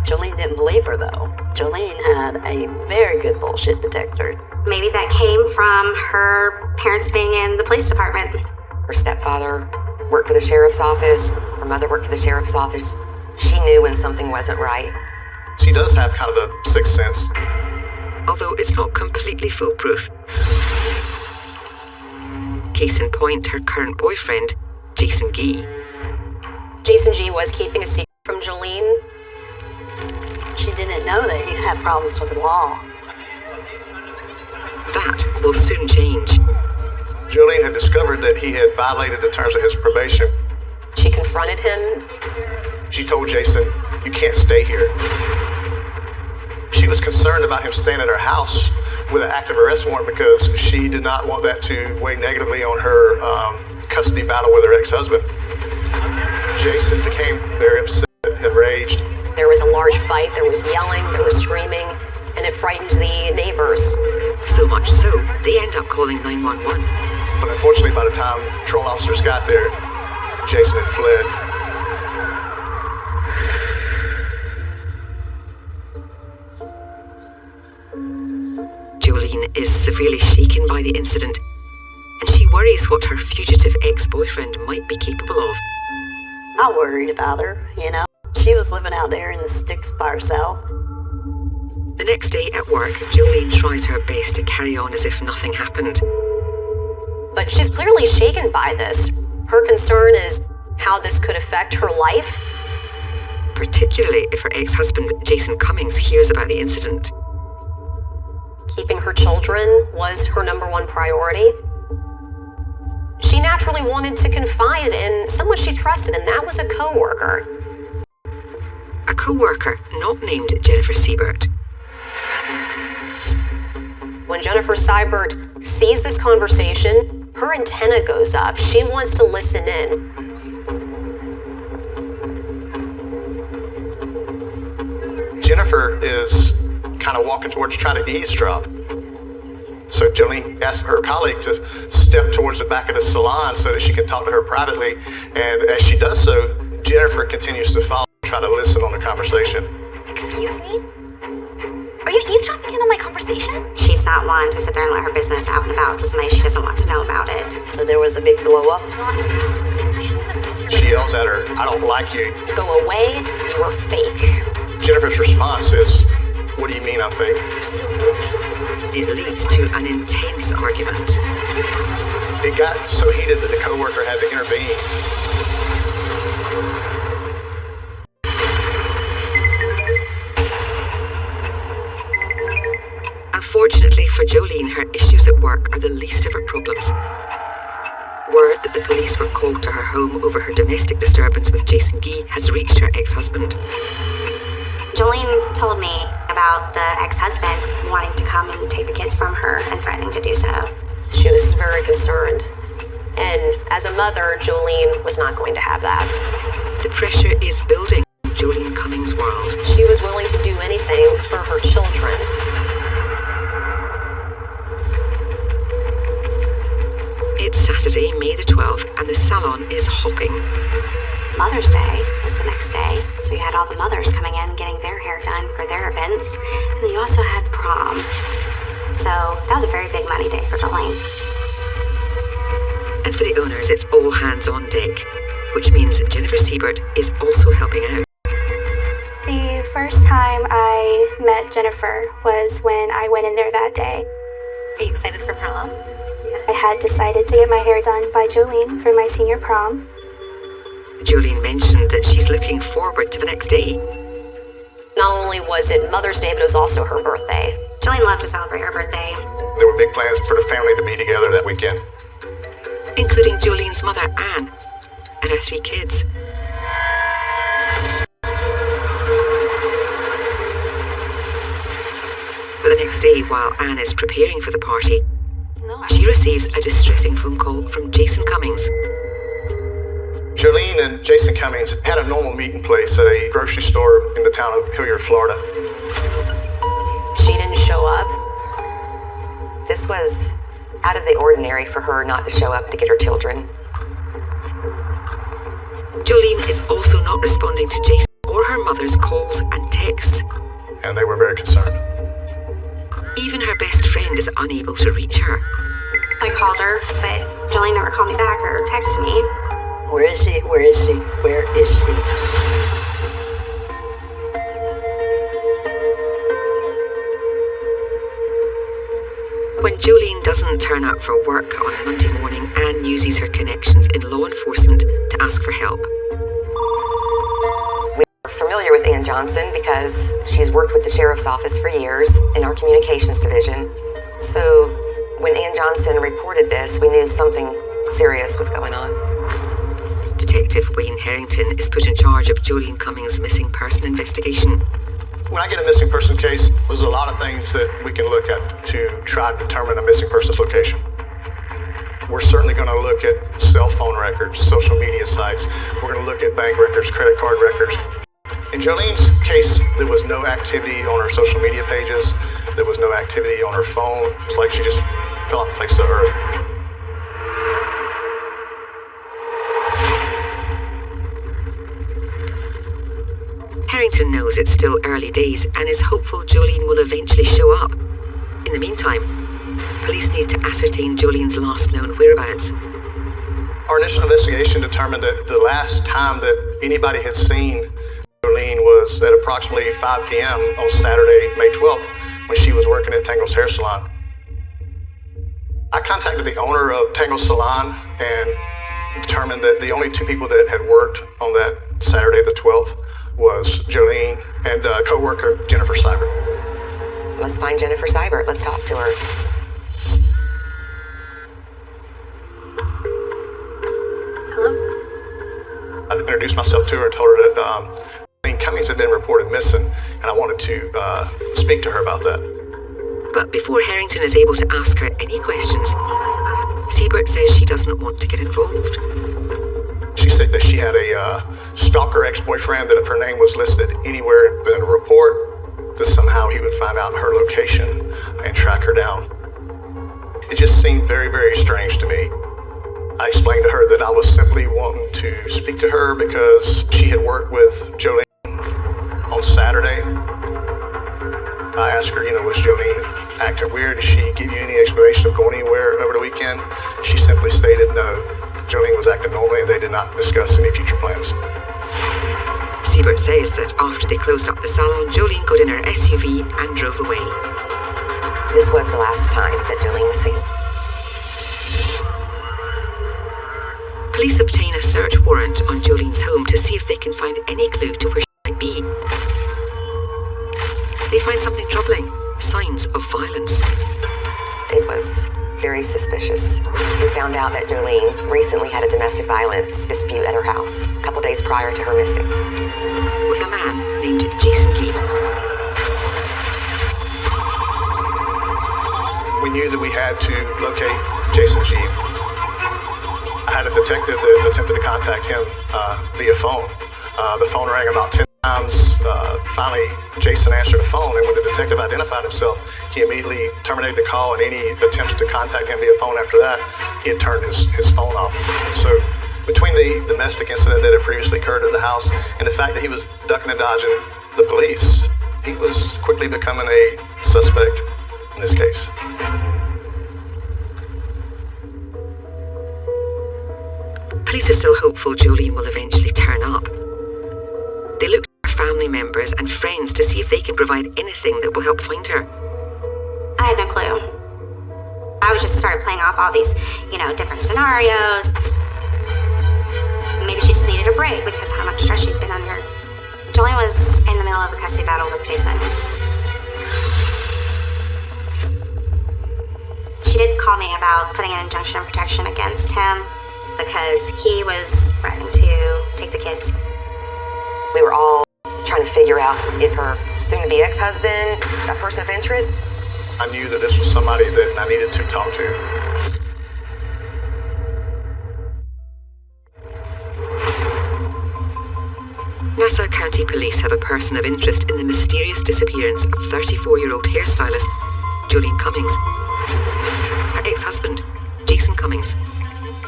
Jolene didn't believe her, though. Jolene had a very good bullshit detector. Maybe that came from her parents being in the police department. Her stepfather worked for the sheriff's office. Her mother worked for the sheriff's office. She knew when something wasn't right. She does have kind of a sixth sense. Although it's not completely foolproof. Case in point, her current boyfriend, Jason Gee. Jason G was keeping a secret from Jolene. She didn't know that he had problems with the law. That will soon change. Jolene had discovered that he had violated the terms of his probation. She confronted him. She told Jason, "You can't stay here." She was concerned about him staying at her house with an active arrest warrant because she did not want that to weigh negatively on her custody battle with her ex-husband. Jason became very upset, enraged. There was a large fight, there was yelling, there was screaming, and it frightened the neighbors. So much so, they end up calling 911. But unfortunately, by the time patrol officers got there, Jason had fled. Jolene is severely shaken by the incident, and she worries what her fugitive ex-boyfriend might be capable of. Not worried about her, you know. She was living out there in the sticks by herself. The next day at work, Jolene tries her best to carry on as if nothing happened. But she's clearly shaken by this. Her concern is how this could affect her life. Particularly if her ex-husband, Jason Cummings, hears about the incident. Keeping her children was her number one priority. She naturally wanted to confide in someone she trusted, and that was a co-worker. A co-worker not named Jennifer Siebert. When Jennifer Siebert sees this conversation, her antenna goes up. She wants to listen in. Jennifer is kind of walking towards trying to eavesdrop. So Jolene asked her colleague to step towards the back of the salon so that she can talk to her privately. And as she does so, Jennifer continues to follow and try to listen on the conversation. Excuse me? Are you eavesdropping in on my conversation? She's not one to sit there and let her business out and about to somebody she doesn't want to know about it. So there was a big blow up? She yells at her, "I don't like you. Go away, you're fake." Jennifer's response is, "What do you mean I'm fake?" It leads to an intense argument. It got so heated that the co-worker had to intervene. Unfortunately for Jolene, her issues at work are the least of her problems. Word that the police were called to her home over her domestic disturbance with Jason Gee has reached her ex-husband. Jolene told me about the ex-husband wanting to come and take the kids from her and threatening to do so. She was very concerned. And as a mother, Jolene was not going to have that. The pressure is building in Jolene Cummings' world. She was willing to do anything for her children. It's Saturday, May the 12th, and the salon is hopping. Mother's Day was the next day, so you had all the mothers coming in getting their hair done for their events, and then you also had prom. So that was a very big money day for Jolene. And for the owners, it's all hands on deck, which means Jennifer Siebert is also helping out. The first time I met Jennifer was when I went in there that day. Are you excited for prom? I had decided to get my hair done by Jolene for my senior prom. Jolene mentioned that she's looking forward to the next day. Not only was it Mother's Day, but it was also her birthday. Jolene loved to celebrate her birthday. There were big plans for the family to be together that weekend. Including Jolene's mother, Anne, and her 3 kids. But the next day, while Anne is preparing for the party, she receives a distressing phone call from Jason Cummings. Jolene and Jason Cummings had a normal meeting place at a grocery store in the town of Hilliard, Florida. She didn't show up. This was out of the ordinary for her not to show up to get her children. Jolene is also not responding to Jason or her mother's calls and texts. And they were very concerned. Even her best friend is unable to reach her. I called her, but Jolene never called me back or texted me. Where is she? Where is she? Where is she? doesn't turn up for work on Monday morning, Anne uses her connections in law enforcement to ask for help. We're familiar with Ann Johnson because she's worked with the sheriff's office for years in our communications division. So when Ann Johnson reported this, we knew something serious was going on. Detective Wayne Harrington is put in charge of Jolene Cummings' missing person investigation. When I get a missing person case, there's a lot of things that we can look at to try to determine a missing person's location. We're certainly going to look at cell phone records, social media sites. We're going to look at bank records, credit card records. In Jolene's case, there was no activity on her social media pages. There was no activity on her phone. It's like she just fell off the face of the earth. Harrington knows it's still early days and is hopeful Jolene will eventually show up. In the meantime, police need to ascertain Jolene's last known whereabouts. Our initial investigation determined that the last time that anybody had seen Jolene was at approximately 5 p.m. on Saturday, May 12th, when she was working at Tangle's Hair Salon. I contacted the owner of Tangle's Salon and determined that the only two people that had worked on that Saturday the 12th was Jolene and co-worker Jennifer Seibert. Let's find Jennifer Seibert. Let's talk to her. Hello? I introduced myself to her and told her that Jolene Cummings had been reported missing, and I wanted to speak to her about that. But before Harrington is able to ask her any questions, Seibert says she doesn't want to get involved. She said that she had a stalker ex-boyfriend, that if her name was listed anywhere in a report, that somehow he would find out her location and track her down. It just seemed very, very strange to me. I explained to her that I was simply wanting to speak to her because she had worked with Jolene on Saturday. I asked her, was Jolene acting weird? Did she give you any explanation of going anywhere over the weekend? She simply stated no. Jolene was acting normally and they did not discuss any future plans. Seibert says that after they closed up the salon, Jolene got in her SUV and drove away. This was the last time that Jolene was seen. Police obtain a search warrant on Jolene's home to see if they can find any clue to where she might be. They find something troubling, signs of violence. It was very suspicious. We found out that Jolene recently had a domestic violence dispute at her house, a couple days prior to her missing. With a man named Jason Gee. We knew that we had to locate Jason Gee. I had a detective that attempted to contact him via phone. The phone rang about 10 times. Finally, Jason answered the phone, and when the detective identified himself, he immediately terminated the call, and any attempts to contact him via phone after that, he had turned his phone off. So between the domestic incident that had previously occurred at the house and the fact that he was ducking and dodging the police, he was quickly becoming a suspect in this case. Police are still hopeful Jolene will eventually turn up. They look to her family members and friends to see if they can provide anything that will help find her. I had no clue. I was just started playing off all these, different scenarios. Maybe she just needed a break because of how much stress she'd been under. Jolene was in the middle of a custody battle with Jason. She did call me about putting an injunction of protection against him because he was threatening to take the kids. We were all trying to figure out, is her soon-to-be ex-husband a person of interest? I knew that this was somebody that I needed to talk to. Nassau County Police have a person of interest in the mysterious disappearance of 34-year-old hairstylist Jolene Cummings. Her ex-husband, Jason Cummings.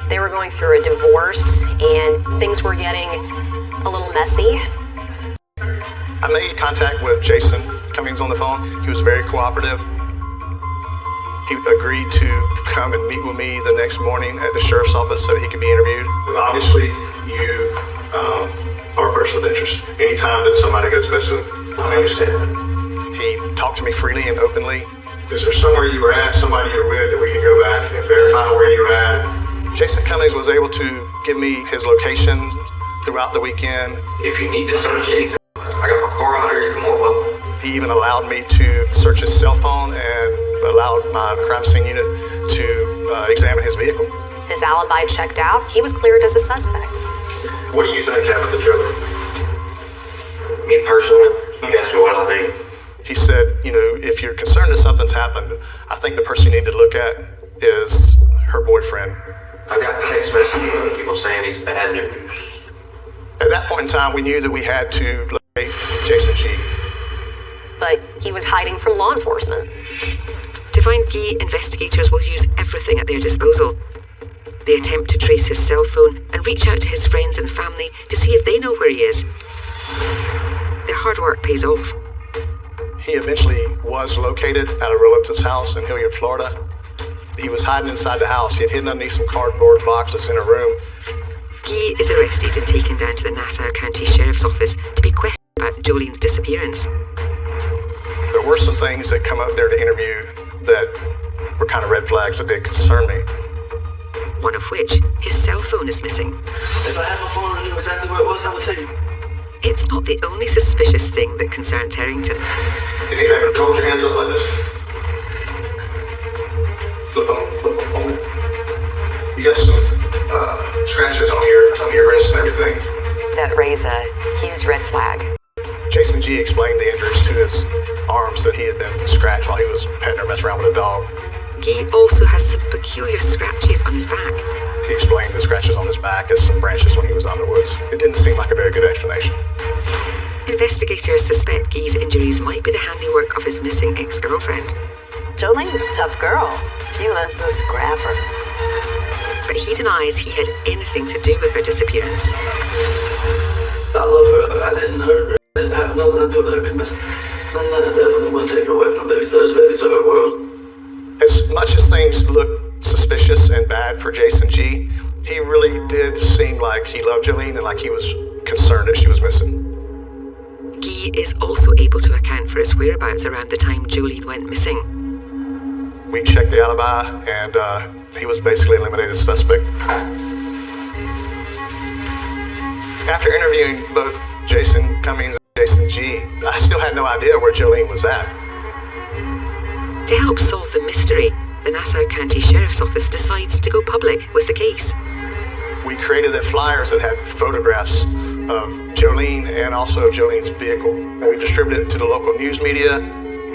They were going through a divorce and things were getting a little messy. I made contact with Jason Cummings on the phone. He was very cooperative. He agreed to come and meet with me the next morning at the sheriff's office so that he could be interviewed. Obviously, you are a person of interest. Anytime that somebody goes missing, I understand. He talked to me freely and openly. Is there somewhere you were at, somebody you're with, that we can go back and verify where you're at? Jason Cummings was able to give me his location throughout the weekend. If you need to search anything, I got my car out here, you're more welcome. He even allowed me to search his cell phone and allowed my crime scene unit to examine his vehicle. His alibi checked out. He was cleared as a suspect. What do you think happened to Joe? Me personally, you asked me what I think. He said, if you're concerned that something's happened, I think the person you need to look at is her boyfriend. I got text messages from other people saying he's bad news. At that point in time, we knew that we had to locate Jason G. But he was hiding from law enforcement. To find Guy, investigators will use everything at their disposal. They attempt to trace his cell phone and reach out to his friends and family to see if they know where he is. Their hard work pays off. He eventually was located at a relative's house in Hilliard, Florida. He was hiding inside the house. He had hidden underneath some cardboard boxes in a room. Guy is arrested and taken down to the Nassau County Sheriff's Office to be questioned about Jolene's disappearance. There were some things that come up during the interview that were kind of red flags that did concern me. One of which, his cell phone is missing. If I had my phone and knew exactly where it was, I would tell you. It's not the only suspicious thing that concerns Harrington. If you ever hold your hands up like this. Flip on it. You got some scratches on your wrists and everything. That raised a huge red flag. Jason G explained the injuries to his arms that he had been scratched while he was petting or messing around with a dog. Guy also has some peculiar scratches on his back. He explained the scratches on his back as some branches when he was out in the woods. It didn't seem like a very good explanation. Investigators suspect Guy's injuries might be the handiwork of his missing ex-girlfriend. Jolene's a tough girl. She was a scrapper. But he denies he had anything to do with her disappearance. I love her. I didn't hurt her. I didn't have nothing to do with her being missing. And I definitely wouldn't take her away from babies. Those babies are her world. As much as things looked suspicious and bad for Jason G, he really did seem like he loved Jolene and like he was concerned that she was missing. Guy is also able to account for his whereabouts around the time Jolene went missing. We checked the alibi, and he was basically eliminated as suspect. After interviewing both Jason Cummings and Jason G, I still had no idea where Jolene was at. To help solve the mystery, the Nassau County Sheriff's Office decides to go public with the case. We created the flyers that had photographs of Jolene and also of Jolene's vehicle. And we distributed it to the local news media.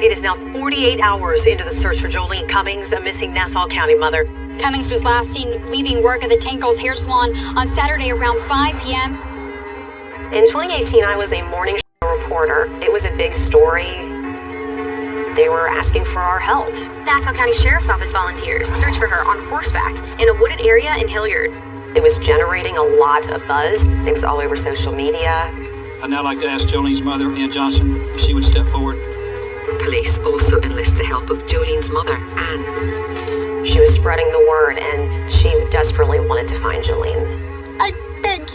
It is now 48 hours into the search for Jolene Cummings, a missing Nassau County mother. Cummings was last seen leaving work at the Tankles Hair Salon on Saturday around 5 p.m. In 2018, I was a morning show reporter. It was a big story. They were asking for our help. Nassau County Sheriff's Office volunteers search for her on horseback in a wooded area in Hilliard. It was generating a lot of buzz. It was all over social media. I'd now like to ask Jolene's mother, Ann Johnson, if she would step forward. Police also enlist the help of Jolene's mother, Anne. She was spreading the word, and she desperately wanted to find Jolene. I beg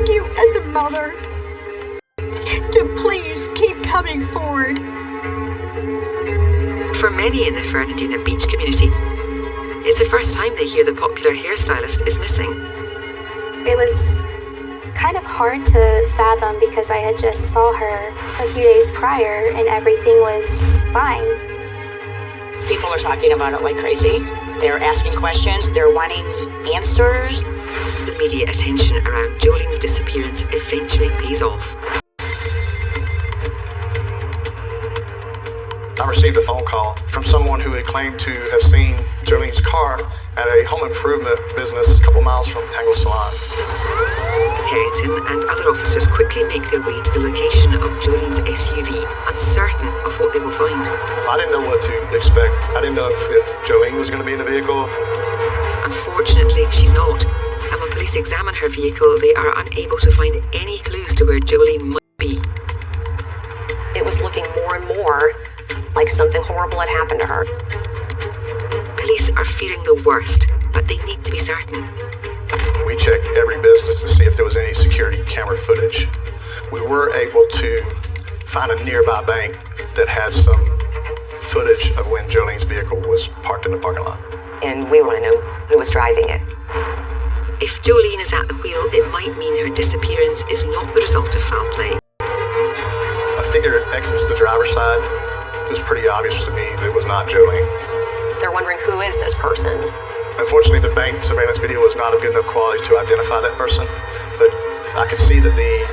you as a mother, to please keep coming forward. For many in the Fernandina Beach community, it's the first time they hear the popular hairstylist is missing. It was kind of hard to fathom because I had just saw her a few days prior and everything was fine. People are talking about it like crazy. They're asking questions. They're wanting answers. The media attention around Jolene's disappearance eventually pays off. I received a phone call from someone who had claimed to have seen Jolene's car at a home improvement business a couple miles from Tangle Salon. Harrington and other officers quickly make their way to the location of Jolene's SUV, uncertain of what they will find. I didn't know what to expect. I didn't know if Jolene was going to be in the vehicle. Unfortunately, she's not. And when police examine her vehicle, they are unable to find any clues to where Jolene might be. It was looking more and more like something horrible had happened to her. Police are fearing the worst, but they need to be certain. We checked every business to see if there was any security camera footage. We were able to find a nearby bank that had some footage of when Jolene's vehicle was parked in the parking lot. And we want to know who was driving it. If Jolene is at the wheel, it might mean her disappearance is not the result of foul play. A figure exits the driver's side. It was pretty obvious to me that it was not Jolene. They're wondering, who is this person? Unfortunately, the bank surveillance video was not of good enough quality to identify that person, but I could see that the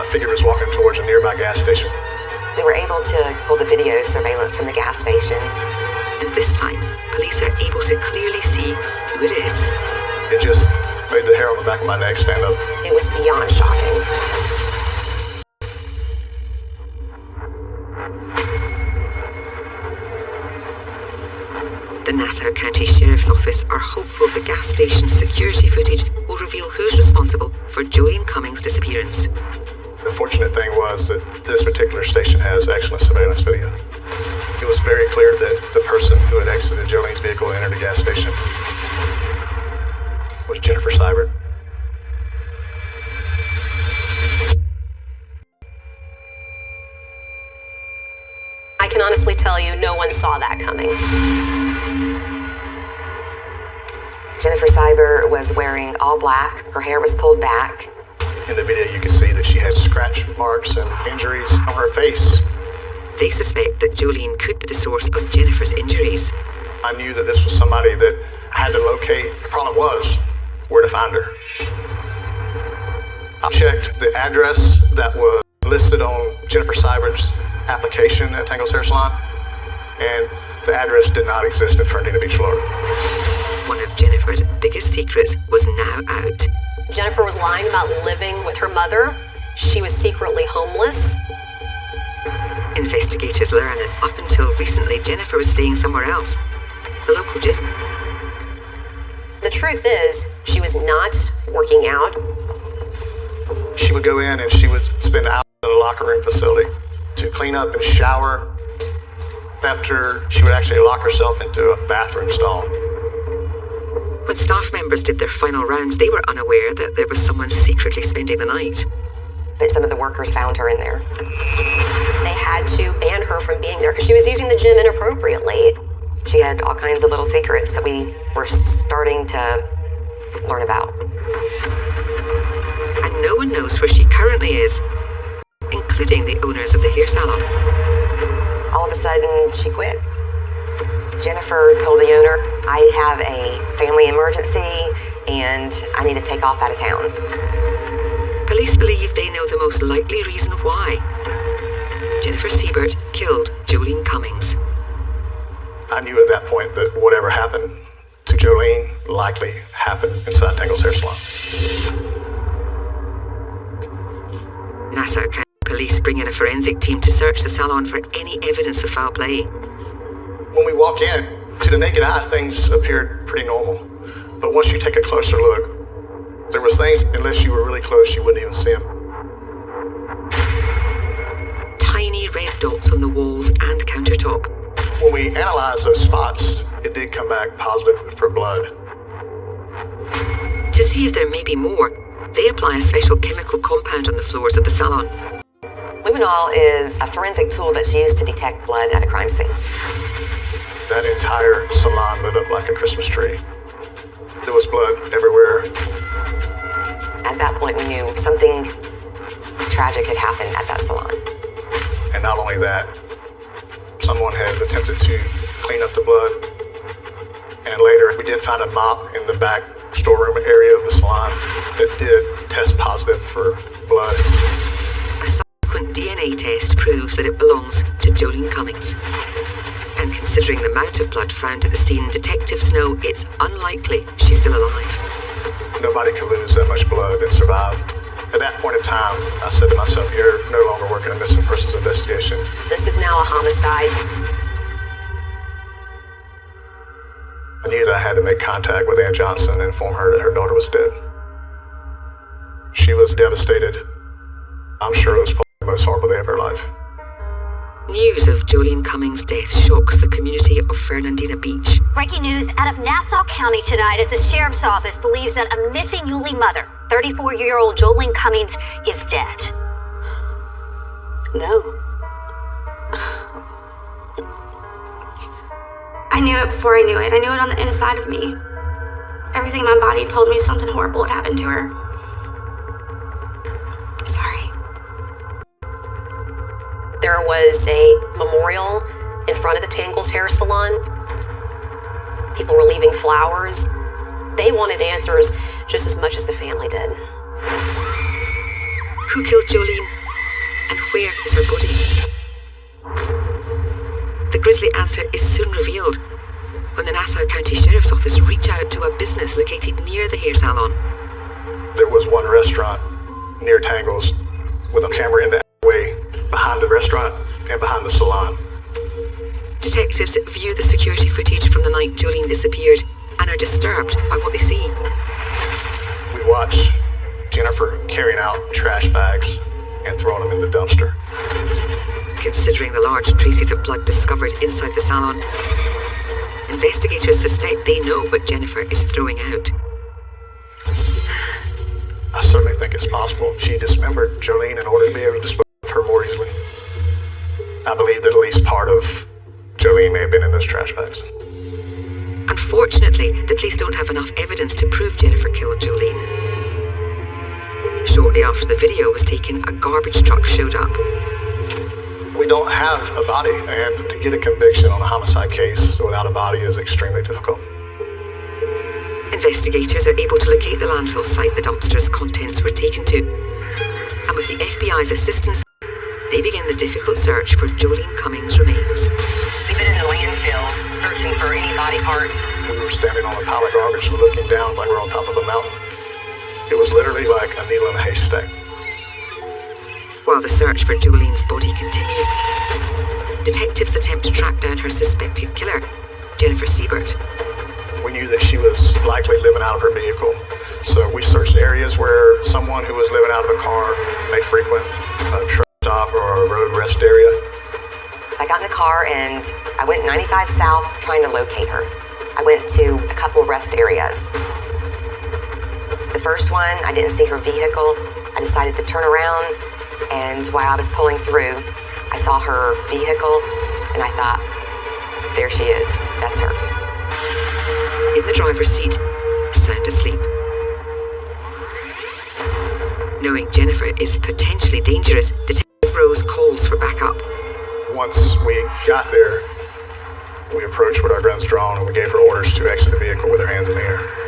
figure was walking towards a nearby gas station. We were able to pull the video surveillance from the gas station. And this time, police are able to clearly see who it is. It just made the hair on the back of my neck stand up. It was beyond shocking. The Nassau County Sheriff's Office are hopeful the gas station security footage will reveal who's responsible for Jolene Cummings' disappearance. The fortunate thing was that this particular station has excellent surveillance video. It was very clear that the person who had exited Jolene's vehicle and entered the gas station was Jennifer Seibert. I can honestly tell you, no one saw that coming. Jennifer Seibert was wearing all black. Her hair was pulled back. In the video, you can see that she has scratch marks and injuries on her face. They suspect that Jolene could be the source of Jennifer's injuries. I knew that this was somebody that I had to locate. The problem was where to find her. I checked the address that was listed on Jennifer Seibert's application at Tangle's Hair Salon, and the address did not exist in Fernandina Beach, Florida. One of Jennifer's biggest secrets was now out. Jennifer was lying about living with her mother. She was secretly homeless. Investigators learn that up until recently, Jennifer was staying somewhere else, the local gym. The truth is, she was not working out. She would go in and she would spend hours in the locker room facility to clean up and shower. After, she would actually lock herself into a bathroom stall. When staff members did their final rounds, they were unaware that there was someone secretly spending the night. But some of the workers found her in there. They had to ban her from being there because she was using the gym inappropriately. She had all kinds of little secrets that we were starting to learn about. And no one knows where she currently is, including the owners of the hair salon. All of a sudden, she quit. Jennifer told the owner, I have a family emergency and I need to take off out of town. Police believe they know the most likely reason why Jennifer Seibert killed Jolene Cummings. I knew at that point that whatever happened to Jolene likely happened inside Tangle's Hair Salon. Nassau County Police bring in a forensic team to search the salon for any evidence of foul play. When we walk in, to the naked eye, things appeared pretty normal. But once you take a closer look, there was things, unless you were really close, you wouldn't even see them. Tiny red dots on the walls and countertop. When we analyzed those spots, it did come back positive for blood. To see if there may be more, they apply a special chemical compound on the floors of the salon. Luminol is a forensic tool that's used to detect blood at a crime scene. That entire salon lit up like a Christmas tree. There was blood everywhere. At that point, we knew something tragic had happened at that salon. And not only that, someone had attempted to clean up the blood. And later, we did find a mop in the back storeroom area of the salon that did test positive for blood. A subsequent DNA test proves that it belongs to Jolene Cummings. And considering the amount of blood found at the scene, detectives know it's unlikely she's still alive. Nobody could lose that much blood and survive. At that point in time, I said to myself, you're no longer working a missing persons investigation. This is now a homicide. I knew that I had to make contact with Ann Johnson and inform her that her daughter was dead. She was devastated. I'm sure it was probably the most horrible day of her life. News of Jolene Cummings' death shocks the community of Fernandina Beach. Breaking news out of Nassau County tonight as the sheriff's office believes that a missing Yulee mother, 34-year-old Jolene Cummings, is dead. No. I knew it before I knew it. I knew it on the inside of me. Everything in my body told me something horrible had happened to her. Sorry. There was a memorial in front of the Tangles hair salon. People were leaving flowers. They wanted answers just as much as the family did. Who killed Jolene? And where is her body? The grisly answer is soon revealed when the Nassau County Sheriff's Office reach out to a business located near the hair salon. There was one restaurant near Tangles with a camera in the way behind the restaurant and behind the salon. Detectives view the security footage from the night Jolene disappeared and are disturbed by what they see. We watch Jennifer carrying out trash bags and throwing them in the dumpster. Considering the large traces of blood discovered inside the salon, investigators suspect they know what Jennifer is throwing out. I certainly think it's possible she dismembered Jolene in order to be able to dispose of her more easily. I believe that at least part of Jolene may have been in those trash bags. Unfortunately, the police don't have enough evidence to prove Jennifer killed Jolene. Shortly after the video was taken, a garbage truck showed up. We don't have a body, and to get a conviction on a homicide case without a body is extremely difficult. Investigators are able to locate the landfill site the dumpster's contents were taken to. And with the FBI's assistance, they begin the difficult search for Jolene Cummings' remains. We've been in the landfill, searching for any body parts. We were standing on a pile of garbage looking down like we're on top of a mountain. It was literally like a needle in a haystack. While the search for Jolene's body continues, detectives attempt to track down her suspected killer, Jennifer Siebert. We knew that she was likely living out of her vehicle, so we searched areas where someone who was living out of a car may frequent a truck stop or a road rest area. I got in the car and I went 95 south trying to locate her. I went to a couple of rest areas. The first one, I didn't see her vehicle. I decided to turn around, and while I was pulling through, I saw her vehicle, and I thought, there she is. That's her. In the driver's seat, sound asleep. Knowing Jennifer is potentially dangerous, Detective Rose calls for backup. Once we got there, we approached with our guns drawn, and we gave her orders to exit the vehicle with her hands in the air.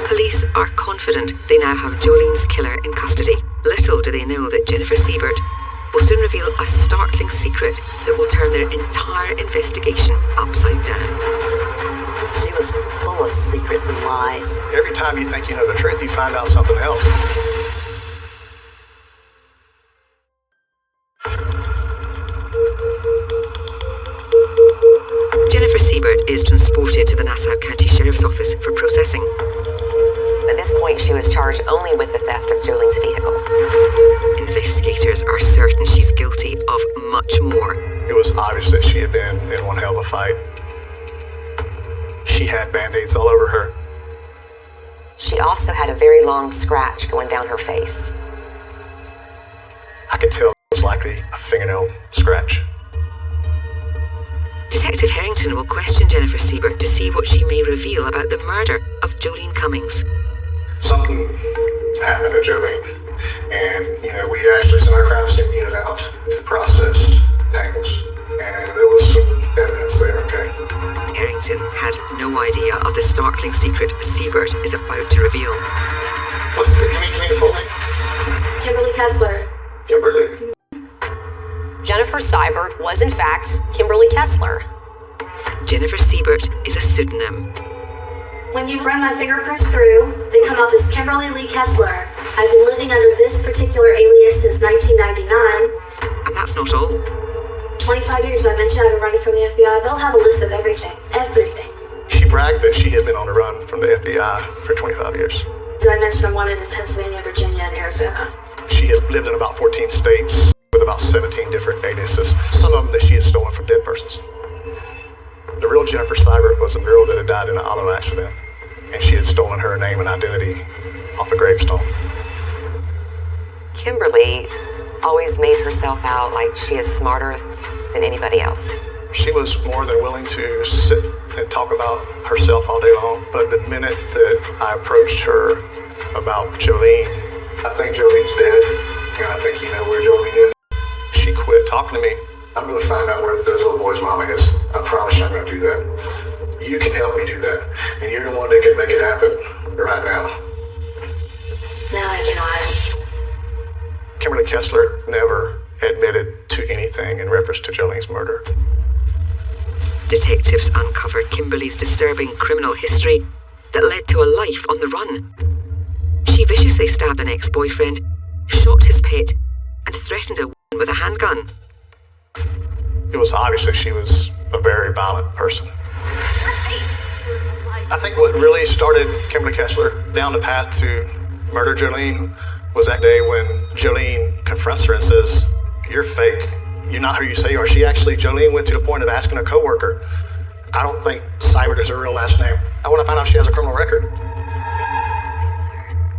Police are confident they now have Jolene's killer in custody. Little do they know that Jennifer Siebert will soon reveal a startling secret that will turn their entire investigation upside down. She was full of secrets and lies. Every time you think you know the truth, you find out something else. Jennifer Siebert is transported to the Nassau County Sheriff's Office for processing. At this point, she was charged only with the theft of Jolene's vehicle. Investigators are certain she's guilty of much more. It was obvious that she had been in one hell of a fight. She had band-aids all over her. She also had a very long scratch going down her face. I could tell it was likely a fingernail scratch. Detective Harrington will question Jennifer Siebert to see what she may reveal about the murder of Jolene Cummings. Something happened to Jolene, and, we actually sent our crime scene unit out to process Tangles, and there was some evidence there, okay? Harrington has no idea of the startling secret Siebert is about to reveal. Can you full name? Kimberly Kessler. Kimberly. Jennifer Siebert was, in fact, Kimberly Kessler. Jennifer Siebert is a pseudonym. When you run my fingerprints through, they come up as Kimberly Lee Kessler. I've been living under this particular alias since 1999. And that's not all. 25 years, I mentioned I've been running from the FBI. They'll have a list of everything. Everything. She bragged that she had been on the run from the FBI for 25 years. Did I mention I wanted in Pennsylvania, Virginia, and Arizona? She had lived in about 14 states with about 17 different aliases, some of them that she had stolen from dead persons. The real Jennifer Siebert was a girl that had died in an auto accident, and she had stolen her name and identity off a gravestone. Kimberly always made herself out like she is smarter than anybody else. She was more than willing to sit and talk about herself all day long. But the minute that I approached her about Jolene, I think Jolene's dead, and I think you know where Jolene is. She quit talking to me. I'm going to find out where those little boys' mama is. I promise you I'm going to do that. You can help me do that, and you're the one that can make it happen right now. No, I cannot. Kimberly Kessler never admitted to anything in reference to Jolene's murder. Detectives uncovered Kimberly's disturbing criminal history that led to a life on the run. She viciously stabbed an ex-boyfriend, shot his pet, and threatened a woman with a handgun. It was obvious that she was a very violent person. I think what really started Kimberly Kessler down the path to murder Jolene was that day when Jolene confronts her and says, "You're fake. You're not who you say you are." Jolene went to the point of asking a coworker, "I don't think Seibert is her real last name. I want to find out if she has a criminal record."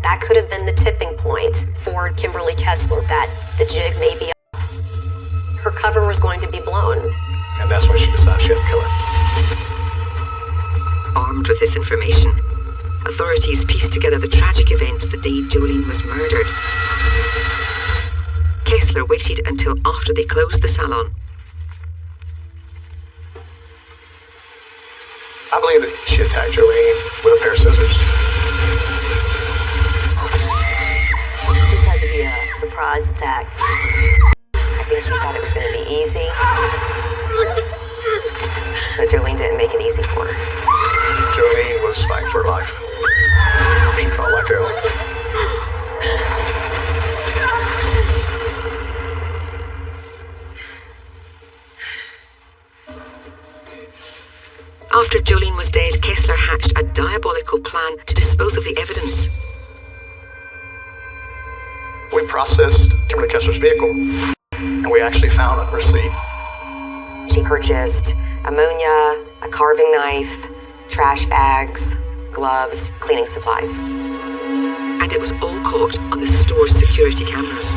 That could have been the tipping point for Kimberly Kessler, that the jig may be up. Her cover was going to be blown. And that's when she decided she had to kill her. Armed with this information, authorities pieced together the tragic events the day Jolene was murdered. Kessler waited until after they closed the salon. I believe that she attacked Jolene with a pair of scissors. This had to be a surprise attack. I think she thought it was going to be easy. But Jolene didn't make it easy for her. Jolene was fighting for her life. She felt like hell. After Jolene was dead, Kessler hatched a diabolical plan to dispose of the evidence. We processed Kimberly Kessler's vehicle, and we actually found a receipt. She purchased ammonia, a carving knife, trash bags, gloves, cleaning supplies. And it was all caught on the store's security cameras.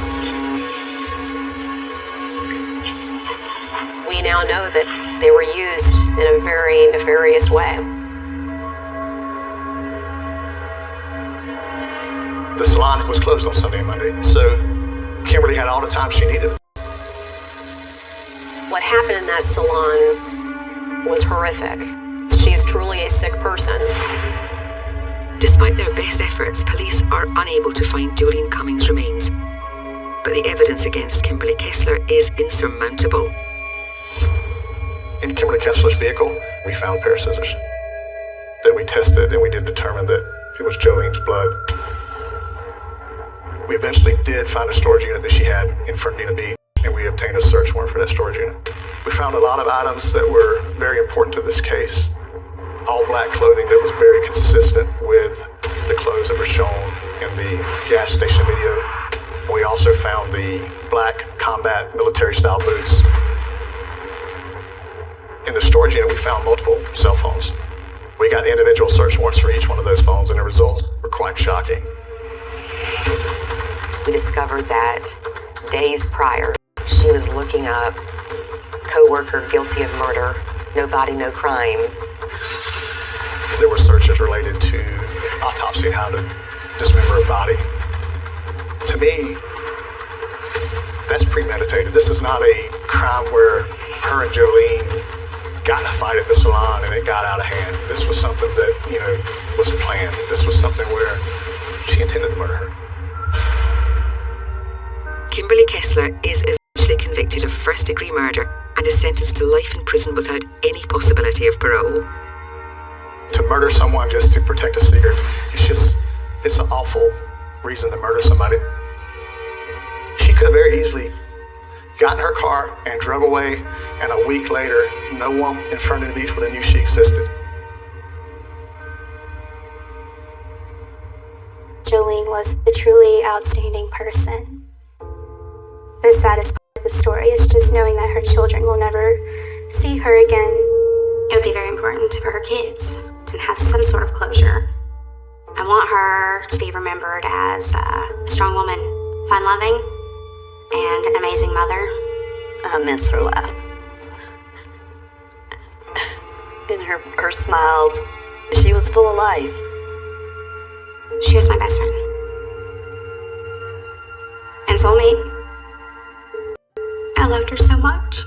We now know that they were used in a very nefarious way. The salon was closed on Sunday and Monday, so Kimberly had all the time she needed. What happened in that salon was horrific. She is truly a sick person. Despite their best efforts, police are unable to find Jolene Cummings' remains. But the evidence against Kimberly Kessler is insurmountable. In Kimberly Kessler's vehicle, we found a pair of scissors that we tested, and we did determine that it was Jolene's blood. We eventually did find a storage unit that she had in Fernandina Beach, and we obtained a search warrant for that storage unit. We found a lot of items that were very important to this case. All black clothing that was very consistent with the clothes that were shown in the gas station video. We also found the black combat military-style boots. In the storage unit, we found multiple cell phones. We got individual search warrants for each one of those phones, and the results were quite shocking. We discovered that days prior, she was looking up co-worker guilty of murder, no body, no crime. There were searches related to autopsy and how to dismember a body. To me, that's premeditated. This is not a crime where her and Jolene got in a fight at the salon and it got out of hand. This was something that, was planned. This was something where she intended to murder her. Kimberly Kessler is eventually convicted of first-degree murder and is sentenced to life in prison without any possibility of parole. To murder someone just to protect a secret, it's an awful reason to murder somebody. She could have very easily got in her car and drove away, and a week later, no one in Fernandina Beach would have knew she existed. Jolene was the truly outstanding person. The saddest part of the story is just knowing that her children will never see her again. It would be very important for her kids to have some sort of closure. I want her to be remembered as a strong woman, fun-loving, and an amazing mother. I miss her laugh. and her smiles. She was full of life. She was my best friend. And soulmate. I loved her so much.